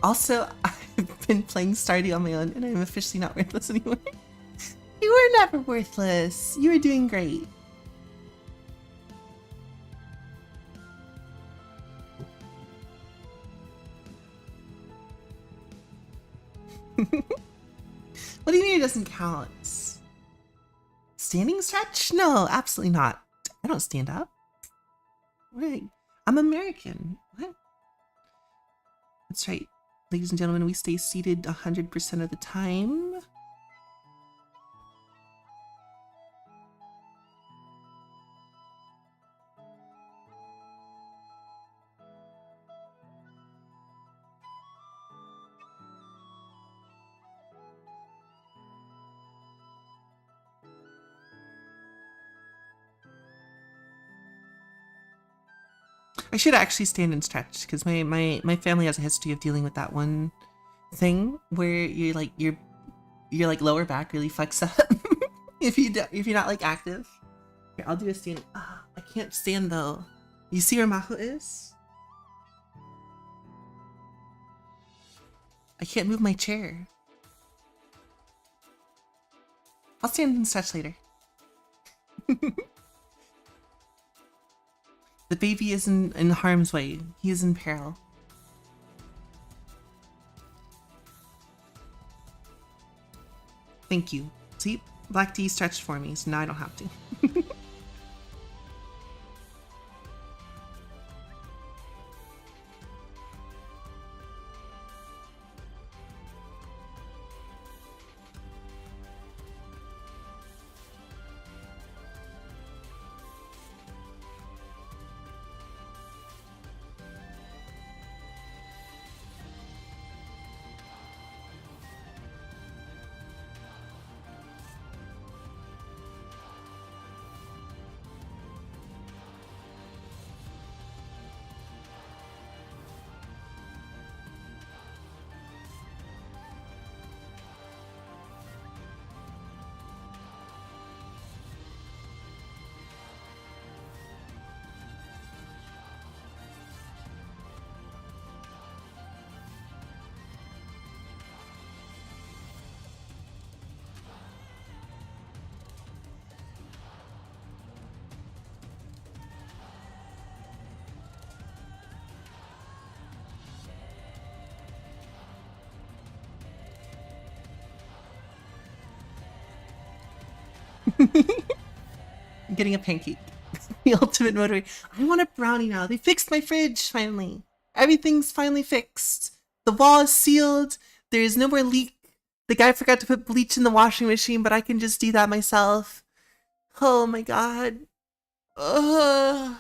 Also, I've been playing Stardew on my own and I'm officially not worthless anymore. You were never worthless. You were doing great. What do you mean it doesn't count? Standing stretch? No, absolutely not. I don't stand up. Wait, I'm American. What? That's right. Ladies and gentlemen, we stay seated 100% of the time. I should actually stand and stretch because my family has a history of dealing with that one thing where you're like your lower back really fucks up if you're not like active. Here, I'll do a stand. I can't stand though. You see where Maho is? I can't move my chair. I'll stand and stretch later. The baby is in harm's way. He is in peril. Thank you. See, Black Tea stretched for me, so now I don't have to. I'm getting a pancake. The ultimate motivator. I want a brownie now. They fixed my fridge finally. Everything's finally fixed. The wall is sealed. There is no more leak. The guy forgot to put bleach in the washing machine, but I can just do that myself. Oh my god. Ugh.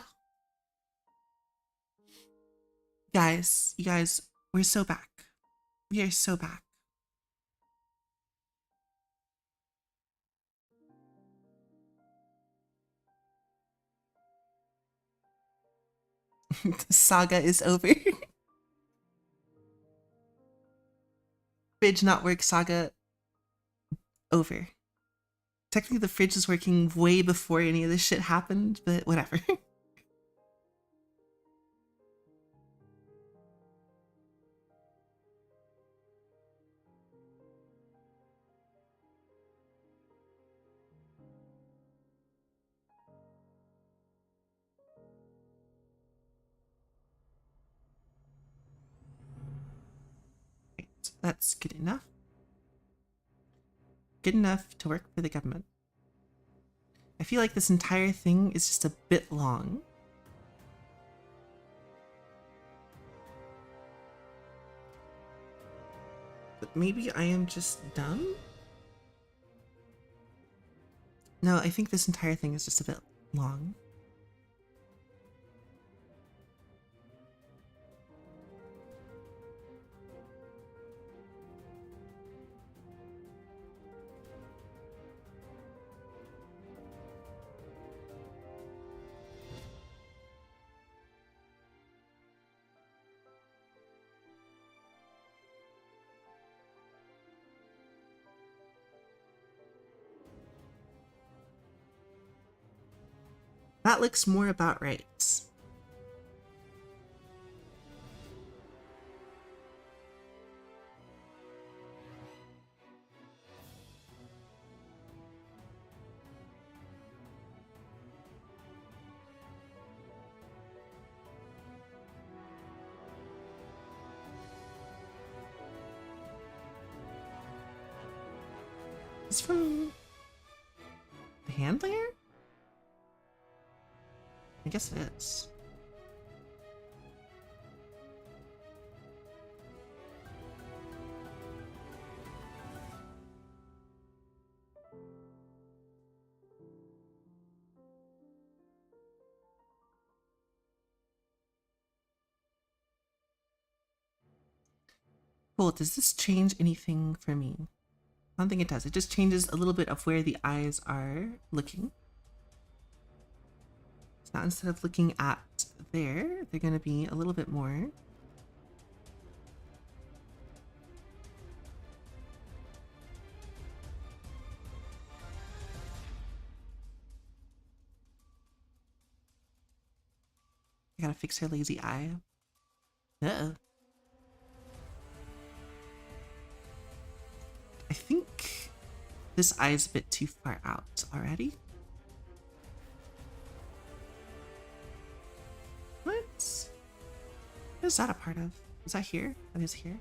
Guys, you guys, we're so back. We are so back. The saga is over. Fridge not work saga over. Technically, the fridge was working way before any of this shit happened, but whatever. Right, that's good enough. Good enough to work for the government. I feel like this entire thing is just a bit long. But maybe I am just dumb? No, I think this entire thing is just a bit long. That looks more about right. It's from the hand layer? I guess it is. Cool, does this change anything for me? I don't think it does. It just changes a little bit of where the eyes are looking. So now instead of looking at there, they're going to be a little bit more. I gotta fix her lazy eye. Uh-oh. I think this eye is a bit too far out already. What? What is that a part of? Is that here? That is here.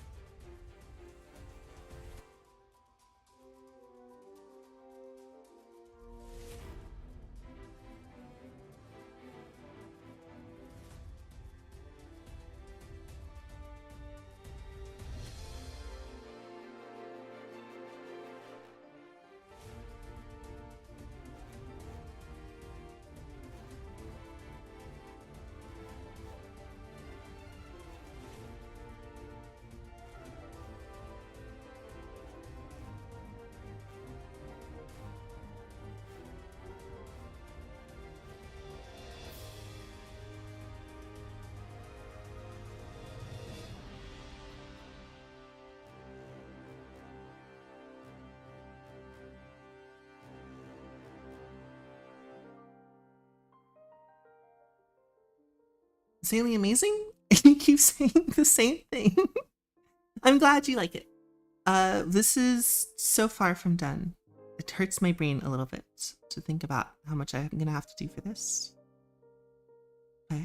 Insanely amazing? You keep saying the same thing. I'm glad you like it. This is so far from done. It hurts my brain a little bit to think about how much I'm gonna have to do for this. But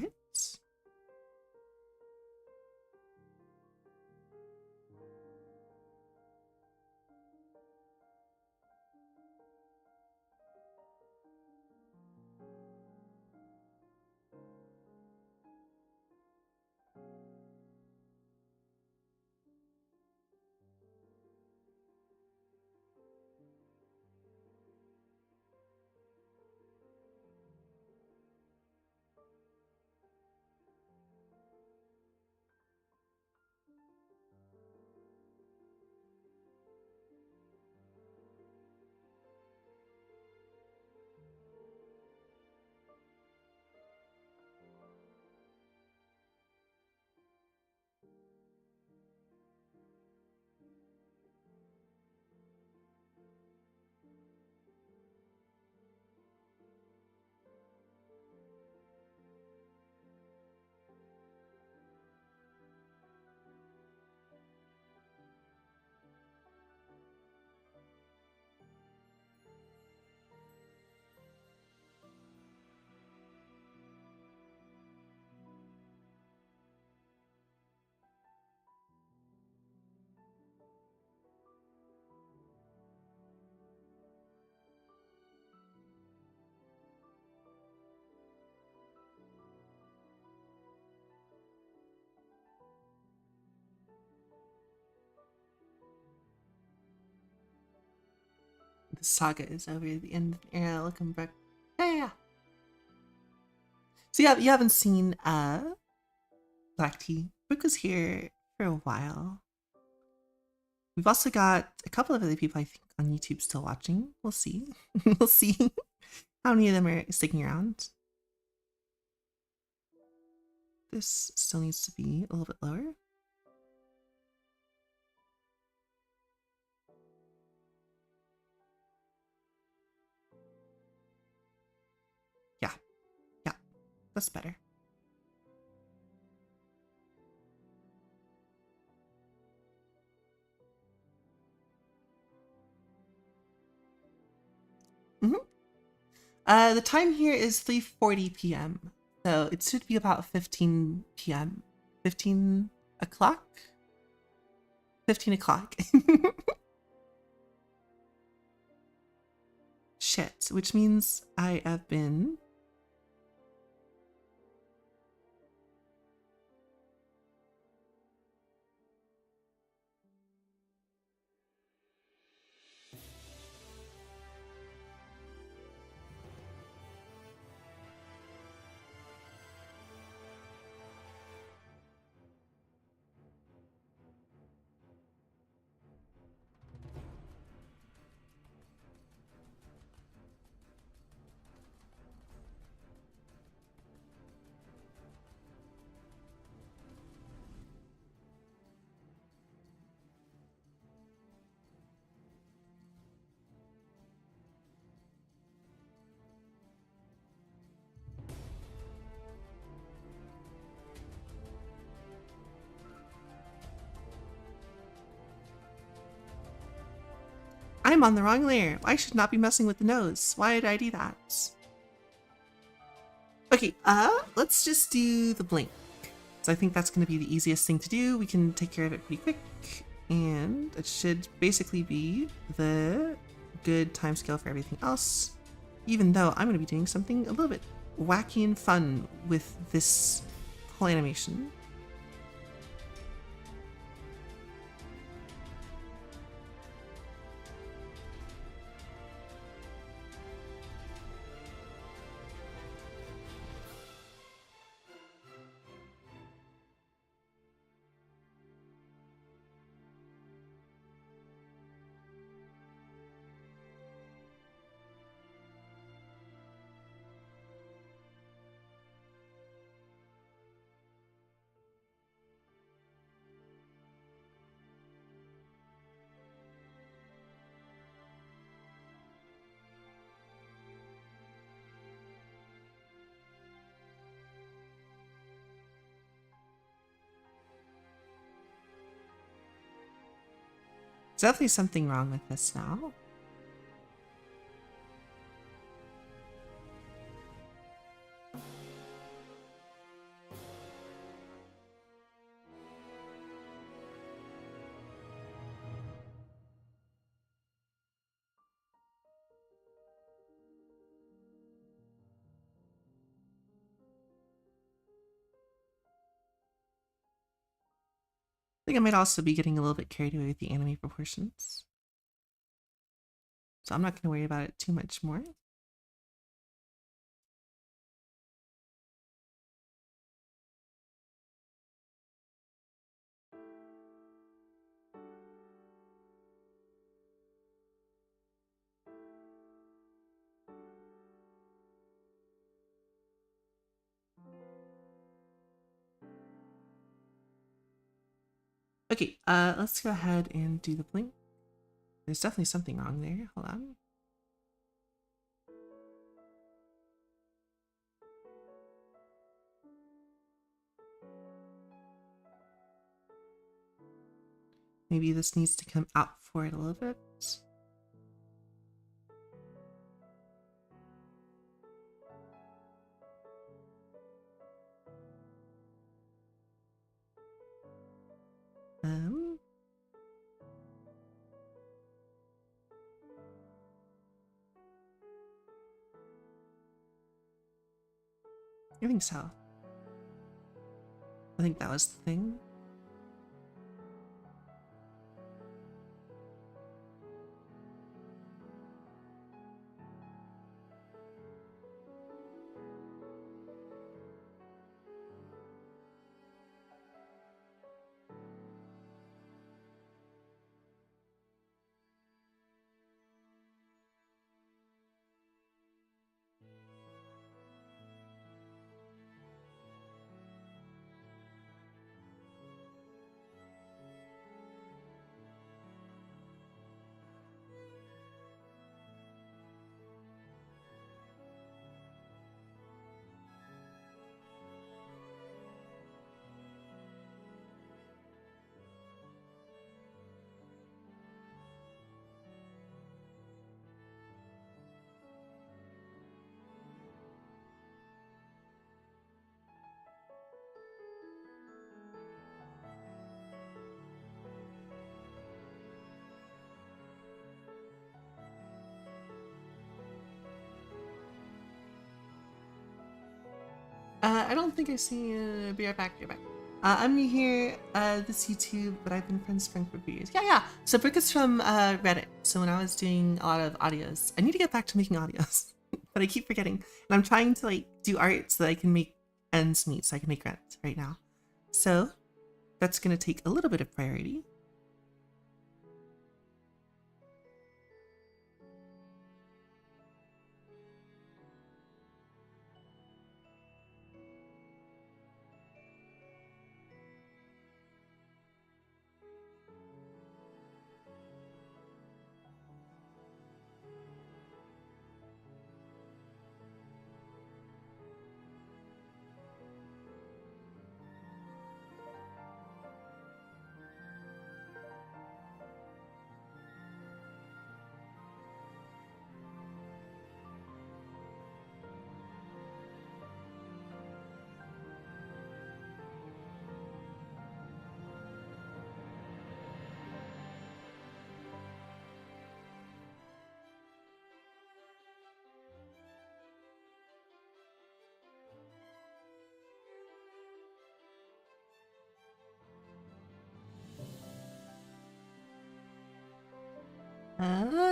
saga is over, the end of the era, looking back. Yeah. So yeah, you haven't seen Black Tea. Brooke was here for a while. We've also got a couple of other people I think on YouTube still watching. We'll see. We'll see how many of them are sticking around. This still needs to be a little bit lower. Yeah, yeah, that's better. The time here is 3:40 p.m. So it should be about 15 p.m. 15 o'clock? 15 o'clock. Shit, which means I have been... I'm on the wrong layer. I should not be messing with the nose. Why did I do that? Okay, let's just do the blink. So I think that's going to be the easiest thing to do. We can take care of it pretty quick. And it should basically be the good timescale for everything else. Even though I'm going to be doing something a little bit wacky and fun with this whole animation. There's definitely something wrong with this now. I think I might also be getting a little bit carried away with the anime proportions. So I'm not going to worry about it too much more. Okay, let's go ahead and do the blink. There's definitely something wrong there. Hold on. Maybe this needs to come out for it a little bit. I think so. I think that was the thing. I don't think I've seen. Be right back. Be right back. I'm new here, this YouTube, but I've been friends with Frank for years. Yeah, yeah. So Brick is from Reddit. So when I was doing a lot of audios, I need to get back to making audios, but I keep forgetting. And I'm trying to like do art so that I can make ends meet, so I can make rent right now. So that's gonna take a little bit of priority.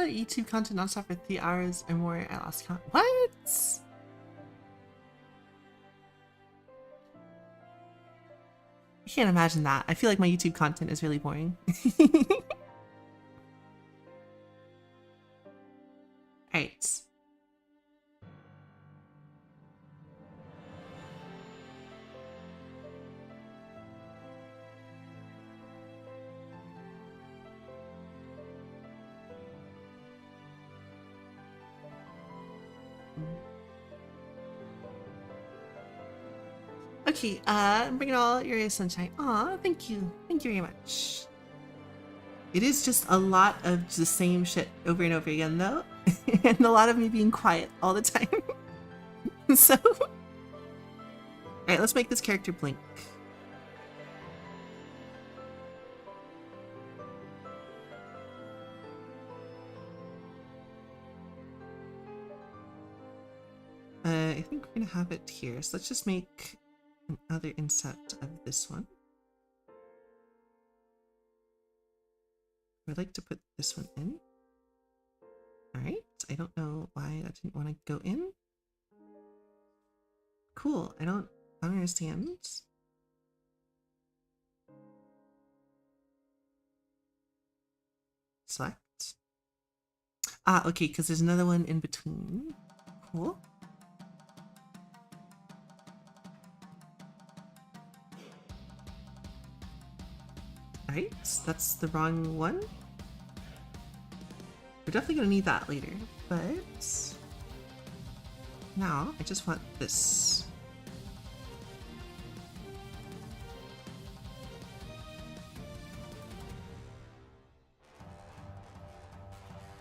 YouTube content nonstop for 3 hours or more at last count. What? I can't imagine that. I feel like my YouTube content is really boring. Alright. Okay, bring it all your sunshine. Aw, thank you. Thank you very much. It is just a lot of the same shit over and over again, though. And a lot of me being quiet all the time. So... Alright, let's make this character blink. I think we're gonna have it here. So let's just make another inset of this one. I'd like to put this one in. Alright, I don't know why that didn't want to go in. Cool, I don't understand. Select. Ah, okay, because there's another one in between. Cool. Right, that's the wrong one. We're definitely gonna need that later, but now I just want this.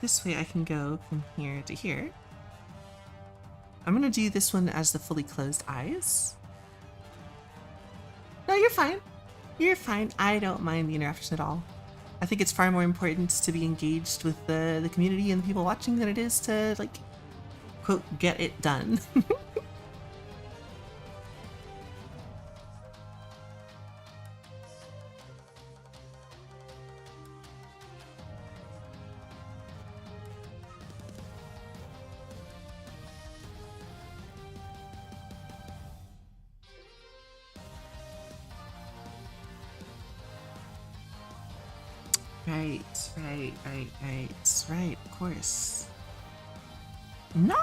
This way I can go from here to here. I'm gonna do this one as the fully closed eyes. No, you're fine. You're fine. I don't mind the interruption at all. I think it's far more important to be engaged with the community and the people watching than it is to, like, quote, get it done. Right, of course. No!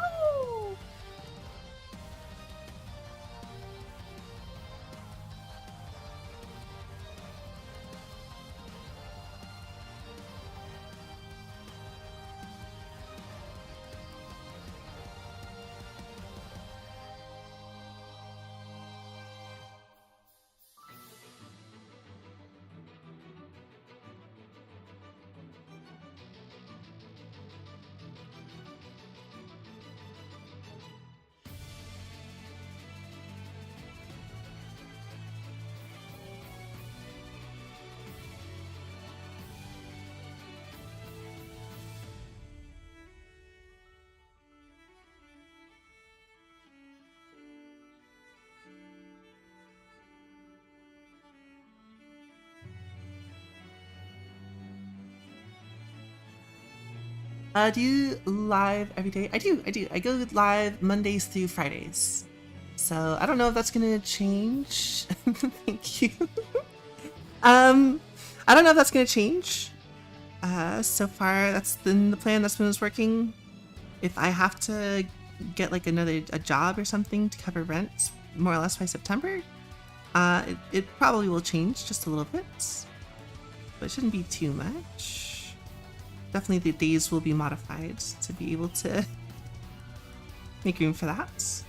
Do you live every day? I do. I do. I go live Mondays through Fridays. So I don't know if that's gonna change. Thank you. Um, I don't know if that's gonna change. So far that's been the plan. That's been what's working. If I have to get like a job or something to cover rent, more or less by September, it probably will change just a little bit, but it shouldn't be too much. Definitely the days will be modified to be able to make room for that.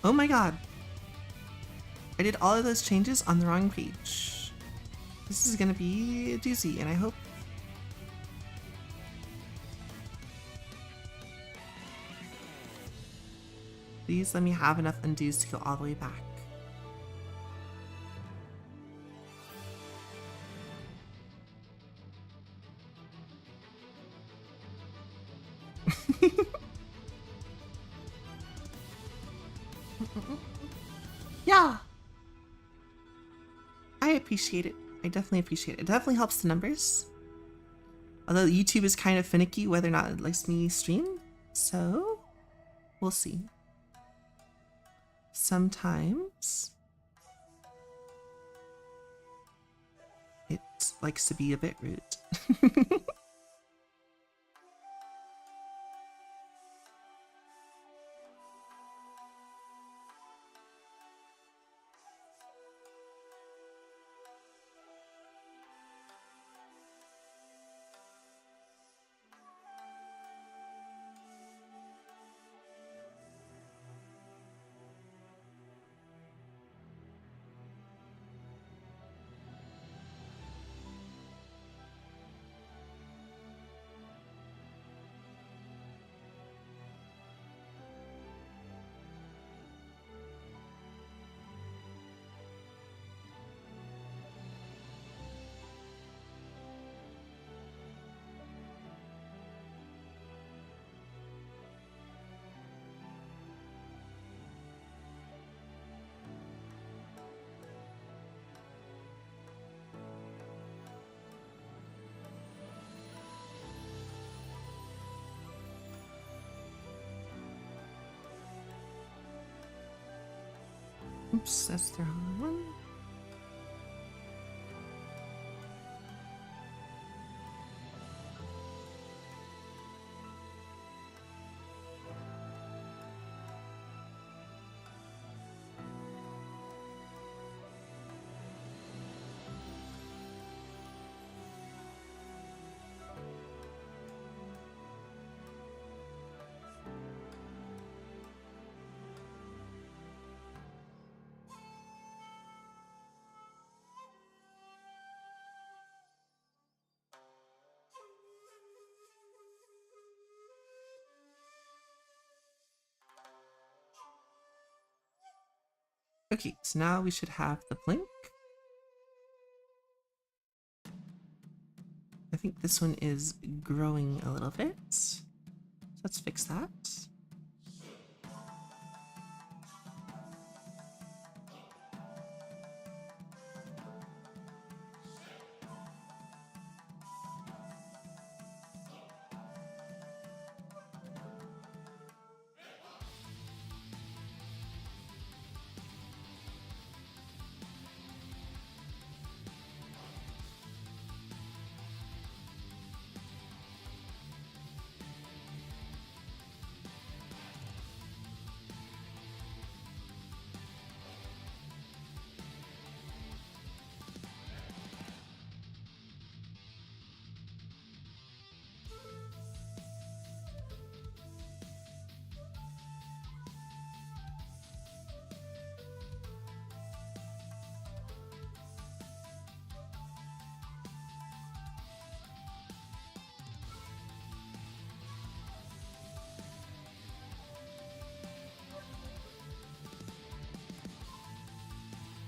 Oh my god. I did all of those changes on the wrong page. This is gonna be a doozy, and I hope... Please let me have enough undos to go all the way back. Yeah! I appreciate it. I definitely appreciate it. It definitely helps the numbers. Although YouTube is kind of finicky whether or not it lets me stream. So, we'll see. Sometimes it likes to be a bit rude. Oops, that's the wrong one. Okay, so now we should have the blink. I think this one is growing a little bit. So let's fix that.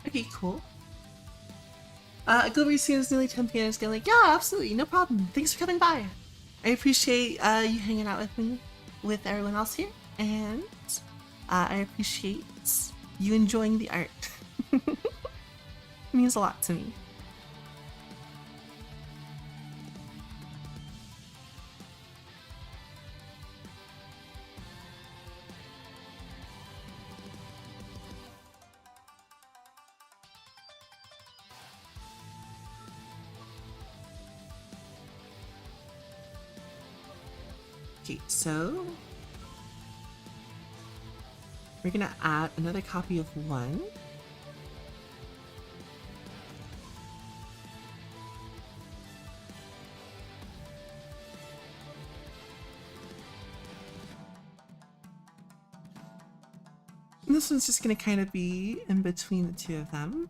Okay, cool. Glibbery seems nearly 10 p.m. is like, yeah, absolutely, no problem. Thanks for coming by. I appreciate you hanging out with me, with everyone else here, and I appreciate you enjoying the art. It means a lot to me. Okay, so we're gonna add another copy of one. And this one's just gonna kind of be in between the two of them.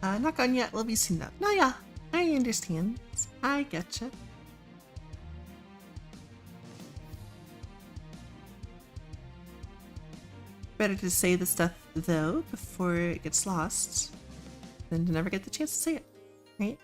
Not gone yet, we'll be soon though. No, yeah, I understand. I getcha. Better to say the stuff though before it gets lost than to never get the chance to say it, right?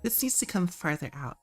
This needs to come farther out.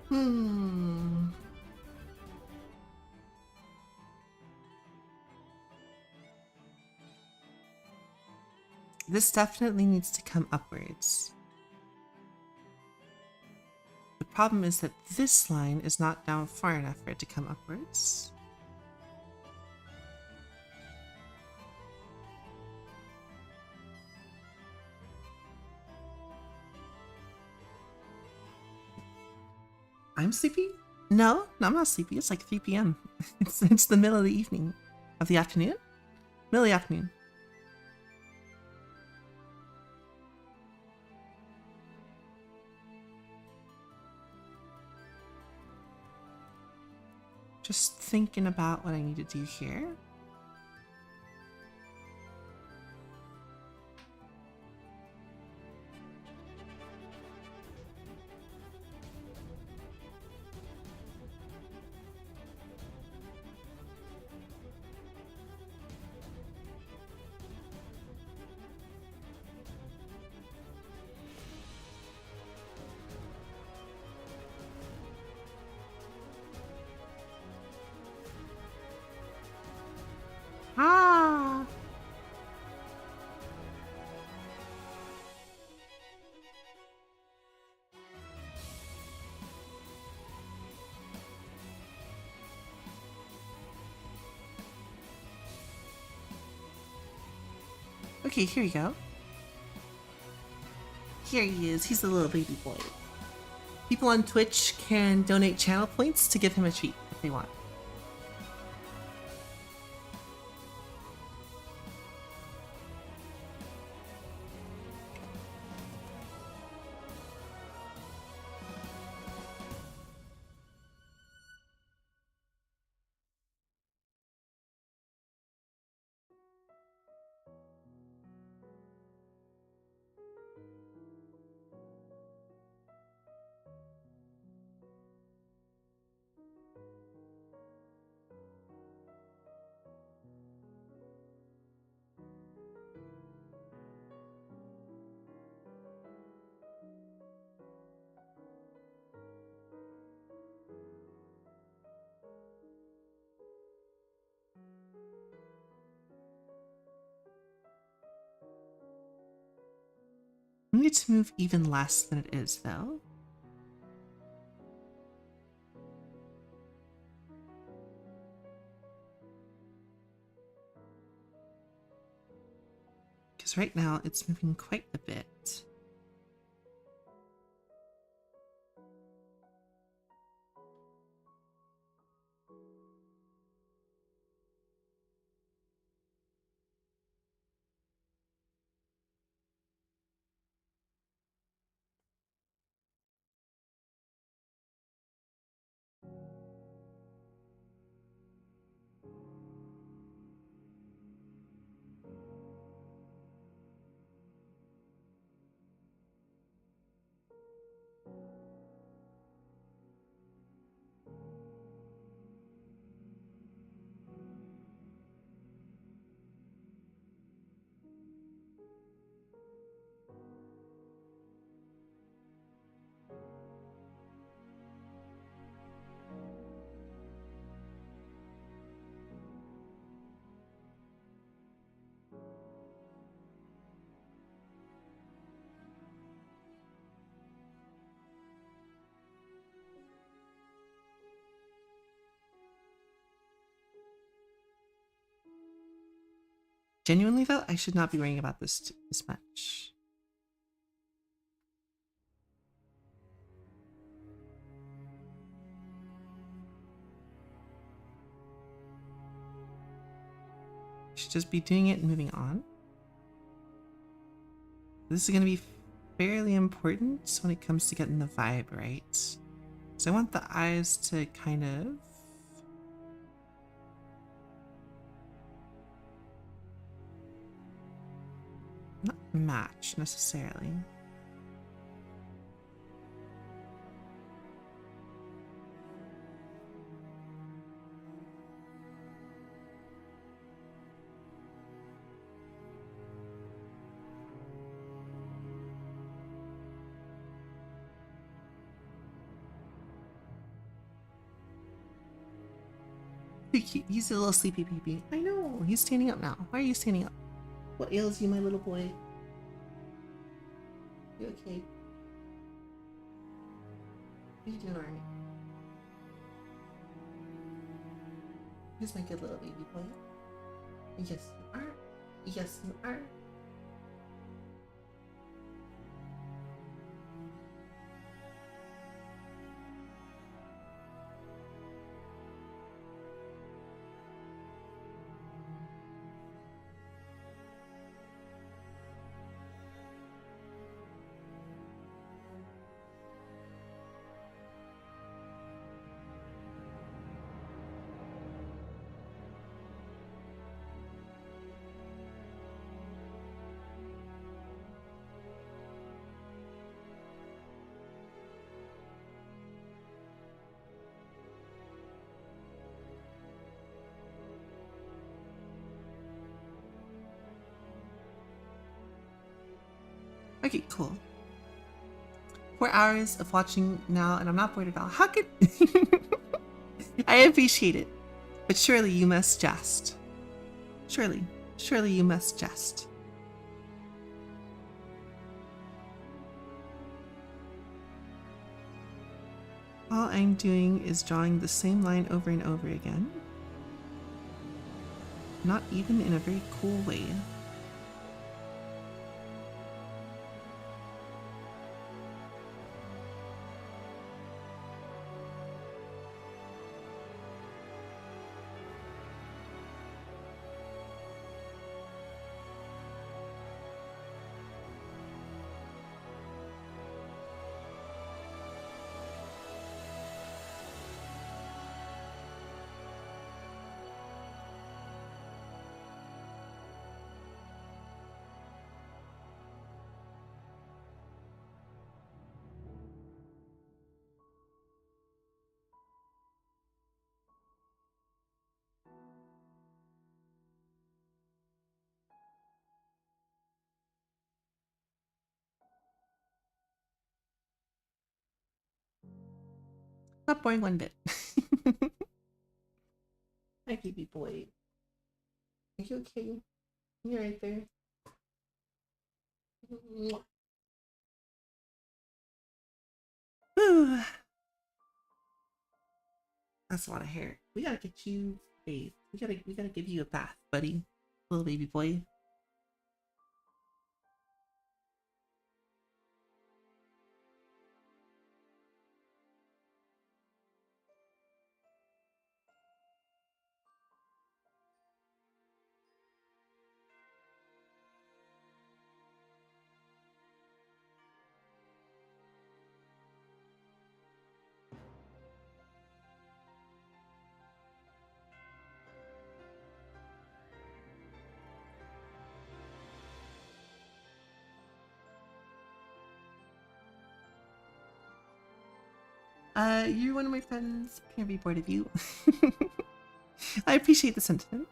Hmm. This definitely needs to come upwards. The problem is that this line is not down far enough for it to come upwards. I'm sleepy? No, I'm not sleepy. It's like 3 p.m. It's the middle of the evening. Of the afternoon? Middle of the afternoon. Just thinking about what I need to do here. Ah! Okay, here you go. Here he is. He's the little baby boy. People on Twitch can donate channel points to give him a treat if they want. I need to move even less than it is, though. Because right now it's moving quite a bit. Genuinely, though, I should not be worrying about this much. I should just be doing it and moving on. This is going to be fairly important when it comes to getting the vibe right. So I want the eyes to kind of... not match necessarily. Too cute. He's a little sleepy peepee. I know. He's standing up now. Why are you standing up? What ails you, my little boy? You okay? You doing alright? Here's my good little baby boy. Yes, you are. Yes, you are. Okay, cool. 4 hours of watching now, and I'm not bored at all. How could I appreciate it? But surely you must jest. Surely you must jest. All I'm doing is drawing the same line over and over again. Not even in a very cool way. Not boring one bit. Hi, baby boy. Are you okay? You're right there. That's a lot of hair. We gotta get you bathed. We gotta give you a bath, buddy. Little baby boy. You're one of my friends. Can't be bored of you. I appreciate the sentiment.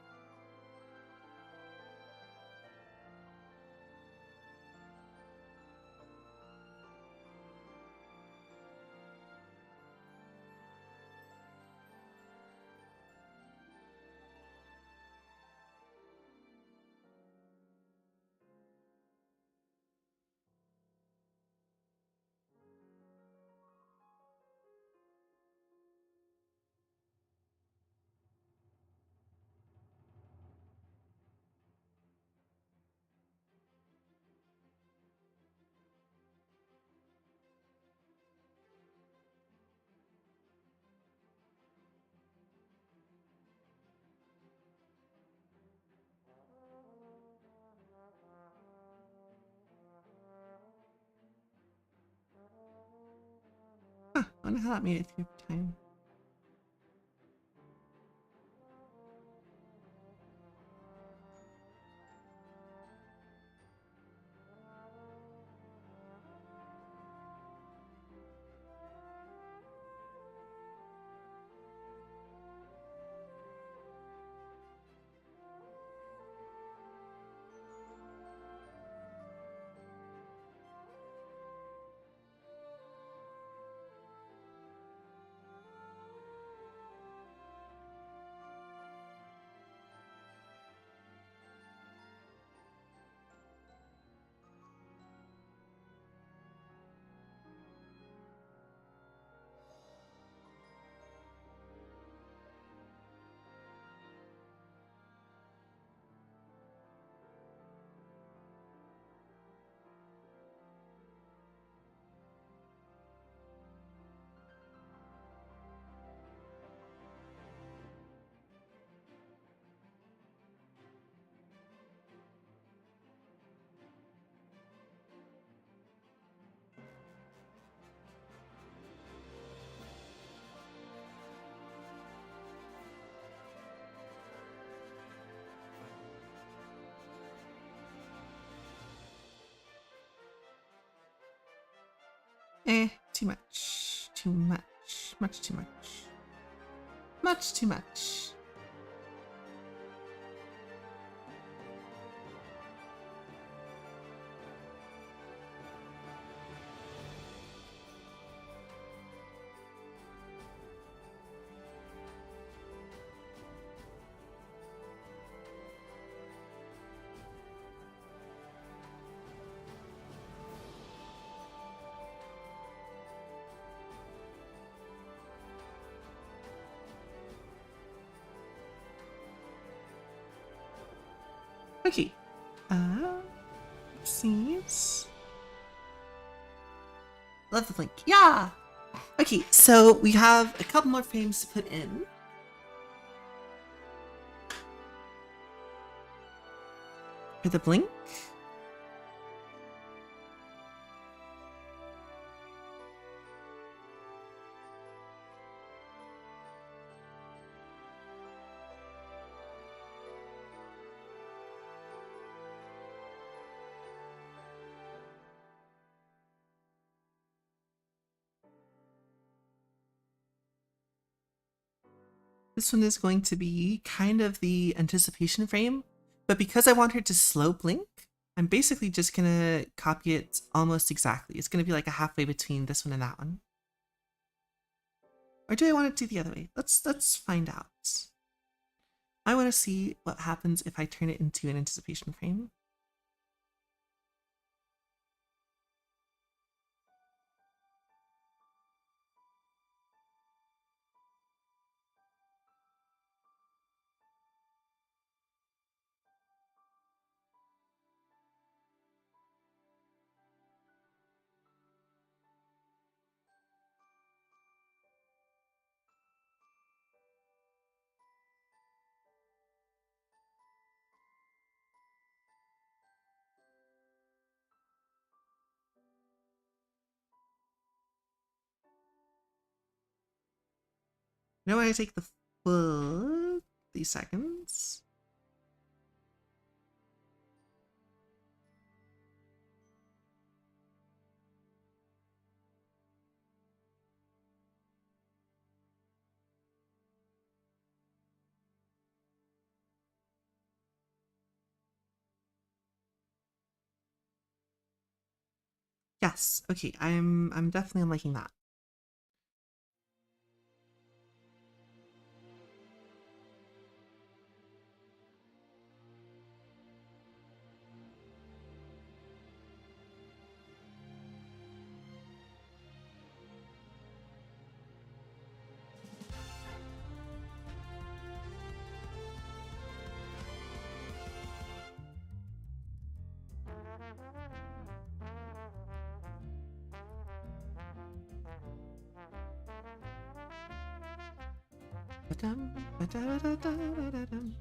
Huh, I wonder how that made it through time. Too much. Too much. Much too much. Much too much. Okay. Oopsies. Love the blink. Yeah! Okay, so we have a couple more frames to put in. For the blink. This one is going to be kind of the anticipation frame, but because I want her to slow blink, I'm basically just gonna copy it almost exactly. It's gonna be like a halfway between this one and that one. Or do I want it to do the other way? Let's find out. I want to see what happens if I turn it into an anticipation frame. Now I take the full 3 seconds. Yes, okay, I'm definitely liking that. Ba-dum, ba-da-da-da-da-da-dum.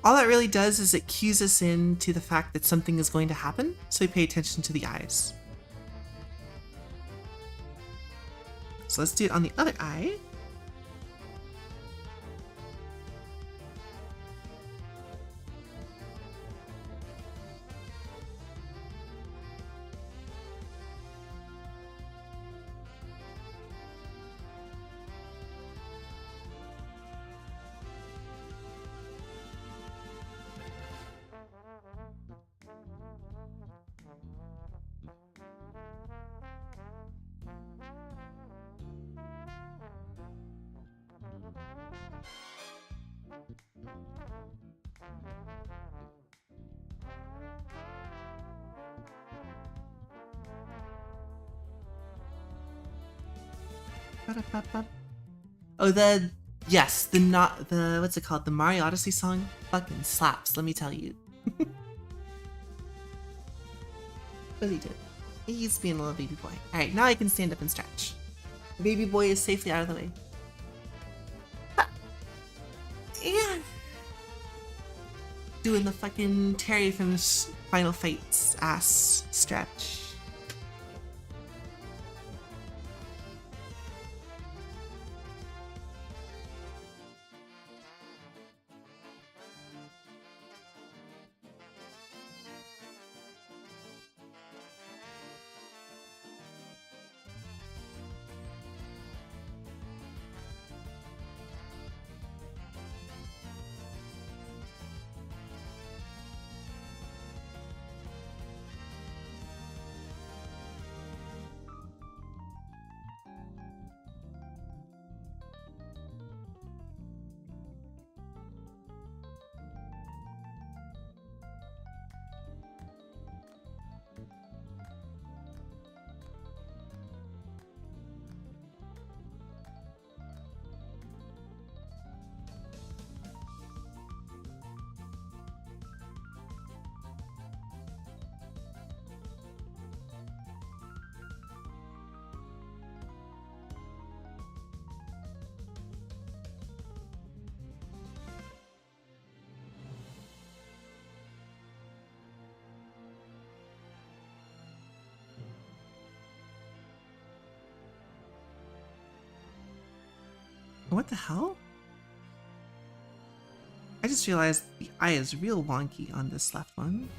All that really does is it cues us in to the fact that something is going to happen, so we pay attention to the eyes. So let's do it on the other eye. Oh, yes, the what's it called? The Mario Odyssey song fucking slaps, let me tell you. But he did. He's being a little baby boy. Alright, now I can stand up and stretch. Baby boy is safely out of the way. Yeah. Doing the fucking Terry from Final Fights ass stretch. What the hell? I just realized the eye is real wonky on this left one.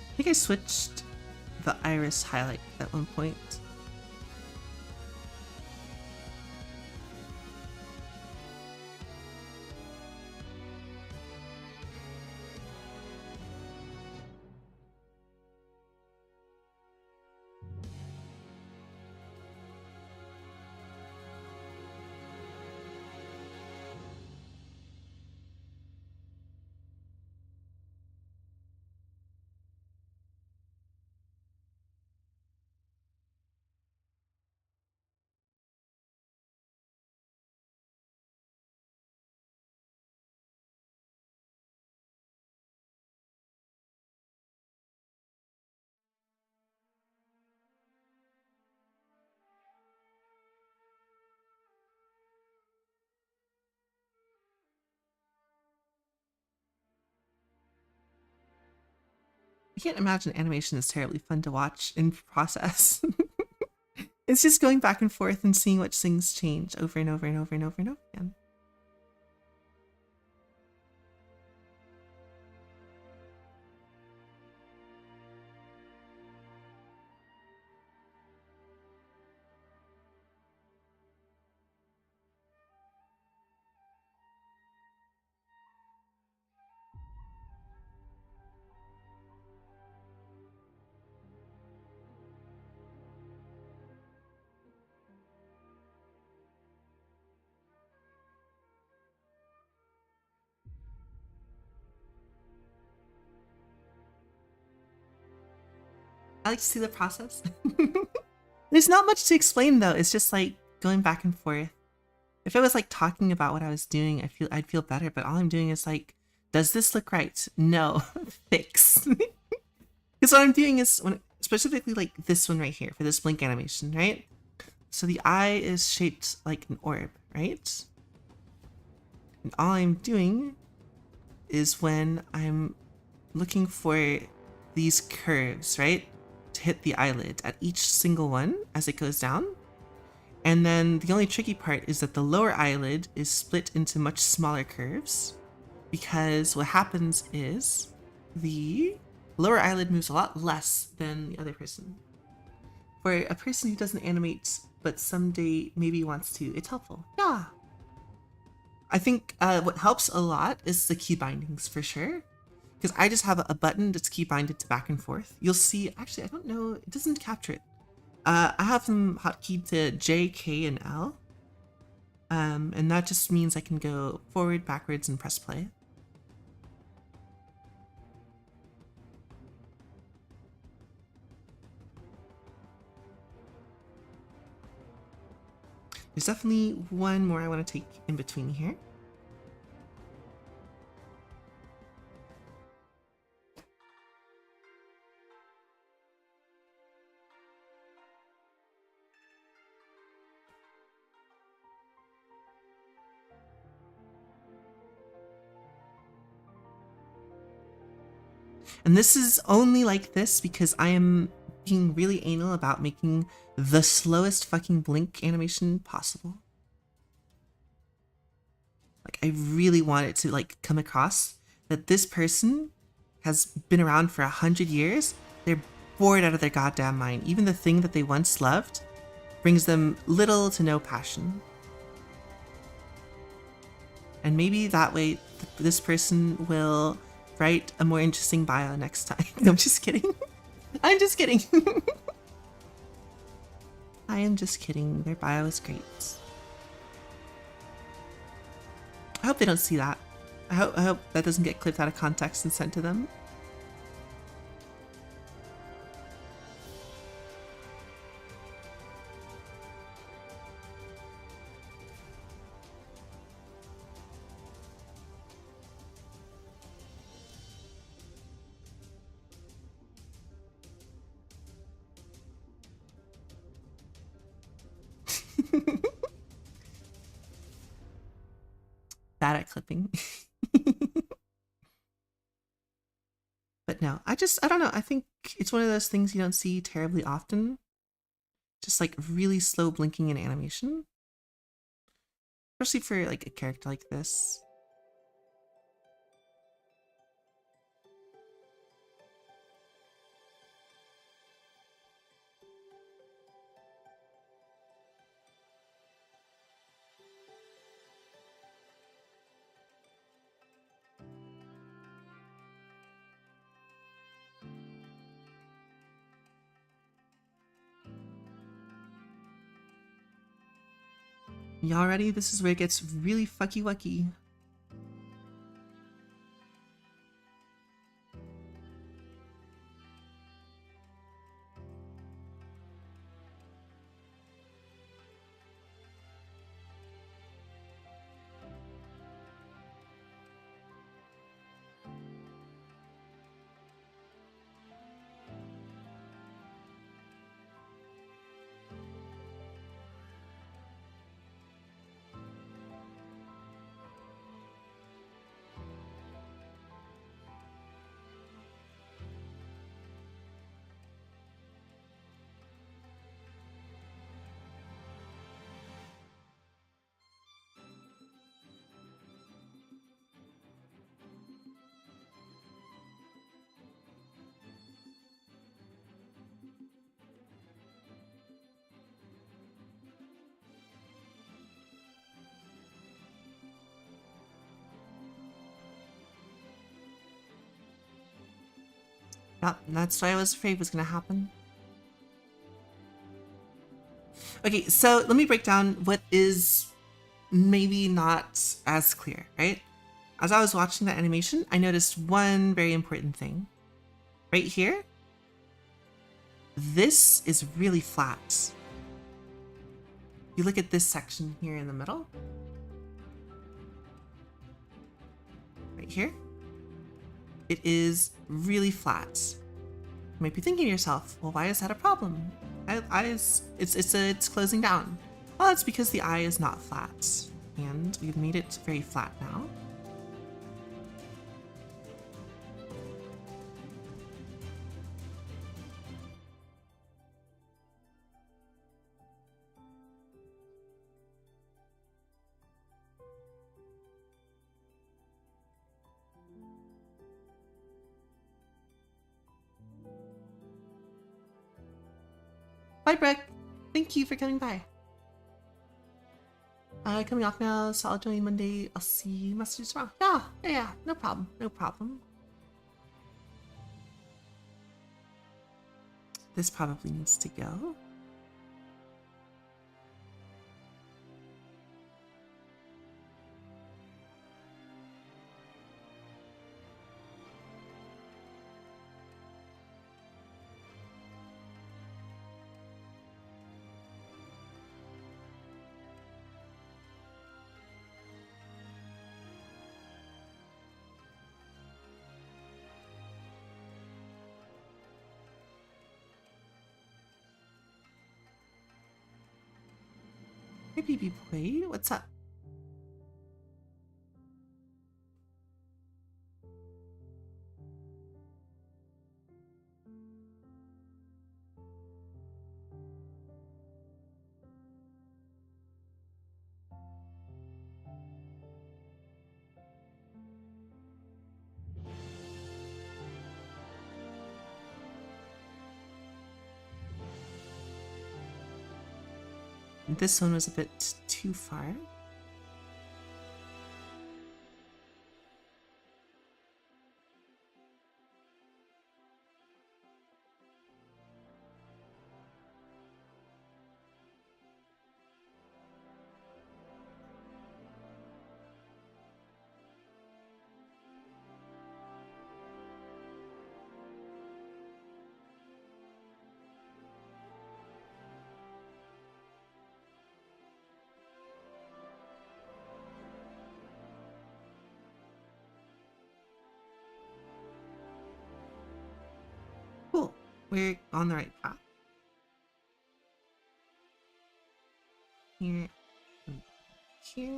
I think I switched the iris highlight at one point. I can't imagine animation is terribly fun to watch in process. It's just going back and forth and seeing which things change over and over and over and over and over again. I like to see the process. There's not much to explain though. It's just like going back and forth. If I was like talking about what I was doing, I'd feel better. But all I'm doing is like, does this look right? No, fix. Because what I'm doing is specifically like this one right here for this blink animation, right? So the eye is shaped like an orb, right? And all I'm doing is when I'm looking for these curves, right? To hit the eyelid at each single one as it goes down. And then the only tricky part is that the lower eyelid is split into much smaller curves, because what happens is the lower eyelid moves a lot less than the other person. For a person who doesn't animate but someday maybe wants to, it's helpful. Yeah. I think what helps a lot is the key bindings for sure. Because I just have a button that's key binded to back and forth. You'll see, actually, I don't know, it doesn't capture it. I have them hotkeyed to J, K, and L. And that just means I can go forward, backwards, and press play. There's definitely one more I want to take in between here. And this is only like this because I am being really anal about making the slowest fucking blink animation possible. Like, I really want it to like come across that this person has been around for 100 years. They're bored out of their goddamn mind. Even the thing that they once loved brings them little to no passion. And maybe that way this person will write a more interesting bio next time. I'm just kidding. I'm just kidding. I am just kidding. Their bio is great. I hope they don't see that. I hope that doesn't get clipped out of context and sent to them. Bad at clipping. But no, I don't know. I think it's one of those things you don't see terribly often. Just like really slow blinking in animation. Especially for like a character like this. Y'all ready? This is where it gets really fucky wucky. That's what I was afraid was gonna happen. Okay, so let me break down what is maybe not as clear, right? As I was watching that animation, I noticed one very important thing. Right here, this is really flat. You look at this section here in the middle. Right here. It is really flat. You might be thinking to yourself, well, why is that a problem? It's closing down. Well, it's because the eye is not flat, and we've made it very flat now. Bye, Brooke. Thank you for coming by. Coming off now, so I'll join Monday. I'll see you messages tomorrow. Yeah, no problem, no problem. This probably needs to go. Hey, BB Boy, what's up? This one was a bit too far. Cool. We're on the right path. Here. Here.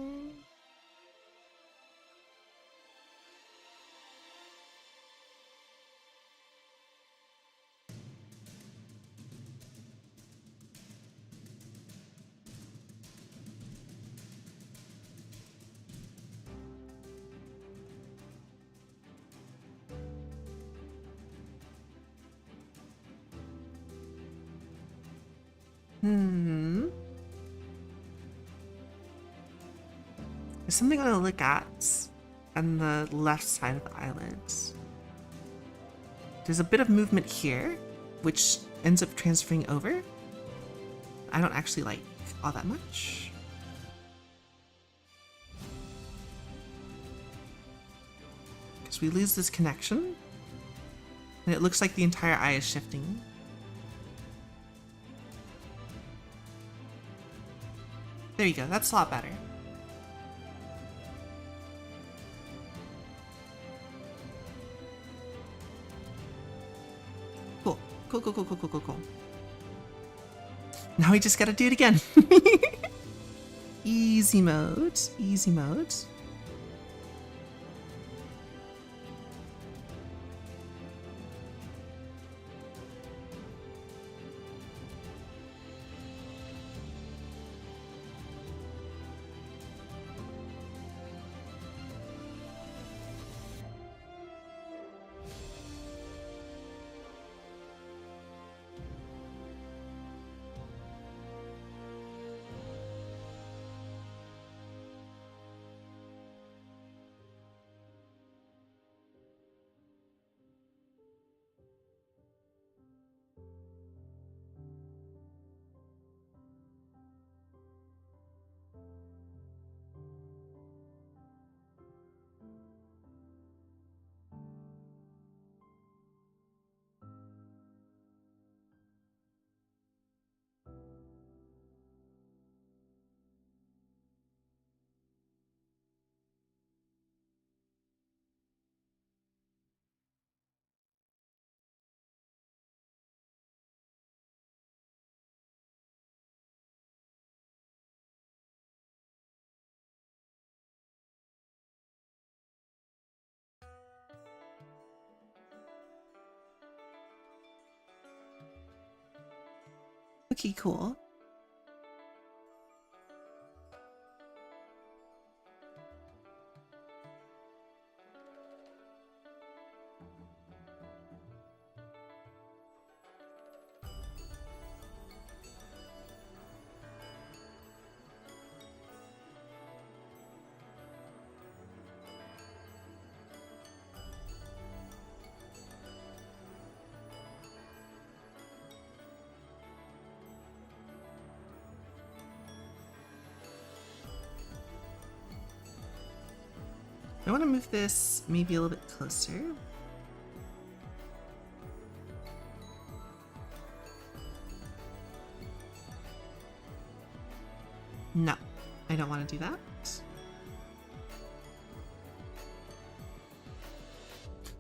There's something I want to look at on the left side of the island. There's a bit of movement here, which ends up transferring over. I don't actually like all that much. Because we lose this connection, and it looks like the entire eye is shifting. There you go, that's a lot better. Cool. Cool. Now we just gotta do it again. Easy mode, easy mode. Okay, cool. I want to move this maybe a little bit closer. No, I don't want to do that.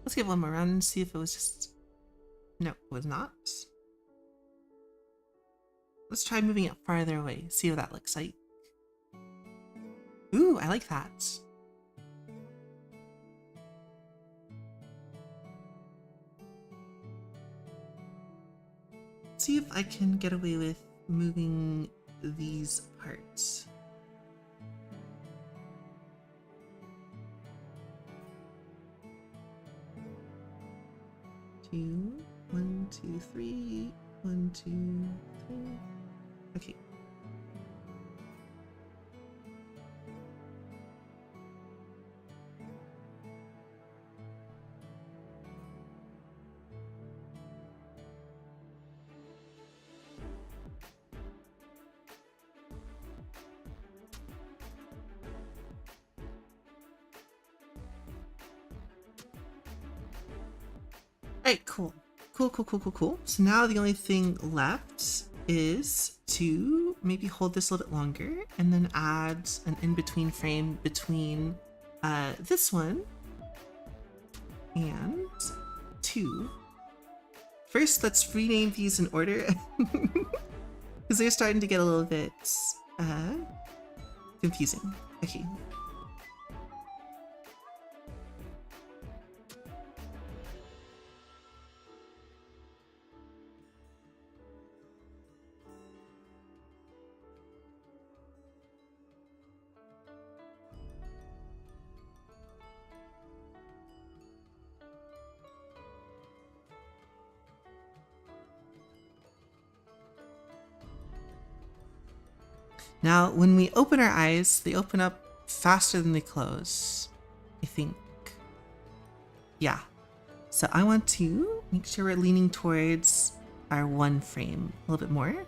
Let's give one more run and see if it was just... No, it was not. Let's try moving it farther away, see what that looks like. Ooh, I like that. See if I can get away with moving these parts. Two, 1, 2, 3, 1, 2, 3. Okay. Alright, cool. Cool. So now the only thing left is to maybe hold this a little bit longer and then add an in-between frame between this one and 2. First, let's rename these in order because they're starting to get a little bit confusing. Okay. Now, when we open our eyes, they open up faster than they close, I think. Yeah. So I want to make sure we're leaning towards our 1 frame a little bit more.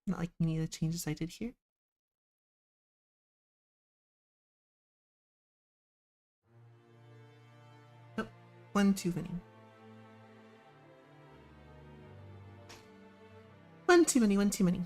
Not like any of the changes I did here. Nope, 1 too many. 1 too many, 1 too many.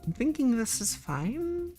I'm thinking this is fine.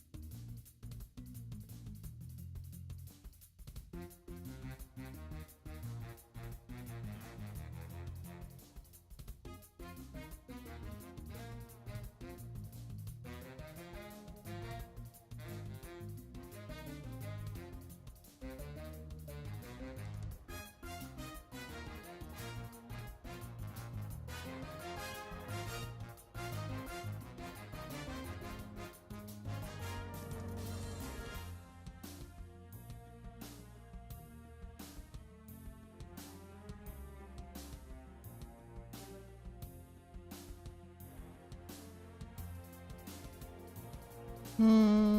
Hmm.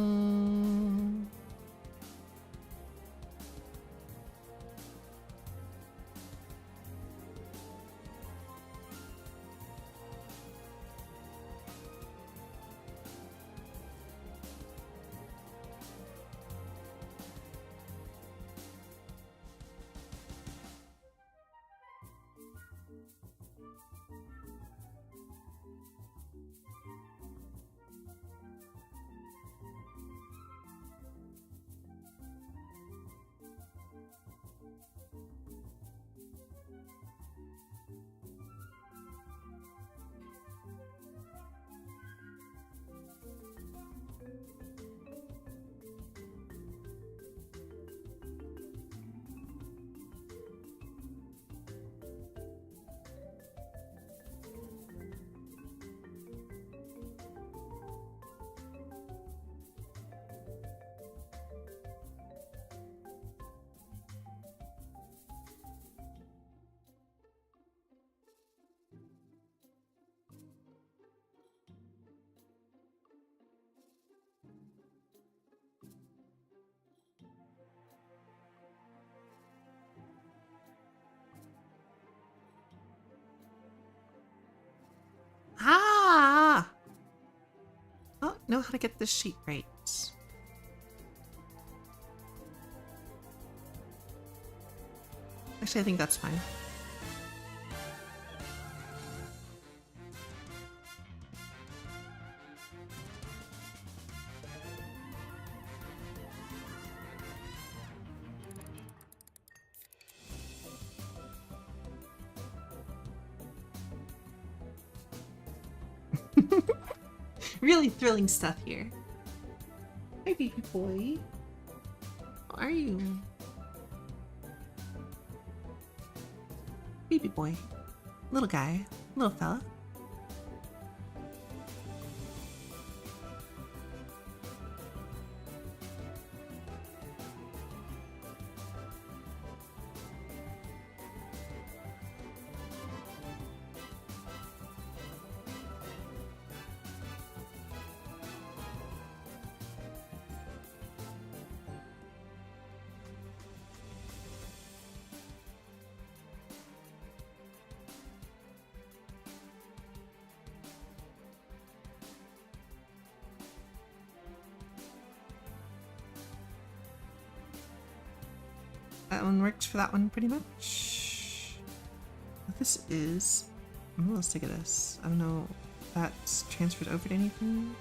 Ah! Oh, know how to get this sheet right. Actually, I think that's fine. Really thrilling stuff here. Hi, baby boy. How are you? Baby boy. Little guy. Little fella. That one works for that one pretty much. This is... Oh, let's take a this. I don't know if that's transferred over to anything.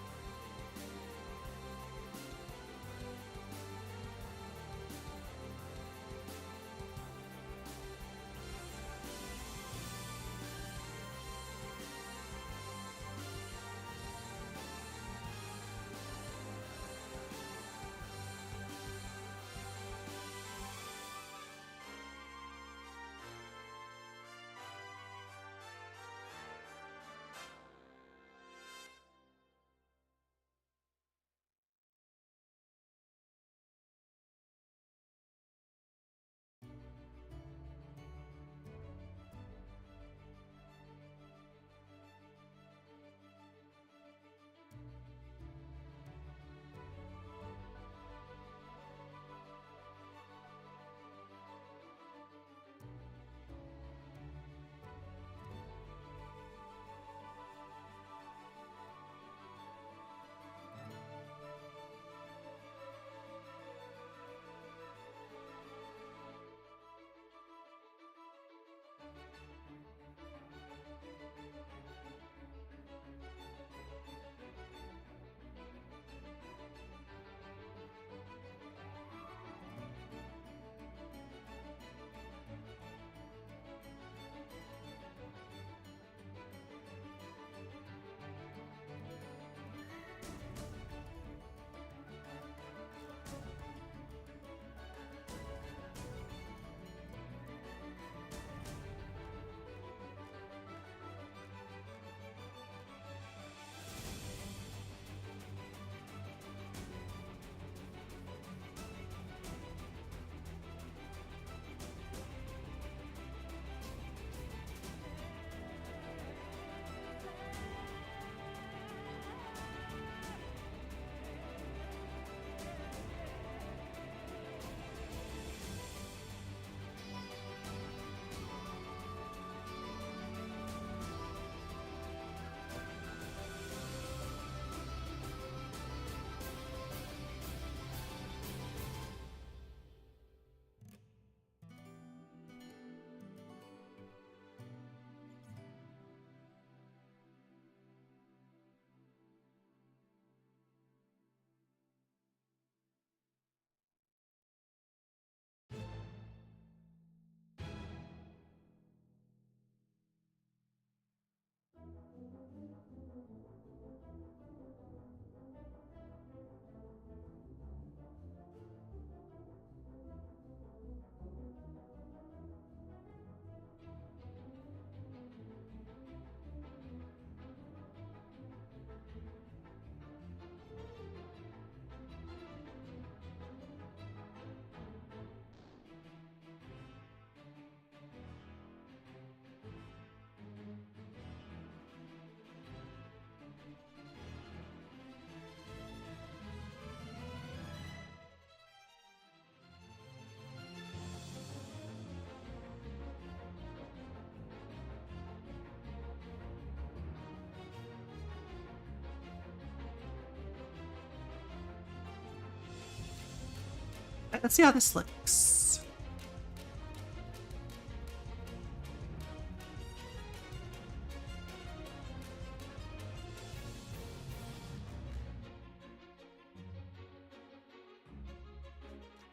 Let's see how this looks.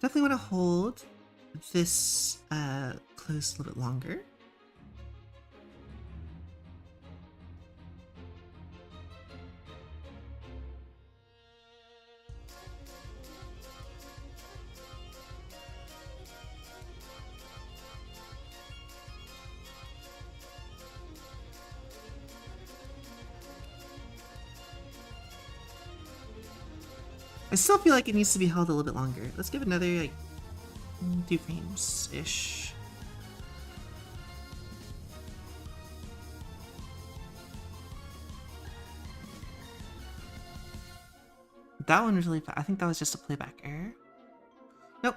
Definitely want to hold this closed a little bit longer. I still feel like it needs to be held a little bit longer. Let's give it another, like, 2 frames-ish. That one was really fast. I think that was just a playback error. Nope.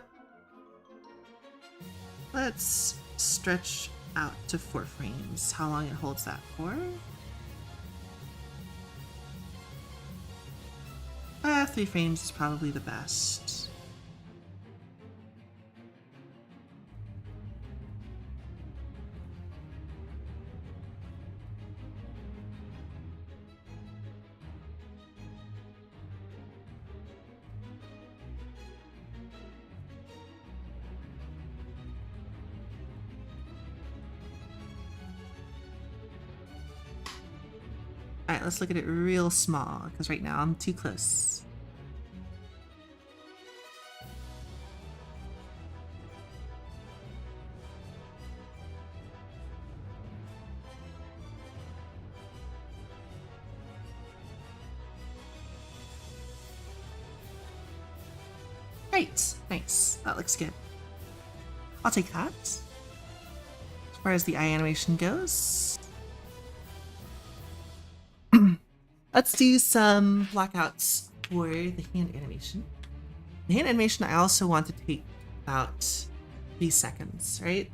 Let's stretch out to 4 frames. How long it holds that for? 3 frames is probably the best. Alright, let's look at it real small, because right now I'm too close. Great, nice. That looks good. I'll take that. As far as the eye animation goes, let's do some blackouts for the hand animation. The hand animation I also want to take about 3 seconds, right?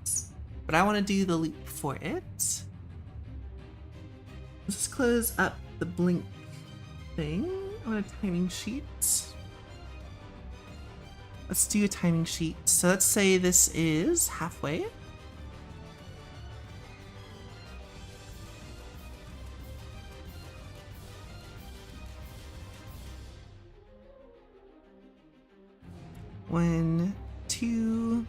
But I want to do the leap for it. Let's close up the blink thing on a timing sheet. Let's do a timing sheet. So let's say this is halfway. One, two.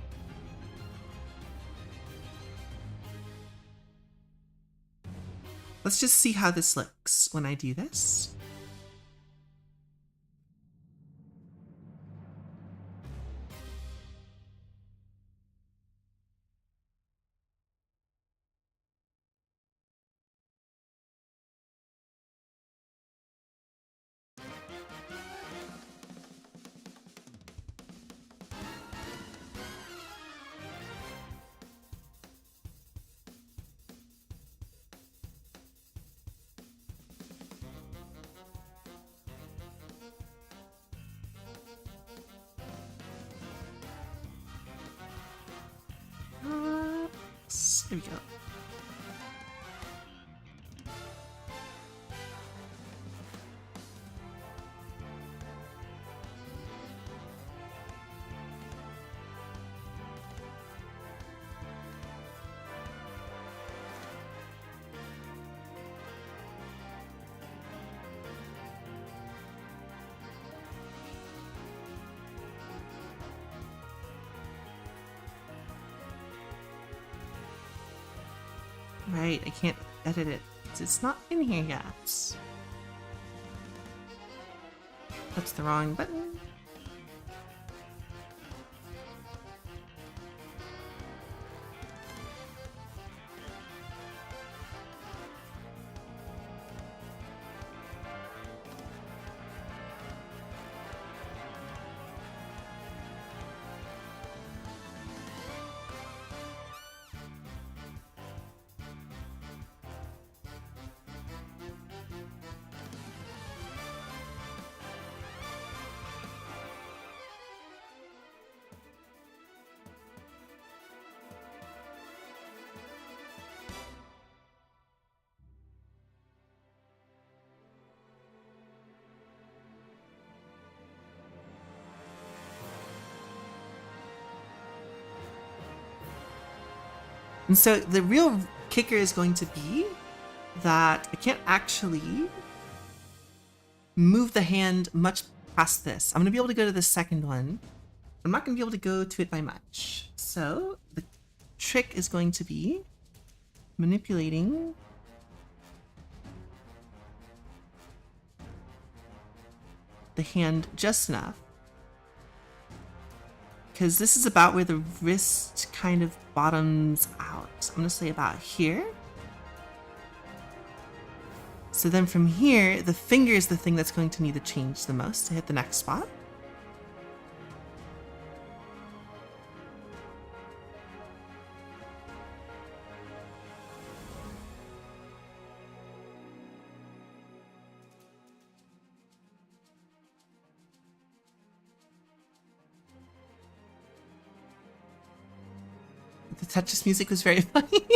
Let's just see how this looks when I do this. There we go. Right, I can't edit it. It's not in here yet. That's the wrong button. And so the real kicker is going to be that I can't actually move the hand much past this. I'm going to be able to go to the second one. I'm not going to be able to go to it by much. So the trick is going to be manipulating the hand just enough. Because this is about where the wrist kind of bottoms out. So I'm going to say about here. So then from here, the finger is the thing that's going to need to change the most to hit the next spot. The Tetris music was very funny.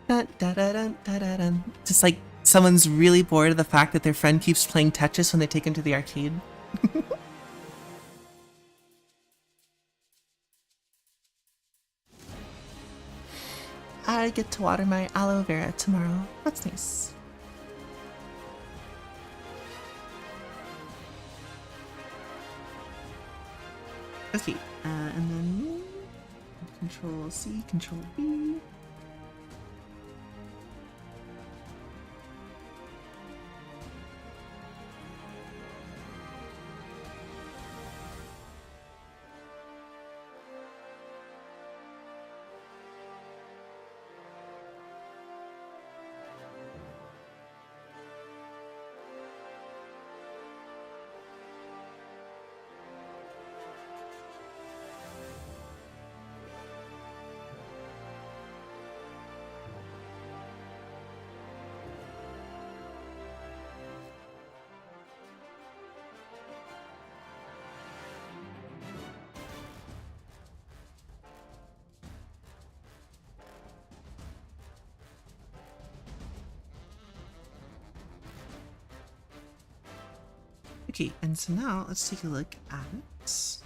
Dun, dun, dun, dun, dun, dun, dun. Just like someone's really bored of the fact that their friend keeps playing Tetris when they take him to the arcade. I get to water my aloe vera tomorrow. That's nice. Okay, and then Control C, Control V. Okay, and so now let's take a look at it.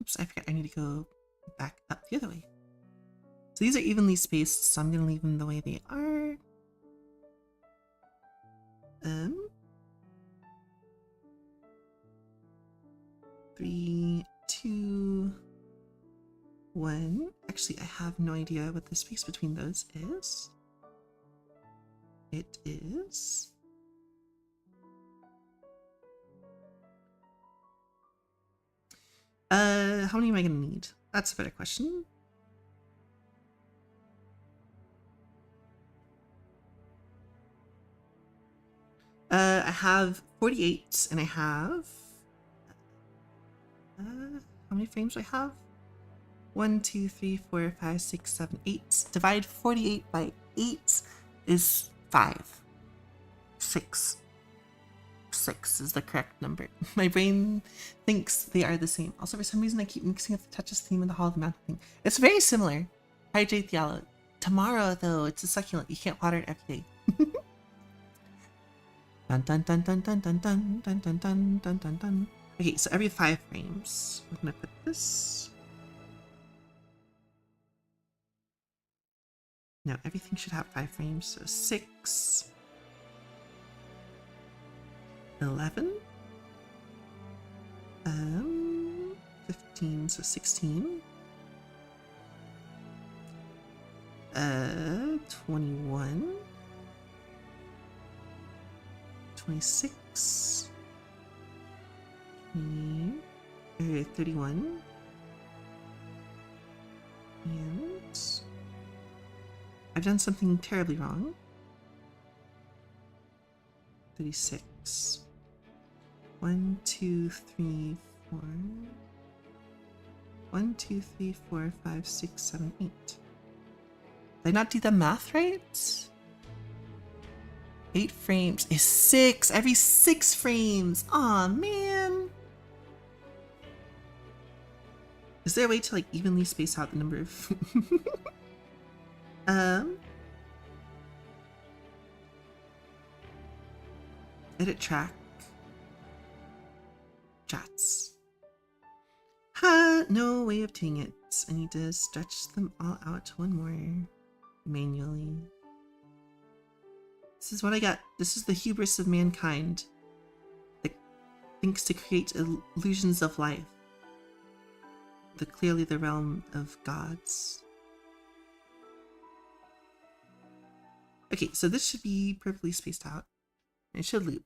Oops, I forgot I need to go back up the other way. So these are evenly spaced, so I'm gonna leave them the way they are. 3, 2, 1. Actually, I have no idea what the space between those is. It is... how many am I gonna need? That's a better question. I have 48 and I have... how many frames do I have? 1, 2, 3, 4, 5, 6, 7, 8. Divide 48 by 8 is 5. 6. 6 is the correct number. My brain thinks they are the same. Also, for some reason, I keep mixing up the Tetris theme and the Hall of the Mountain thing. It's very similar. Hi, Jade Diallo. Tomorrow, though, it's a succulent. You can't water it every day. Dun dun dun dun dun dun dun dun dun dun dun dun dun. Okay, so every 5 frames, we're gonna put this. Now everything should have 5 frames, so 6, 11, 15, so 16, 21, 26, 31, and I've done something terribly wrong. 36. 1, 2, 3, 4. 1, 2, 3, 4, 5, 6, 7, 8. Did I not do the math right? 8 frames is 6. Every 6 frames. Aw, man. Is there a way to like evenly space out the number of Edit track. Chats. Ha! No way of doing it. I need to stretch them all out one more manually. This is what I got. This is the hubris of mankind that thinks to create illusions of life. Clearly the realm of gods. Okay, so this should be perfectly spaced out. It should loop.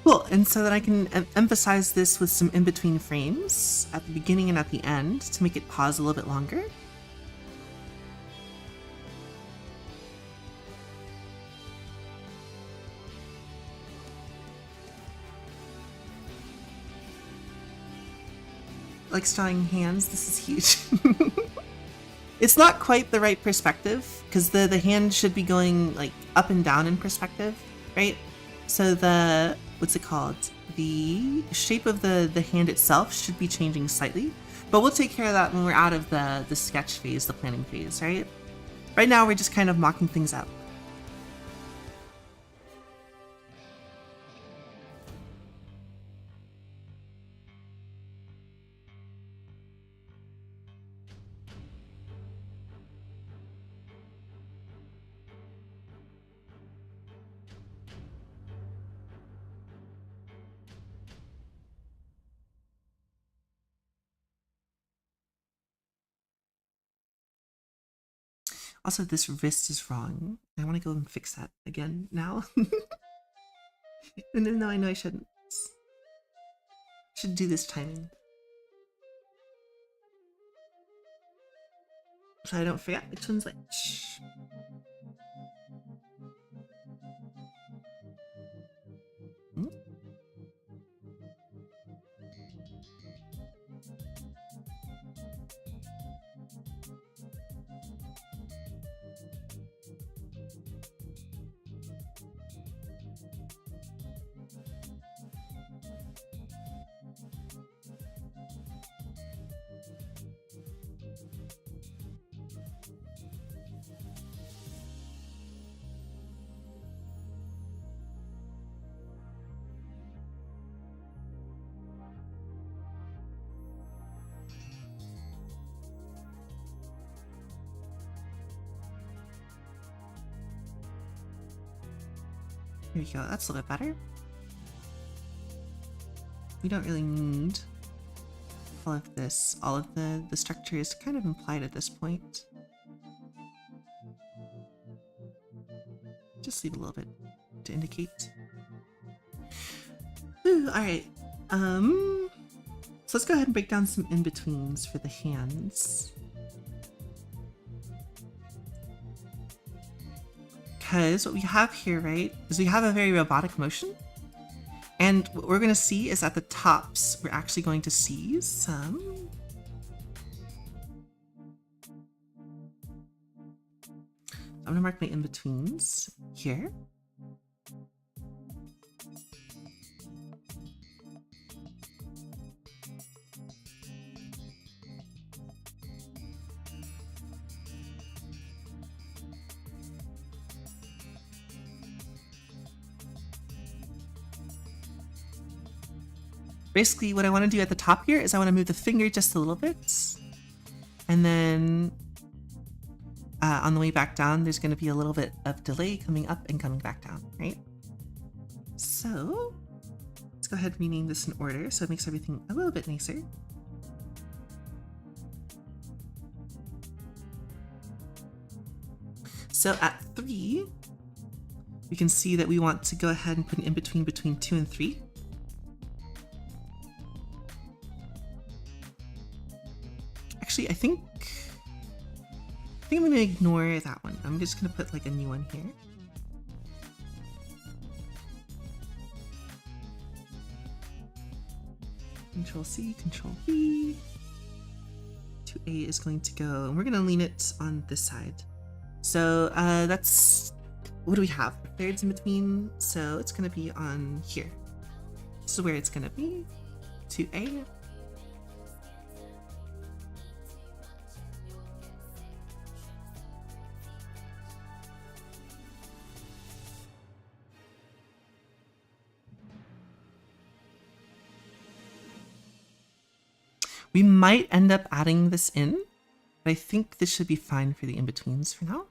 Cool, and so that I can emphasize this with some in-between frames at the beginning and at the end to make it pause a little bit longer. Like drawing hands, this is huge. It's not quite the right perspective because the hand should be going like up and down in perspective, right? So the, what's it called? The shape of the hand itself should be changing slightly, but we'll take care of that when we're out of the sketch phase, the planning phase, right? Right now we're just kind of mocking things up. Also, this wrist is wrong. I want to go and fix that again now. No, I know I shouldn't. Should do this timing. So I don't forget which one's which. Here we go, that's a little bit better. We don't really need all of this. All of the structure is kind of implied at this point. Just leave a little bit to indicate. Ooh, alright. So let's go ahead and break down some in-betweens for the hands. Because what we have here, right, is we have a very robotic motion. And what we're going to see is at the tops, we're actually going to see some... I'm going to mark my in-betweens here. Basically, what I want to do at the top here is I want to move the finger just a little bit. And then on the way back down, there's going to be a little bit of delay coming up and coming back down, right? So let's go ahead and rename this in order so it makes everything a little bit nicer. So at 3, we can see that we want to go ahead and put an in-between between 2 and 3. Actually, I think I'm going to ignore that one. I'm just going to put like a new one here. Control C, Control V. 2A is going to go, and we're going to lean it on this side. So that's, what do we have? Thirds in between, so it's going to be on here. This is where it's going to be. 2A. We might end up adding this in, but I think this should be fine for the in-betweens for now.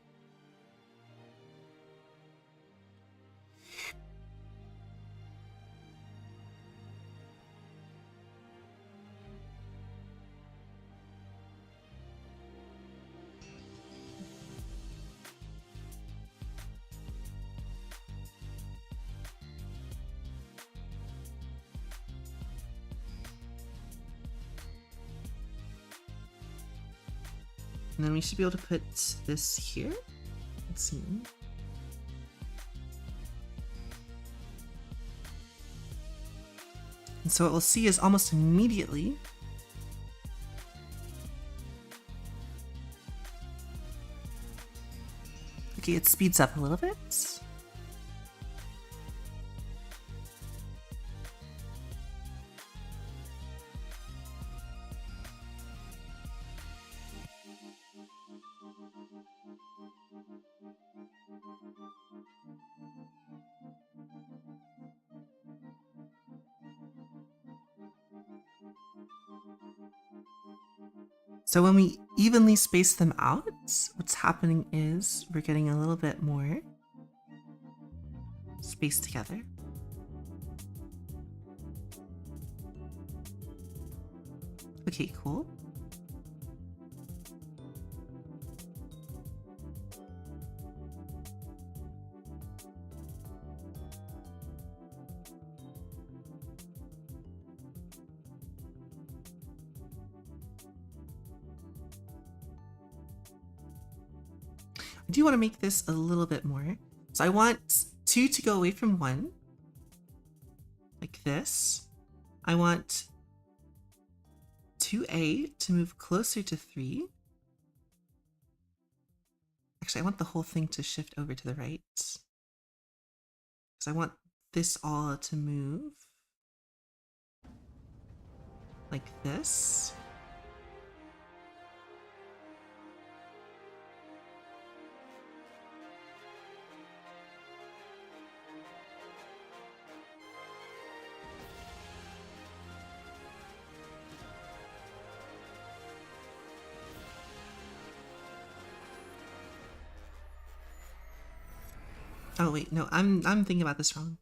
And then we should be able to put this here. Let's see. And so what we'll see is almost immediately okay, it speeds up a little bit. So when we evenly space them out, what's happening is we're getting a little bit more spaced together. Okay, cool. I do want to make this a little bit more. So I want 2 to go away from 1, like this. I want 2A to move closer to 3. Actually, I want the whole thing to shift over to the right. Because I want this all to move like this. Oh wait, no, I'm thinking about this wrong.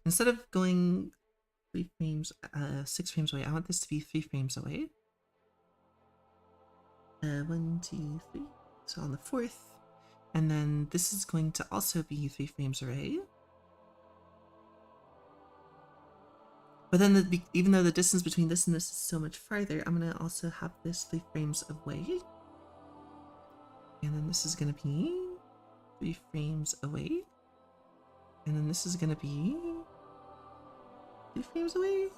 Instead of going 3 frames, 6 frames away, I want this to be 3 frames away. 1, 2, 3. So on the 4th, and then this is going to also be 3 frames away. But then, even though the distance between this and this is so much farther, I'm gonna also have this 3 frames away, and then this is gonna be 3 frames away, and then this is gonna be 3 frames away.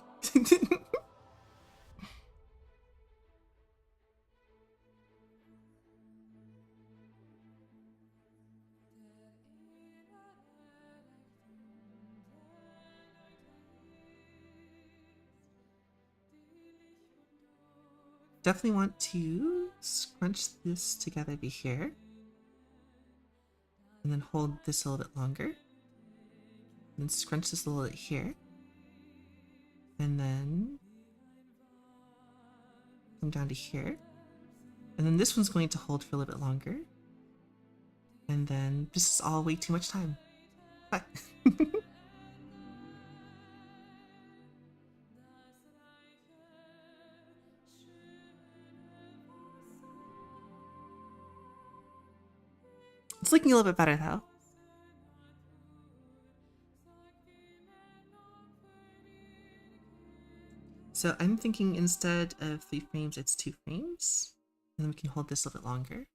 Definitely want to scrunch this together to here, and then hold this a little bit longer, and then scrunch this a little bit here, and then come down to here, and then this one's going to hold for a little bit longer, and then this is all way too much time. But it's looking a little bit better though. So I'm thinking instead of 3 frames, it's 2 frames. And then we can hold this a little bit longer.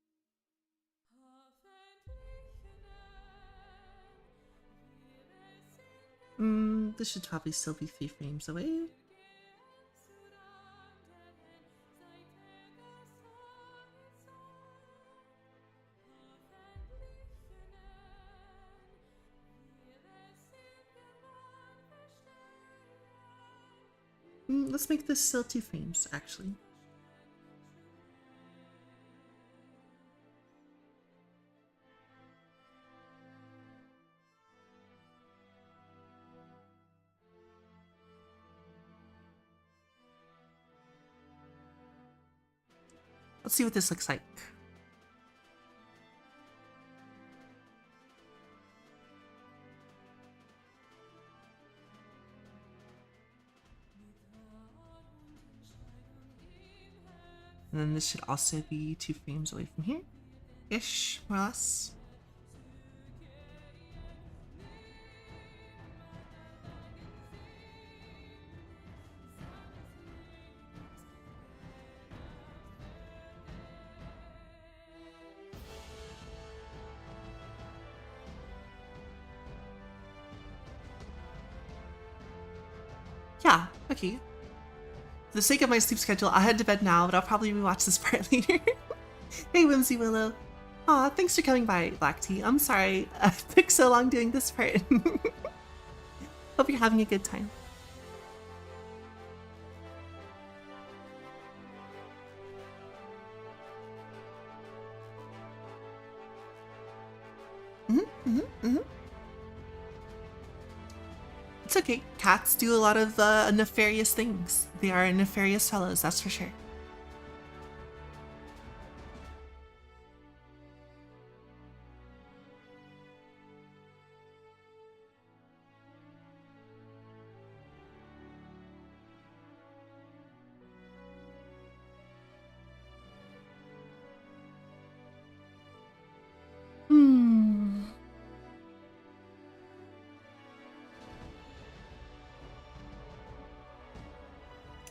This should probably still be 3 frames away. Let's make this still 2 frames, actually. Let's see what this looks like. And then this should also be 2 frames away from here. Ish, more or less. Yeah, okay. For the sake of my sleep schedule, I'll head to bed now, but I'll probably rewatch this part later. Hey, Whimsy Willow. Aw, thanks for coming by, Black Tea. I'm sorry I took so long doing this part. Hope you're having a good time. It's okay. Cats do a lot of nefarious things. They are nefarious fellows, that's for sure.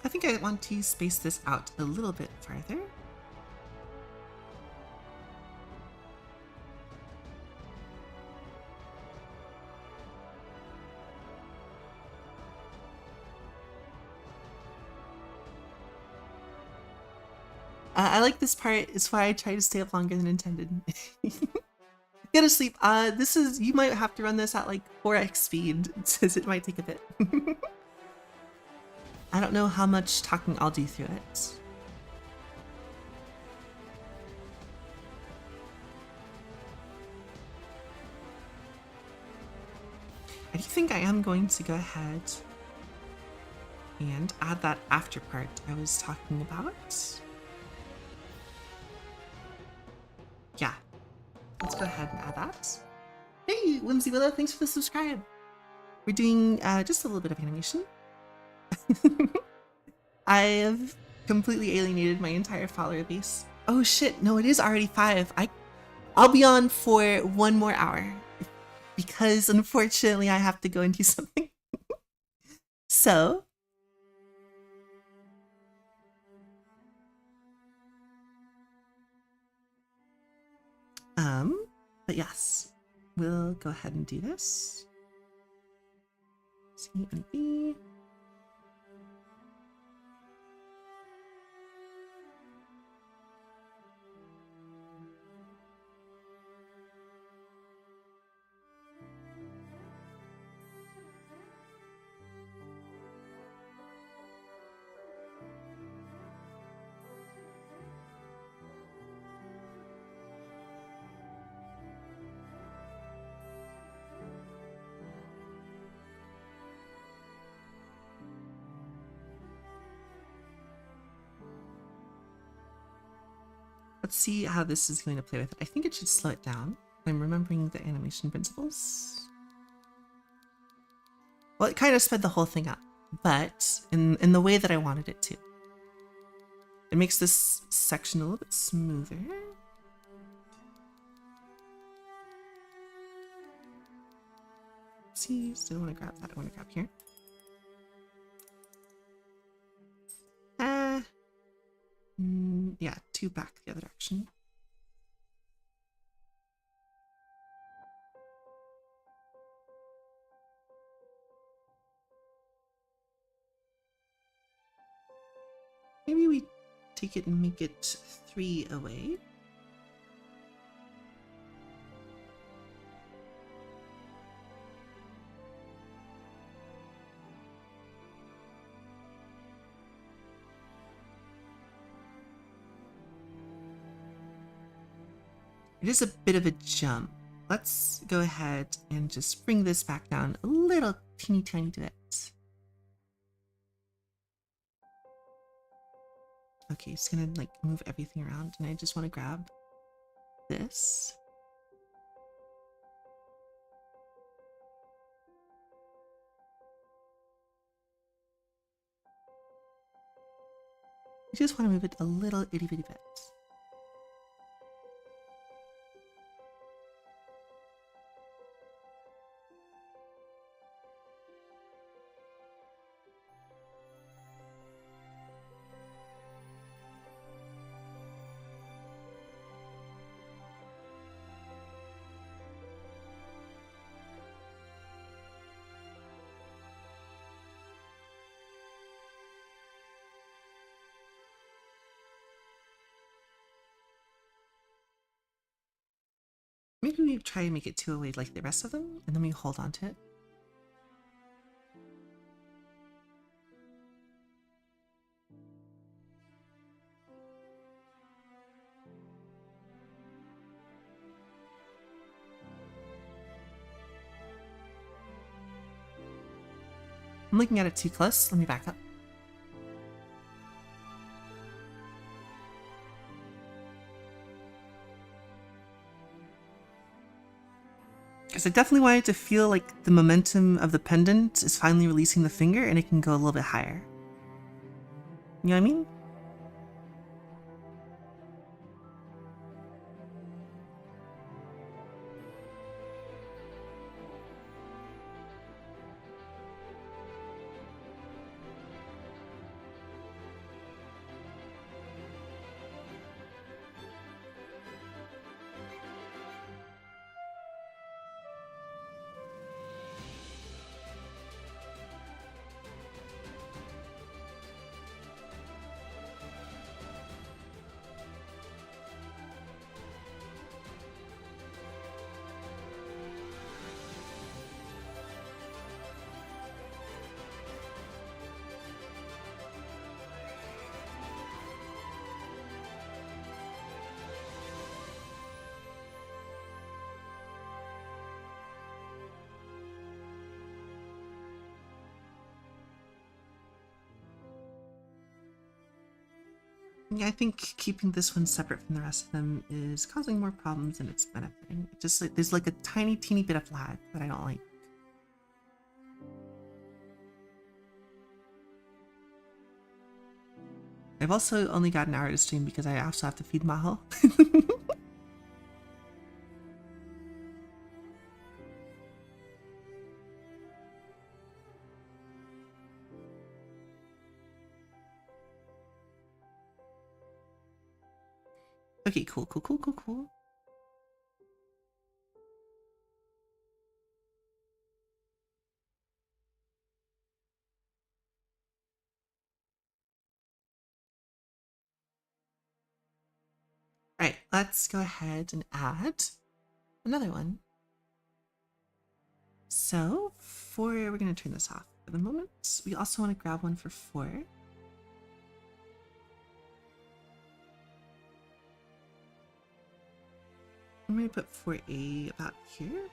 I think I want to space this out a little bit farther. I like this part. It's why I try to stay up longer than intended. Go to sleep. You might have to run this at like 4x speed, since it might take a bit. I don't know how much talking I'll do through it. I do think I am going to go ahead and add that after part I was talking about. Yeah, let's go ahead and add that. Hey, Whimsy Willow, thanks for the subscribe. We're doing just a little bit of animation. I have completely alienated my entire follower base. Oh shit, no, it is already 5. I'll be on for 1 more hour because unfortunately I have to go and do something. So, but yes, we'll go ahead and do this. C and B. Let's see how this is going to play with it. I think it should slow it down. I'm remembering the animation principles. Well, it kind of sped the whole thing up, but in the way that I wanted it to. It makes this section a little bit smoother. See, still want to grab that. I want to grab here. Yeah, 2 back the other direction. Maybe we take it and make it 3 away. It is a bit of a jump. Let's go ahead and just bring this back down a little teeny tiny bit. Okay, it's gonna like move everything around, and I just want to grab this. I just want to move it a little itty bitty bit. Maybe we try and make it 2 away like the rest of them, and then we hold on to it. I'm looking at it too close. Let me back up. Because I definitely wanted to feel like the momentum of the pendant is finally releasing the finger and it can go a little bit higher. You know what I mean? Yeah, I think keeping this one separate from the rest of them is causing more problems than it's benefiting. Just like there's like a tiny, teeny bit of lag that I don't like. I've also only got an hour to stream because I also have to feed Maho. Okay, cool. Alright, let's go ahead and add another one. So, 4, we're going to turn this off for the moment. We also want to grab one for 4. I'm going to put 4A about here.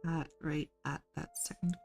That right at that second.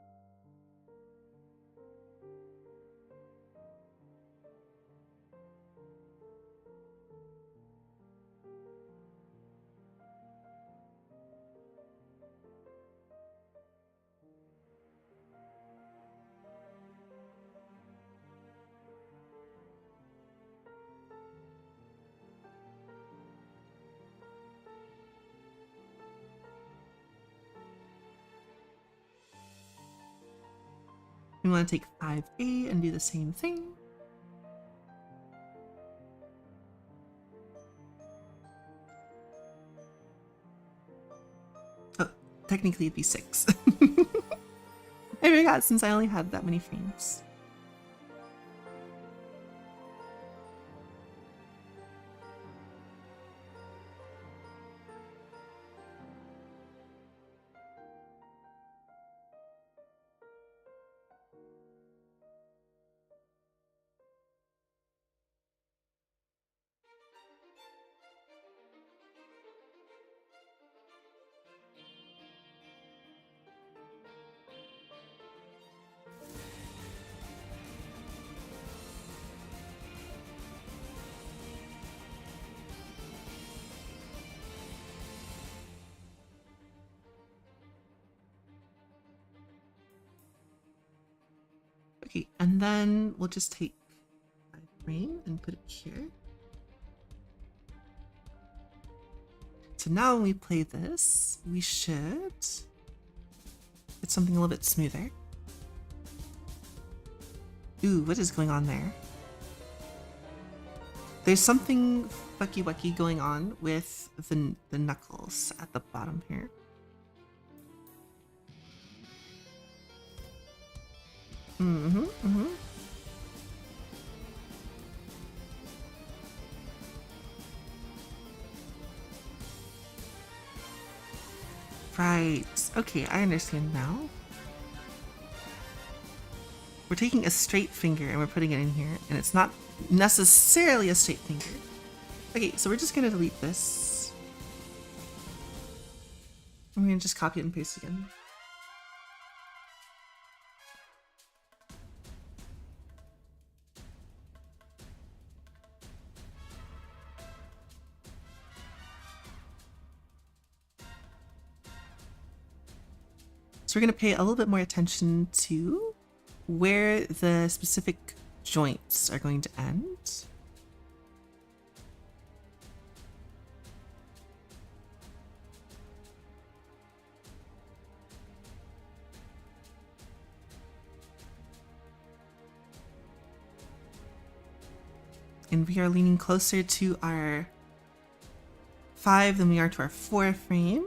We want to take 5A and do the same thing. Oh, technically it'd be 6. I forgot since I only had that many frames. Okay, and then we'll just take a frame and put it here. So now when we play this, we should get something a little bit smoother. Ooh, what is going on there? There's something fucky-wucky going on with the knuckles at the bottom here. Right. Okay, I understand now. We're taking a straight finger and we're putting it in here, and it's not necessarily a straight finger. Okay, so we're just gonna delete this. I'm gonna just copy it and paste again. So we're gonna pay a little bit more attention to where the specific joints are going to end. And we are leaning closer to our 5 than we are to our 4 frame.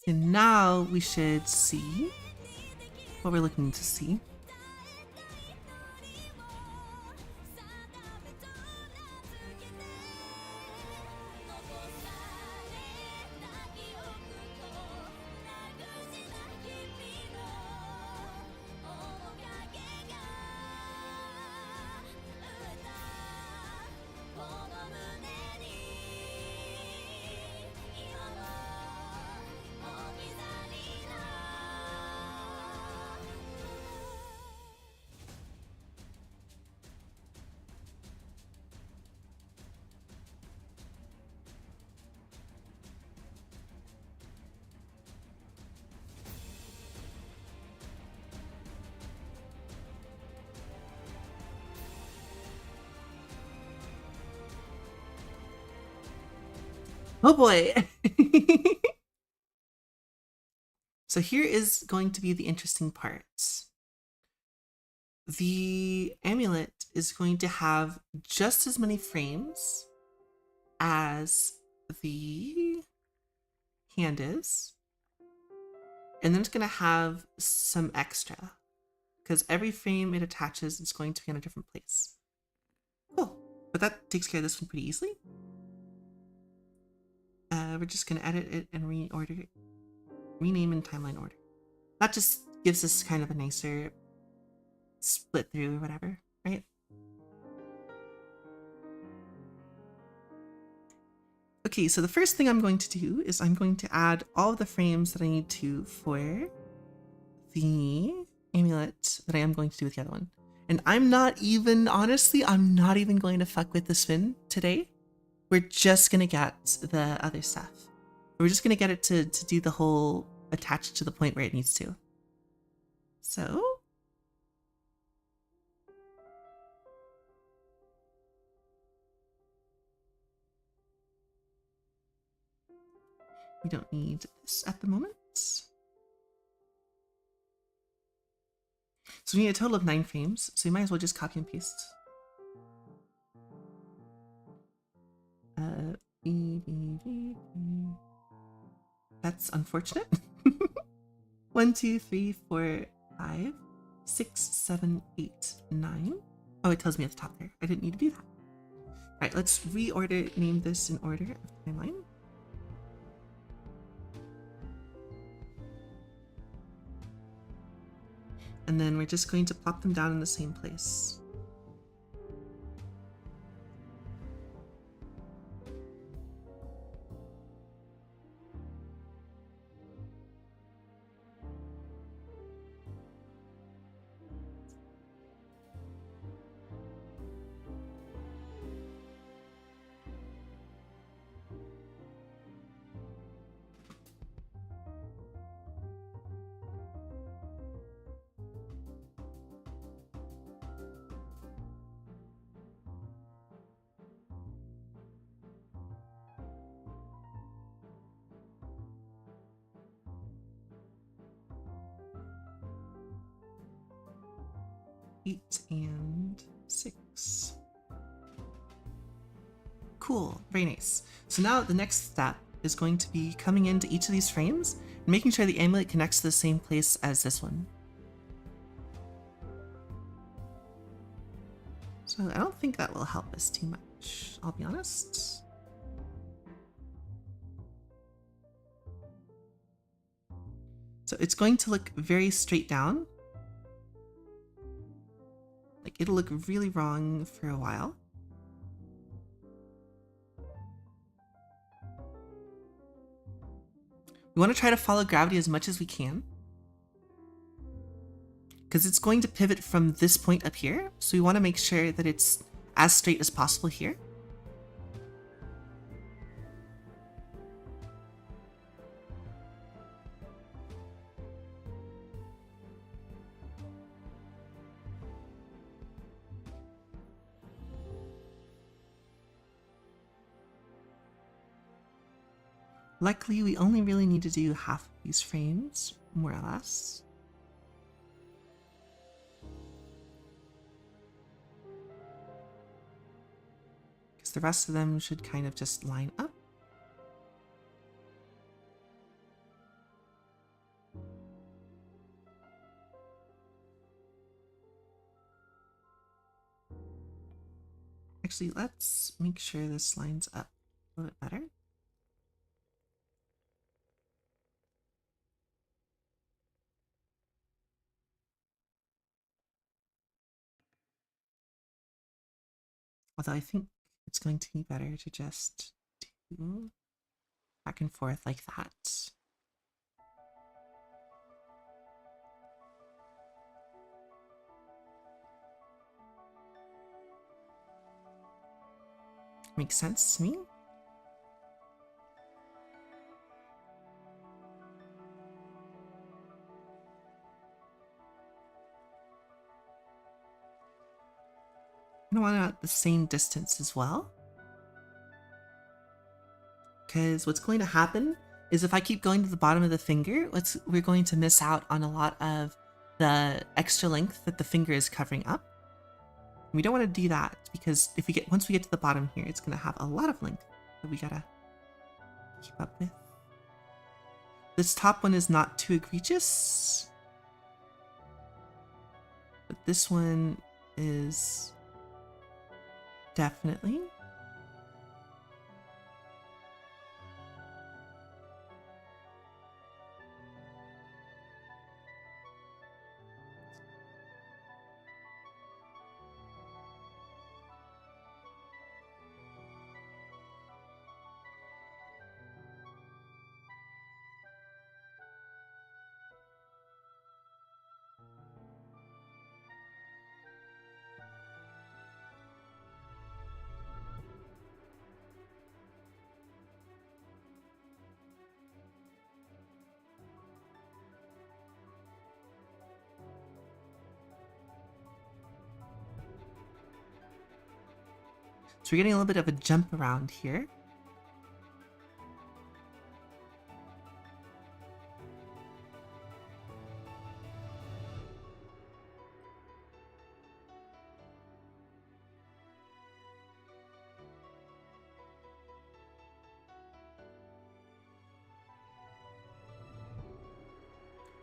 And now we should see what we're looking to see. Oh boy. So here is going to be the interesting part. The amulet is going to have just as many frames as the hand is. And then it's going to have some extra, because every frame it attaches is going to be in a different place. Cool. But that takes care of this one pretty easily. We're just going to edit it and reorder it. Rename in timeline order. That just gives us kind of a nicer split through or whatever, right? Okay, so the first thing I'm going to do is I'm going to add all of the frames that I need to for the amulet that I am going to do with the other one. And I'm not even, honestly, I'm not even going to fuck with the spin today. We're just going to get the other stuff. We're just going to get it to do the whole attach to the point where it needs to. So we don't need this at the moment. So we need a total of 9 frames, so you might as well just copy and paste. That's unfortunate. 1, 2, 3, 4, 5, 6, 7, 8, 9. Oh, it tells me at the top there. I didn't need to do that. All right, let's name this in order of timeline. And then we're just going to plop them down in the same place. Eight and 6. Cool, very nice. So now the next step is going to be coming into each of these frames and making sure the amulet connects to the same place as this one. So I don't think that will help us too much, I'll be honest. So it's going to look very straight down. Like it'll look really wrong for a while. We want to try to follow gravity as much as we can, because it's going to pivot from this point up here. So we want to make sure that it's as straight as possible here. Luckily, we only really need to do half of these frames, more or less. Because the rest of them should kind of just line up. Actually, let's make sure this lines up a little bit better. Although I think it's going to be better to just do back and forth like that. Makes sense to me. I want it at the same distance as well. Because what's going to happen is if I keep going to the bottom of the finger, we're going to miss out on a lot of the extra length that the finger is covering up. We don't want to do that because once we get to the bottom here, it's going to have a lot of length that we gotta keep up with. This top one is not too egregious, but this one is definitely. So we're getting a little bit of a jump around here.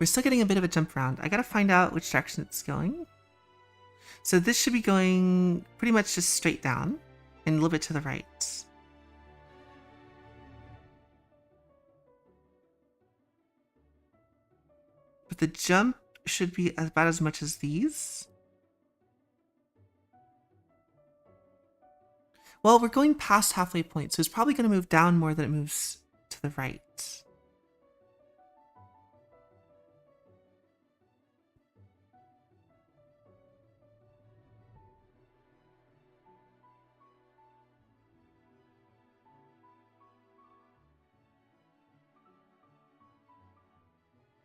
We're still getting a bit of a jump around. I gotta find out which direction it's going. So this should be going pretty much just straight down and a little bit to the right. But the jump should be about as much as these. Well, we're going past halfway point, so it's probably going to move down more than it moves to the right.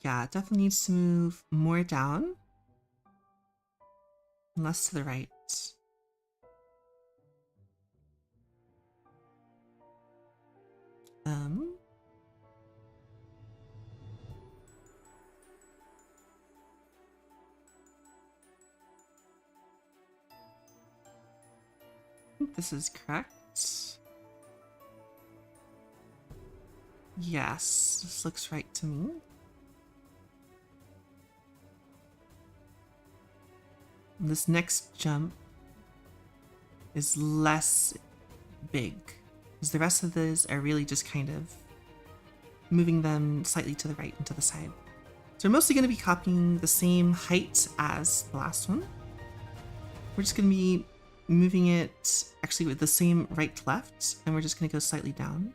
Yeah, it definitely needs to move more down and less to the right. Um, I think this is correct. Yes, this looks right to me. And this next jump is less big, because the rest of these are really just kind of moving them slightly to the right and to the side. So we're mostly going to be copying the same height as the last one. We're just going to be moving it actually with the same right to left, and we're just going to go slightly down.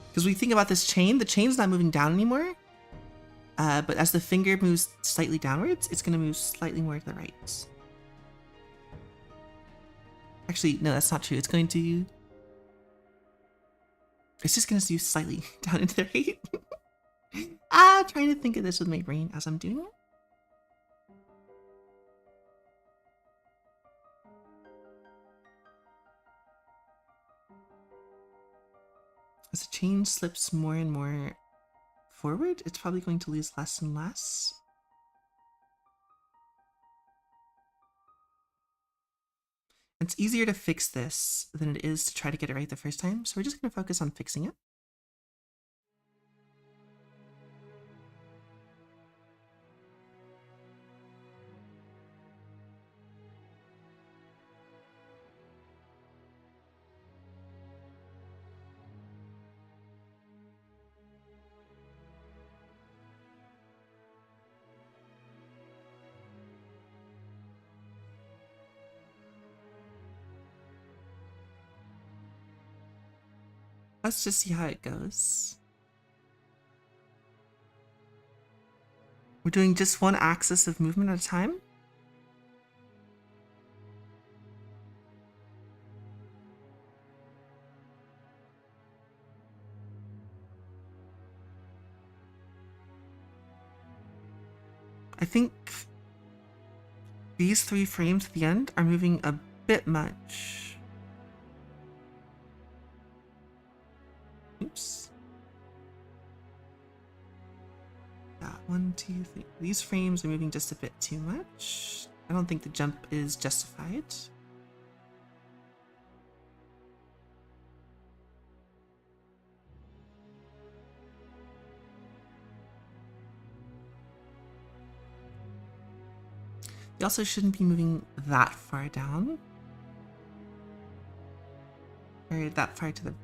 Because we think about this chain, the chain's not moving down anymore, but as the finger moves slightly downwards, it's going to move slightly more to the right. Actually, no, that's not true. It's just going to move slightly down into the right. Trying to think of this with my brain as I'm doing it. As the chain slips more and more forward, it's probably going to lose less and less. It's easier to fix this than it is to try to get it right the first time, so we're just going to focus on fixing it. Let's just see how it goes. We're doing just one axis of movement at a time. I think these 3 frames at the end are moving a bit much. Oops. Yeah, 1, 2, 3. These frames are moving just a bit too much. I don't think the jump is justified. You also shouldn't be moving that far down. Or that far to the...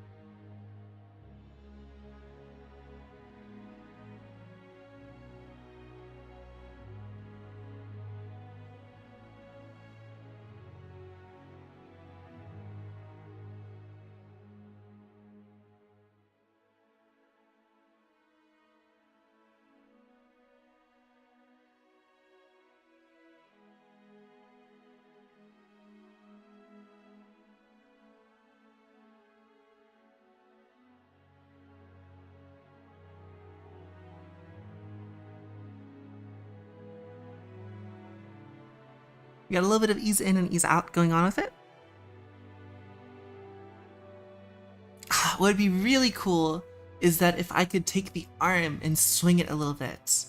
We got a little bit of ease in and ease out going on with it. What would be really cool is that if I could take the arm and swing it a little bit.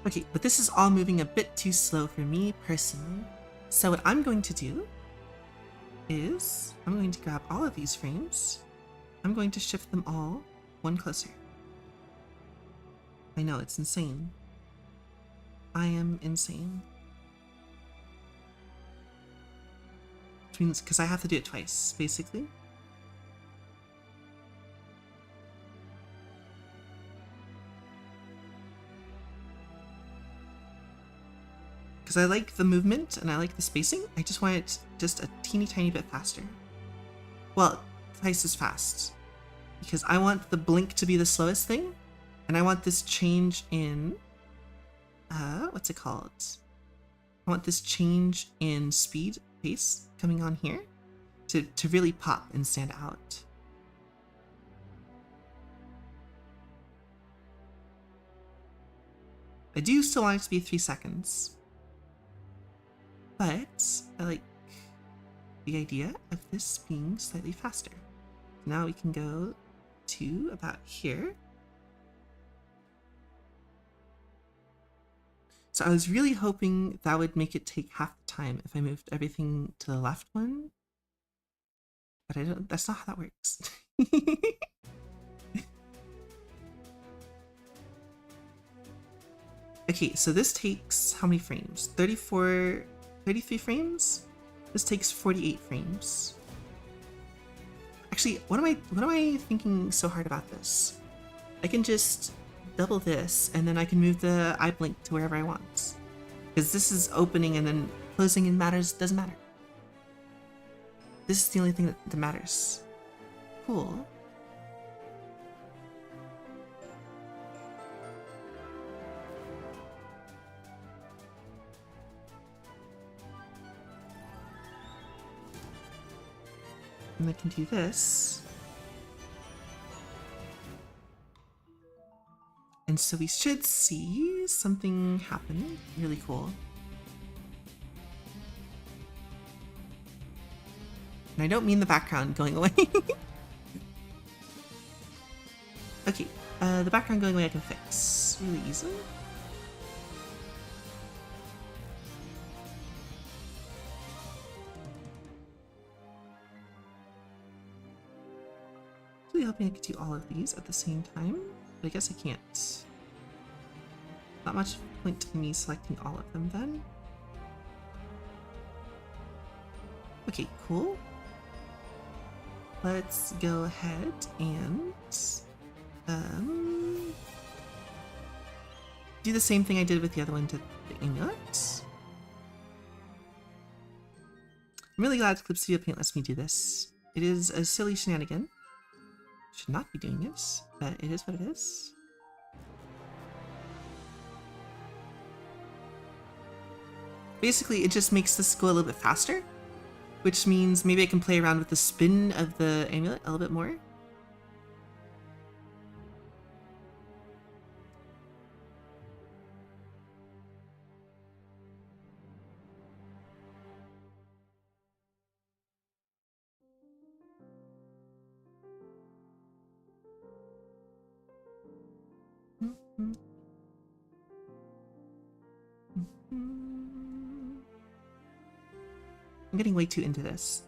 Okay, but this is all moving a bit too slow for me personally. So what I'm going to do is I'm going to grab all of these frames. I'm going to shift them all one closer. I know, it's insane. I am insane. Which means, because I have to do it twice, basically. Because I like the movement and I like the spacing, I just want it just a teeny tiny bit faster. Well, twice as fast. Because I want the blink to be the slowest thing, and I want this change in, what's it called? I want this change in speed, pace, coming on here to really pop and stand out. I do still want it to be 3 seconds, but I like the idea of this being slightly faster. Now we can go to about here. So I was really hoping that would make it take half the time if I moved everything to the left one, but I don't, that's not how that works. Okay, so this takes how many frames? 33 frames? This takes 48 frames. Actually, what am I thinking so hard about this? I can just double this and then I can move the eye blink to wherever I want. Because this is opening and then closing and doesn't matter. This is the only thing that matters. Cool. And I can do this. And so we should see something happen really cool. And I don't mean the background going away. Okay, the background going away I can fix really easily. Really hoping I could do all of these at the same time, but I guess I can't. Not much point in me selecting all of them then. Okay, cool. Let's go ahead and do the same thing I did with the other one to the amulet. I'm really glad Clip Studio Paint lets me do this. It is a silly shenanigan. Should not be doing this, but it is what it is. Basically, it just makes this go a little bit faster, which means maybe I can play around with the spin of the amulet a little bit more. I'm getting way too into this.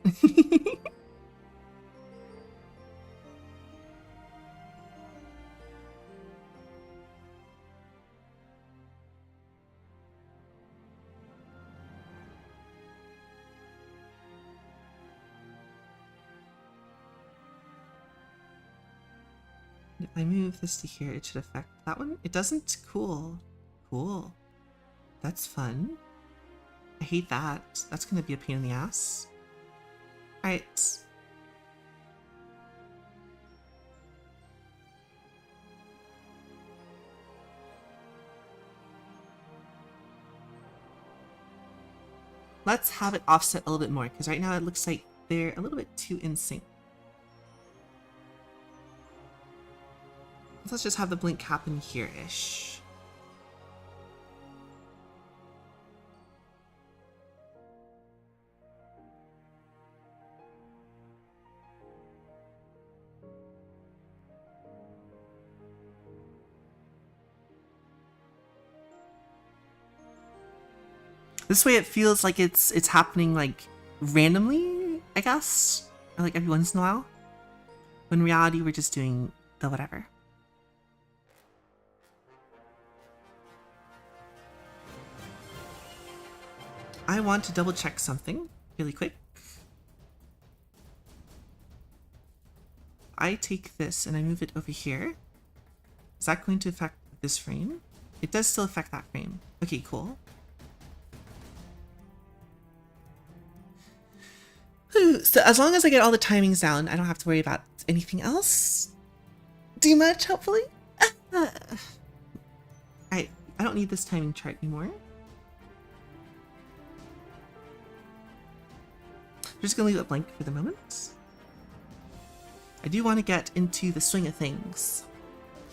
If I move this to here, it should affect that one. It doesn't? Cool. Cool. That's fun. I hate that. That's gonna be a pain in the ass. Alright. Let's have it offset a little bit more, because right now it looks like they're a little bit too in sync. Let's just have the blink happen here-ish. This way it feels like it's happening like randomly, I guess, or like every once in a while. When in reality we're just doing the whatever. I want to double check something really quick. I take this and I move it over here. Is that going to affect this frame? It does still affect that frame. Okay, cool. So as long as I get all the timings down, I don't have to worry about anything else too much, hopefully. I don't need this timing chart anymore. I'm just gonna leave it blank for the moment. I do want to get into the swing of things.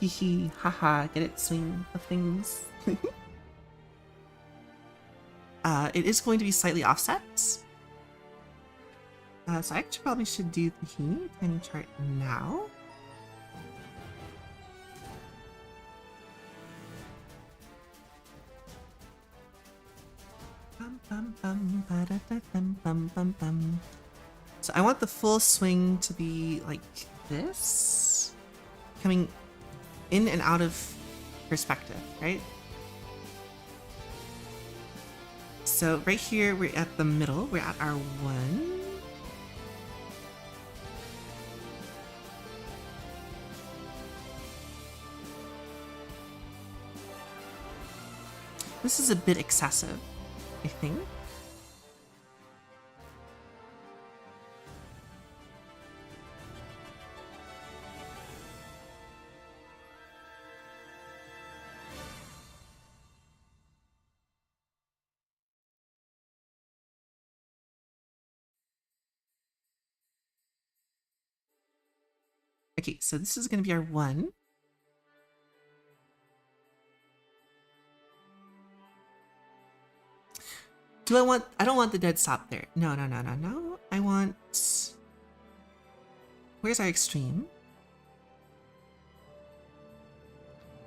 Hee hee, haha, get it, swing of things. It is going to be slightly offset. So I actually probably should do the timing chart now. So I want the full swing to be like this, coming in and out of perspective, right? So right here, we're at the middle, we're at our 1. This is a bit excessive, I think. Okay, so this is going to be our 1. I don't want the dead stop there. No. I want, where's our extreme?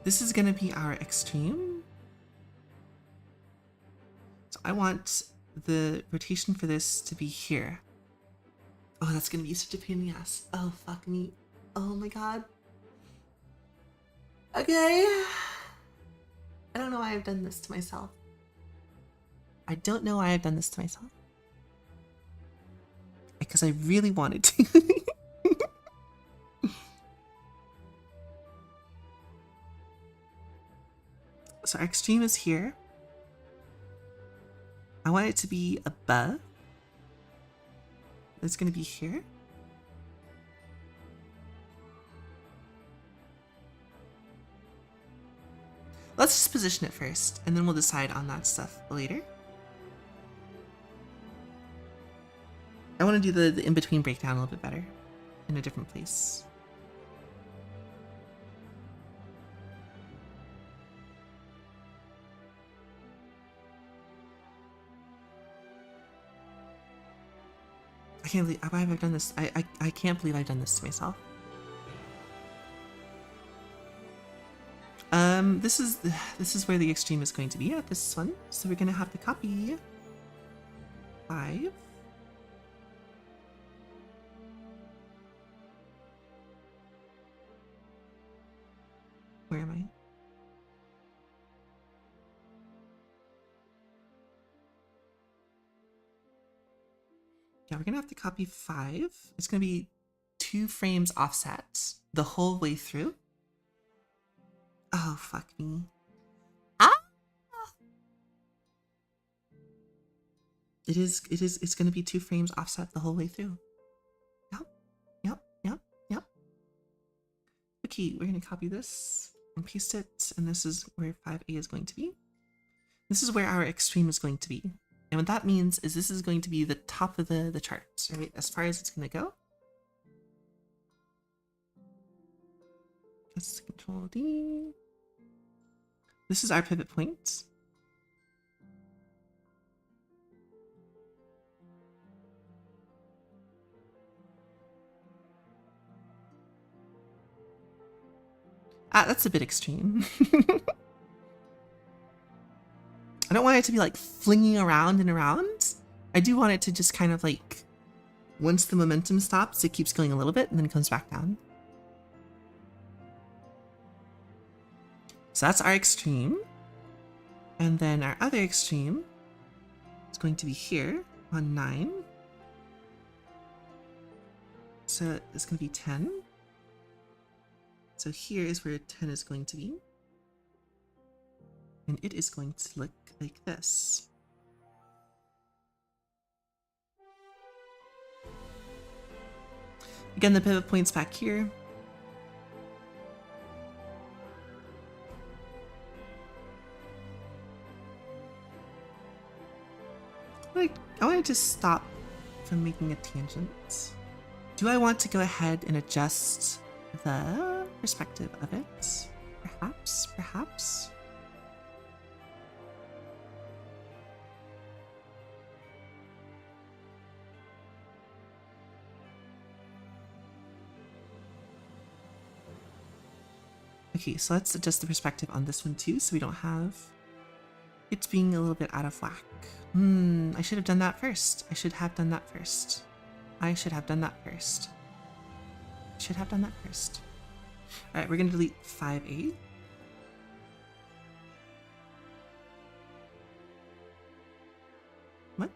This is going to be our extreme. So I want the rotation for this to be here. Oh, that's going to be such a pain in the ass. Oh, fuck me. Oh my god. Okay. I don't know why I've done this to myself. I don't know why I've done this to myself. Because I really wanted to. So our extreme is here. I want it to be above. It's going to be here. Let's just position it first, and then we'll decide on that stuff later. I want to do the in-between breakdown a little bit better, in a different place. I can't believe, why have I done this? I can't believe I've done this to myself. This is where the extreme is going to be at this one. So we're gonna have to copy 5. Where am I? Yeah, we're gonna have to copy 5. It's gonna be 2 frames offset the whole way through. Oh, fuck me. Ah! It's gonna be 2 frames offset the whole way through. Yep. Okay, we're gonna copy this and paste it, and this is where 5A is going to be. This is where our extreme is going to be. And what that means is this is going to be the top of the chart, right? As far as it's gonna go. Let's Control D. This is our pivot point. Ah, that's a bit extreme. I don't want it to be like flinging around and around. I do want it to just kind of like, once the momentum stops, it keeps going a little bit and then comes back down. So that's our extreme. And then our other extreme is going to be here on 9. So it's going to be 10. So here is where 10 is going to be. And it is going to look like this. Again, the pivot point's back here. I want to just stop from making a tangent. Do I want to go ahead and adjust the perspective of it? Perhaps. Okay, so let's adjust the perspective on this one too, so we don't have it being a little bit out of whack. I should have done that first. Alright, we're gonna delete 5A. What?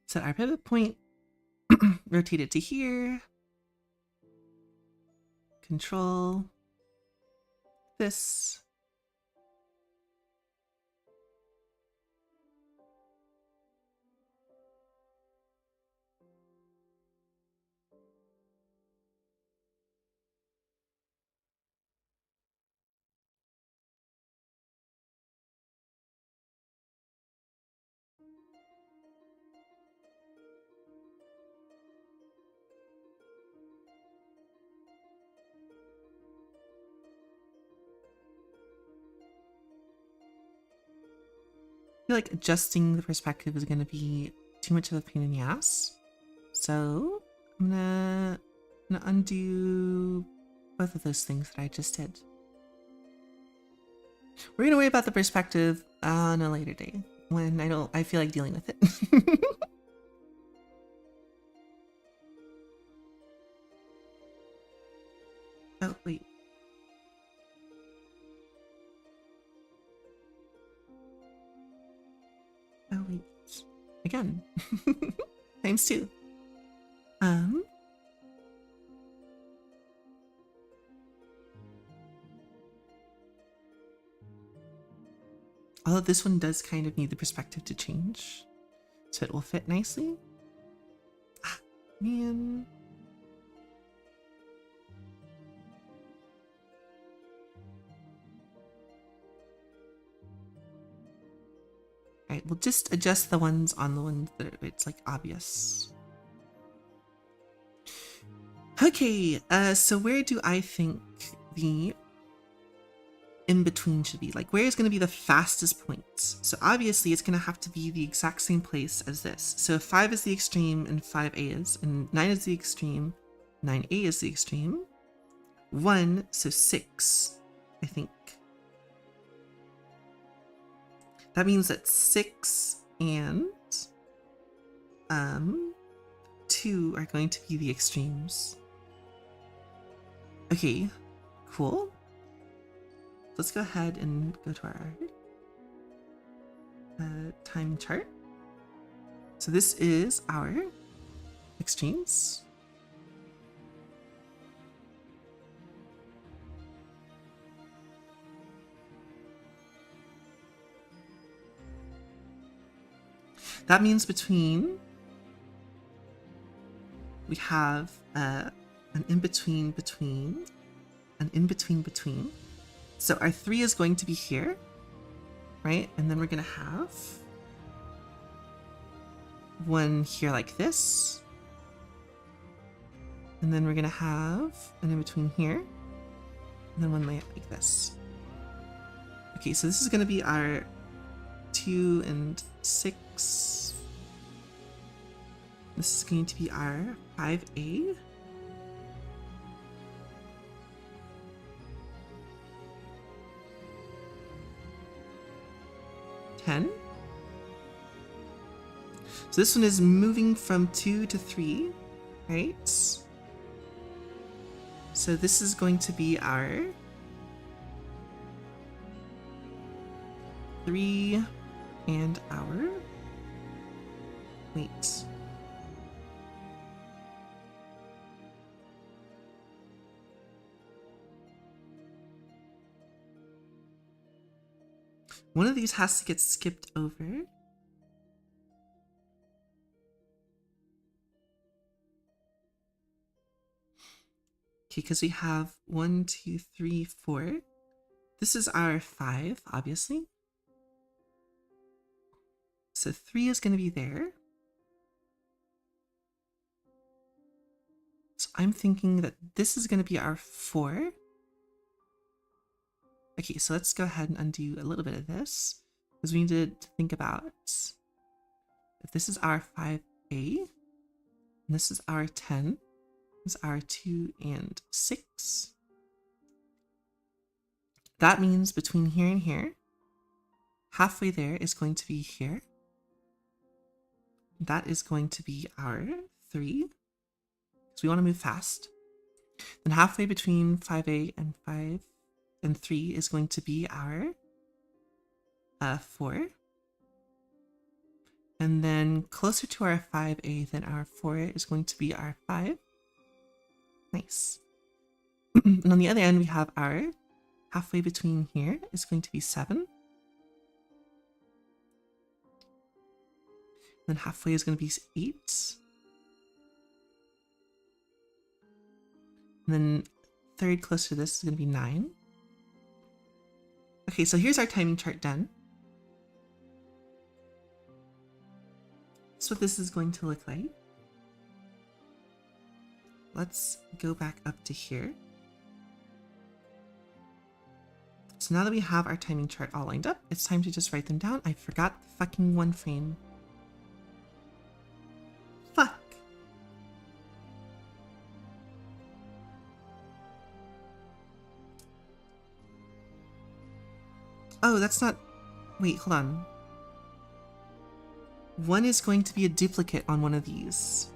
So our pivot point rotated to here. Control this. I feel like adjusting the perspective is going to be too much of a pain in the ass. So I'm gonna undo both of those things that I just did. We're gonna worry about the perspective on a later day when I feel like dealing with it. Oh, wait. Oh, wait. Again. Times 2. Although this one does kind of need the perspective to change, so it will fit nicely. Ah, man. Alright, we'll just adjust the ones on the ones that it's like obvious. Okay, so where do I think the in-between should be? Like, where is going to be the fastest point? So obviously it's going to have to be the exact same place as this. So if 5 is the extreme and 5A is, and 9 is the extreme, 9A is the extreme. 1, so 6, I think. That means that 6 and 2 are going to be the extremes. Okay, cool. Let's go ahead and go to our time chart. So this is our extremes. That means between, we have an in-between between, an in-between between. So our 3 is going to be here, right? And then we're going to have one here like this. And then we're going to have an in-between here. And then one like this. Okay, so this is going to be our 2 and 6. This is going to be our 5A. So this one is moving from 2 to 3, right? So this is going to be our 3 and our... Wait. One of these has to get skipped over. Okay, because we have 1, 2, 3, 4. This is our 5, obviously. So 3 is going to be there. So I'm thinking that this is going to be our 4. Okay, so let's go ahead and undo a little bit of this, because we need to think about if this is our 5A, and this is our 10, this is our 2 and 6. That means between here and here, halfway there is going to be here. That is going to be our 3, because we want to move fast. Then halfway between 5A and 5 and 3 is going to be our 4. And then closer to our 5A than our 4 is going to be our 5. Nice. And on the other end, we have our halfway between here is going to be 7. Then halfway is going to be 8. And then third close to this is going to be 9. Okay, so here's our timing chart done. That's what this is going to look like. Let's go back up to here. So now that we have our timing chart all lined up, it's time to just write them down. I forgot the fucking 1 frame. Fuck. Oh, that's not... Wait, hold on. 1 is going to be a duplicate on one of these.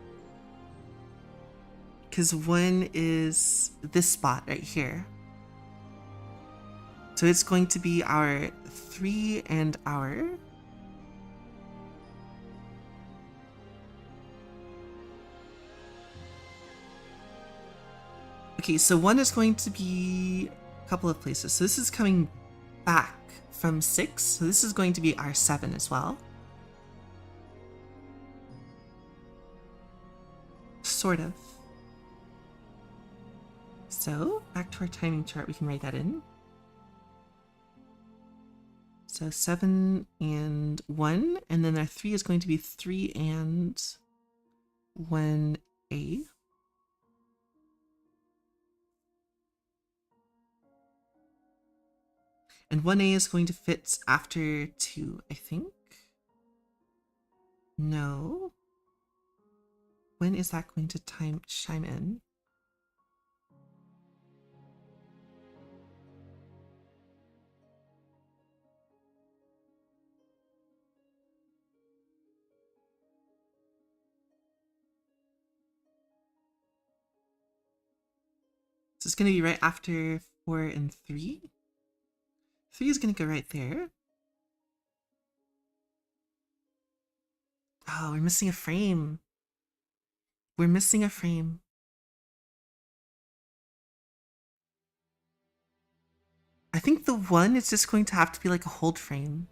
Because 1 is this spot right here. So it's going to be our 3 and our... Okay, so 1 is going to be a couple of places. So this is coming back from 6. So this is going to be our 7 as well. Sort of. So back to our timing chart, we can write that in. So 7 and 1, and then our 3 is going to be 3 and 1A. And 1A is going to fit after 2, I think. No. When is that going to chime in? So it's going to be right after 4 and 3. 3 is going to go right there. Oh, we're missing a frame. We're missing a frame. I think the 1 is just going to have to be like a hold frame.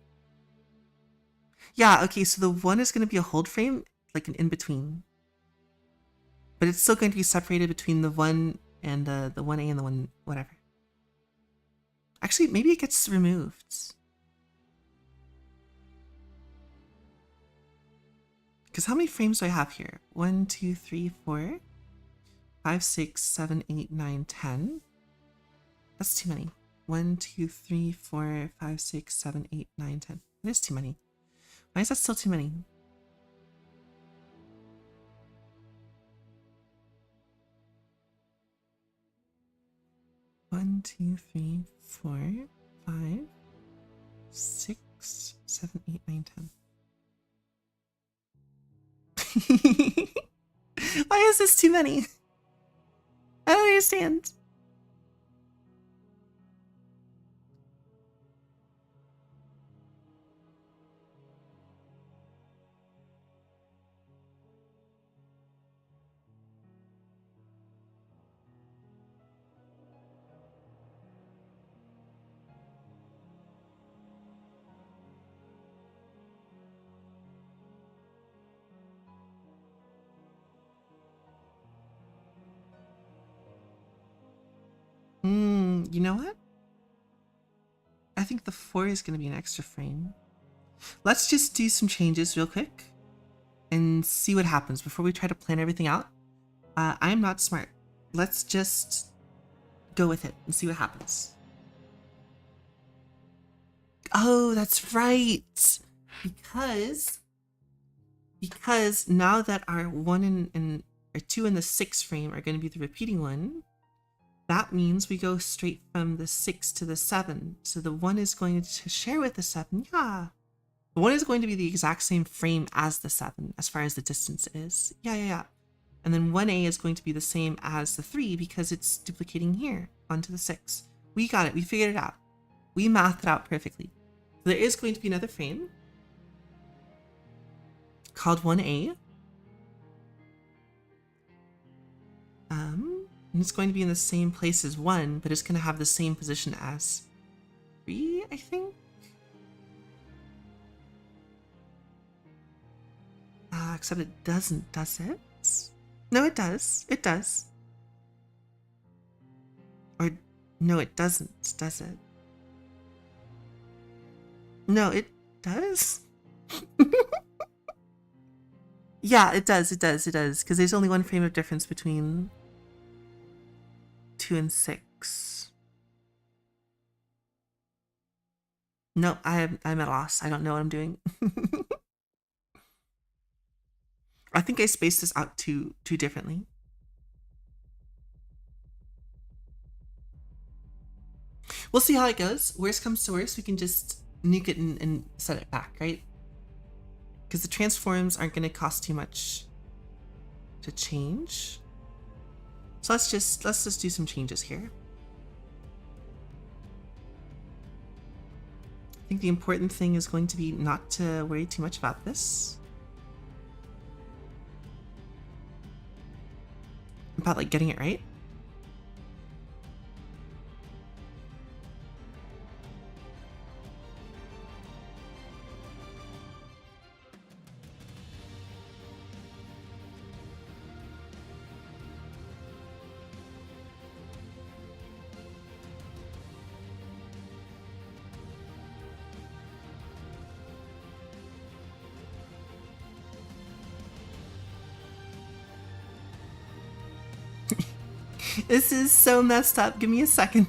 Yeah, okay, so the 1 is going to be a hold frame, like an in-between. But it's still going to be separated between the 1 and the 1A and the 1 whatever. Actually, maybe it gets removed. Because how many frames do I have here? 1, 2, 3, 4, 5, 6, 7, 8, 9, 10. That's too many. 1, 2, 3, 4, 5, 6, 7, 8, 9, 10. It is too many. Why is that still too many? One, 2, 3, 4, 5, 6, 7, 8, 9, 10. Why is this too many? I don't understand. You know what? I think the 4 is going to be an extra frame. Let's just do some changes real quick and see what happens before we try to plan everything out. I'm not smart. Let's just go with it and see what happens. Oh, that's right. Because now that our 1 and our 2 and the 6 frame are going to be the repeating one, that means we go straight from the 6 to the 7. So the 1 is going to share with the 7. Yeah. The 1 is going to be the exact same frame as the 7 as far as the distance is. Yeah. And then 1A is going to be the same as the 3 because it's duplicating here onto the 6. We got it. We figured it out. We mathed it out perfectly. So there is going to be another frame called 1A. And it's going to be in the same place as 1, but it's going to have the same position as 3, I think? Except it doesn't, does it? No, it does. It does. Or, no, it doesn't, does it? No, it does? Yeah, it does, because there's only 1 frame of difference between 2 and 6. No, I'm at a loss. I don't know what I'm doing. I think I spaced this out too differently. We'll see how it goes. Worst comes to worst, we can just nuke it and set it back, right? Because the transforms aren't going to cost too much to change. So let's just do some changes here. I think the important thing is going to be not to worry too much about this. About like getting it right. This is so messed up. Give me a second.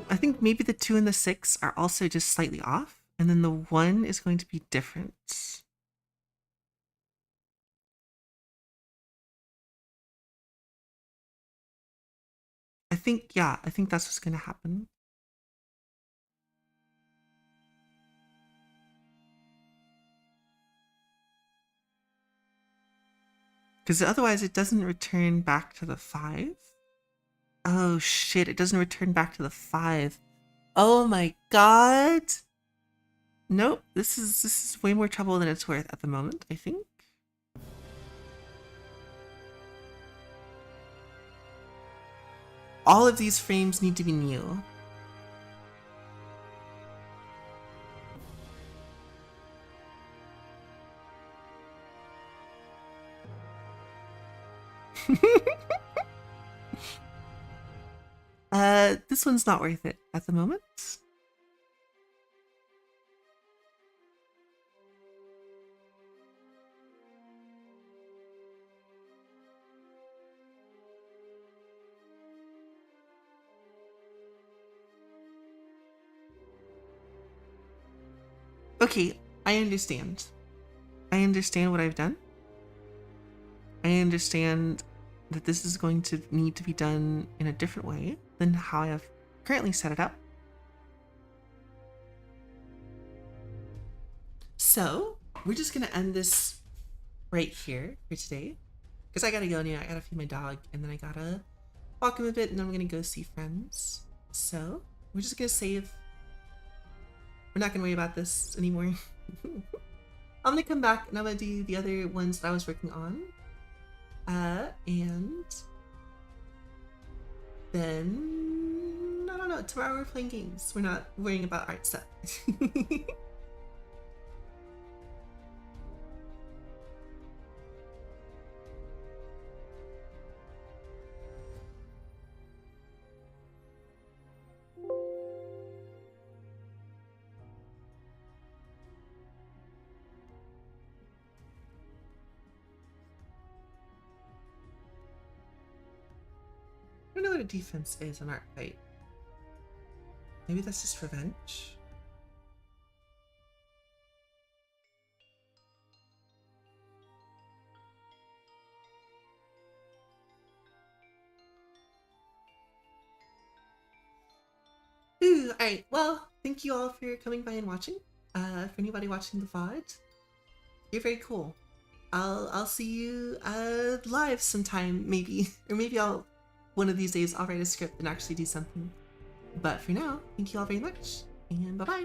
I think maybe the 2 and the 6 are also just slightly off, and then the 1 is going to be different. I think that's what's going to happen. Because otherwise it doesn't return back to the 5. Oh shit, it doesn't return back to the 5. Oh my god. Nope, this is way more trouble than it's worth at the moment, I think. All of these frames need to be new. This one's not worth it at the moment. Okay, I understand. I understand what I've done. I understand that this is going to need to be done in a different way than how I have currently set it up. So, we're just gonna end this right here for today. Because I gotta go now, I gotta feed my dog, and then I gotta walk him a bit, and then I'm gonna go see friends. So, we're just gonna save. We're not gonna worry about this anymore. I'm gonna come back and I'm gonna do the other ones that I was working on. And then I don't know, tomorrow we're playing games. We're not worrying about art stuff. I don't know what a defense is in art fight. Maybe that's just revenge. Ooh, alright, well, thank you all for coming by and watching. For anybody watching the VOD, you're very cool. I'll see you live sometime, maybe. Or maybe one of these days I'll write a script and actually do something. But for now, thank you all very much, and bye-bye!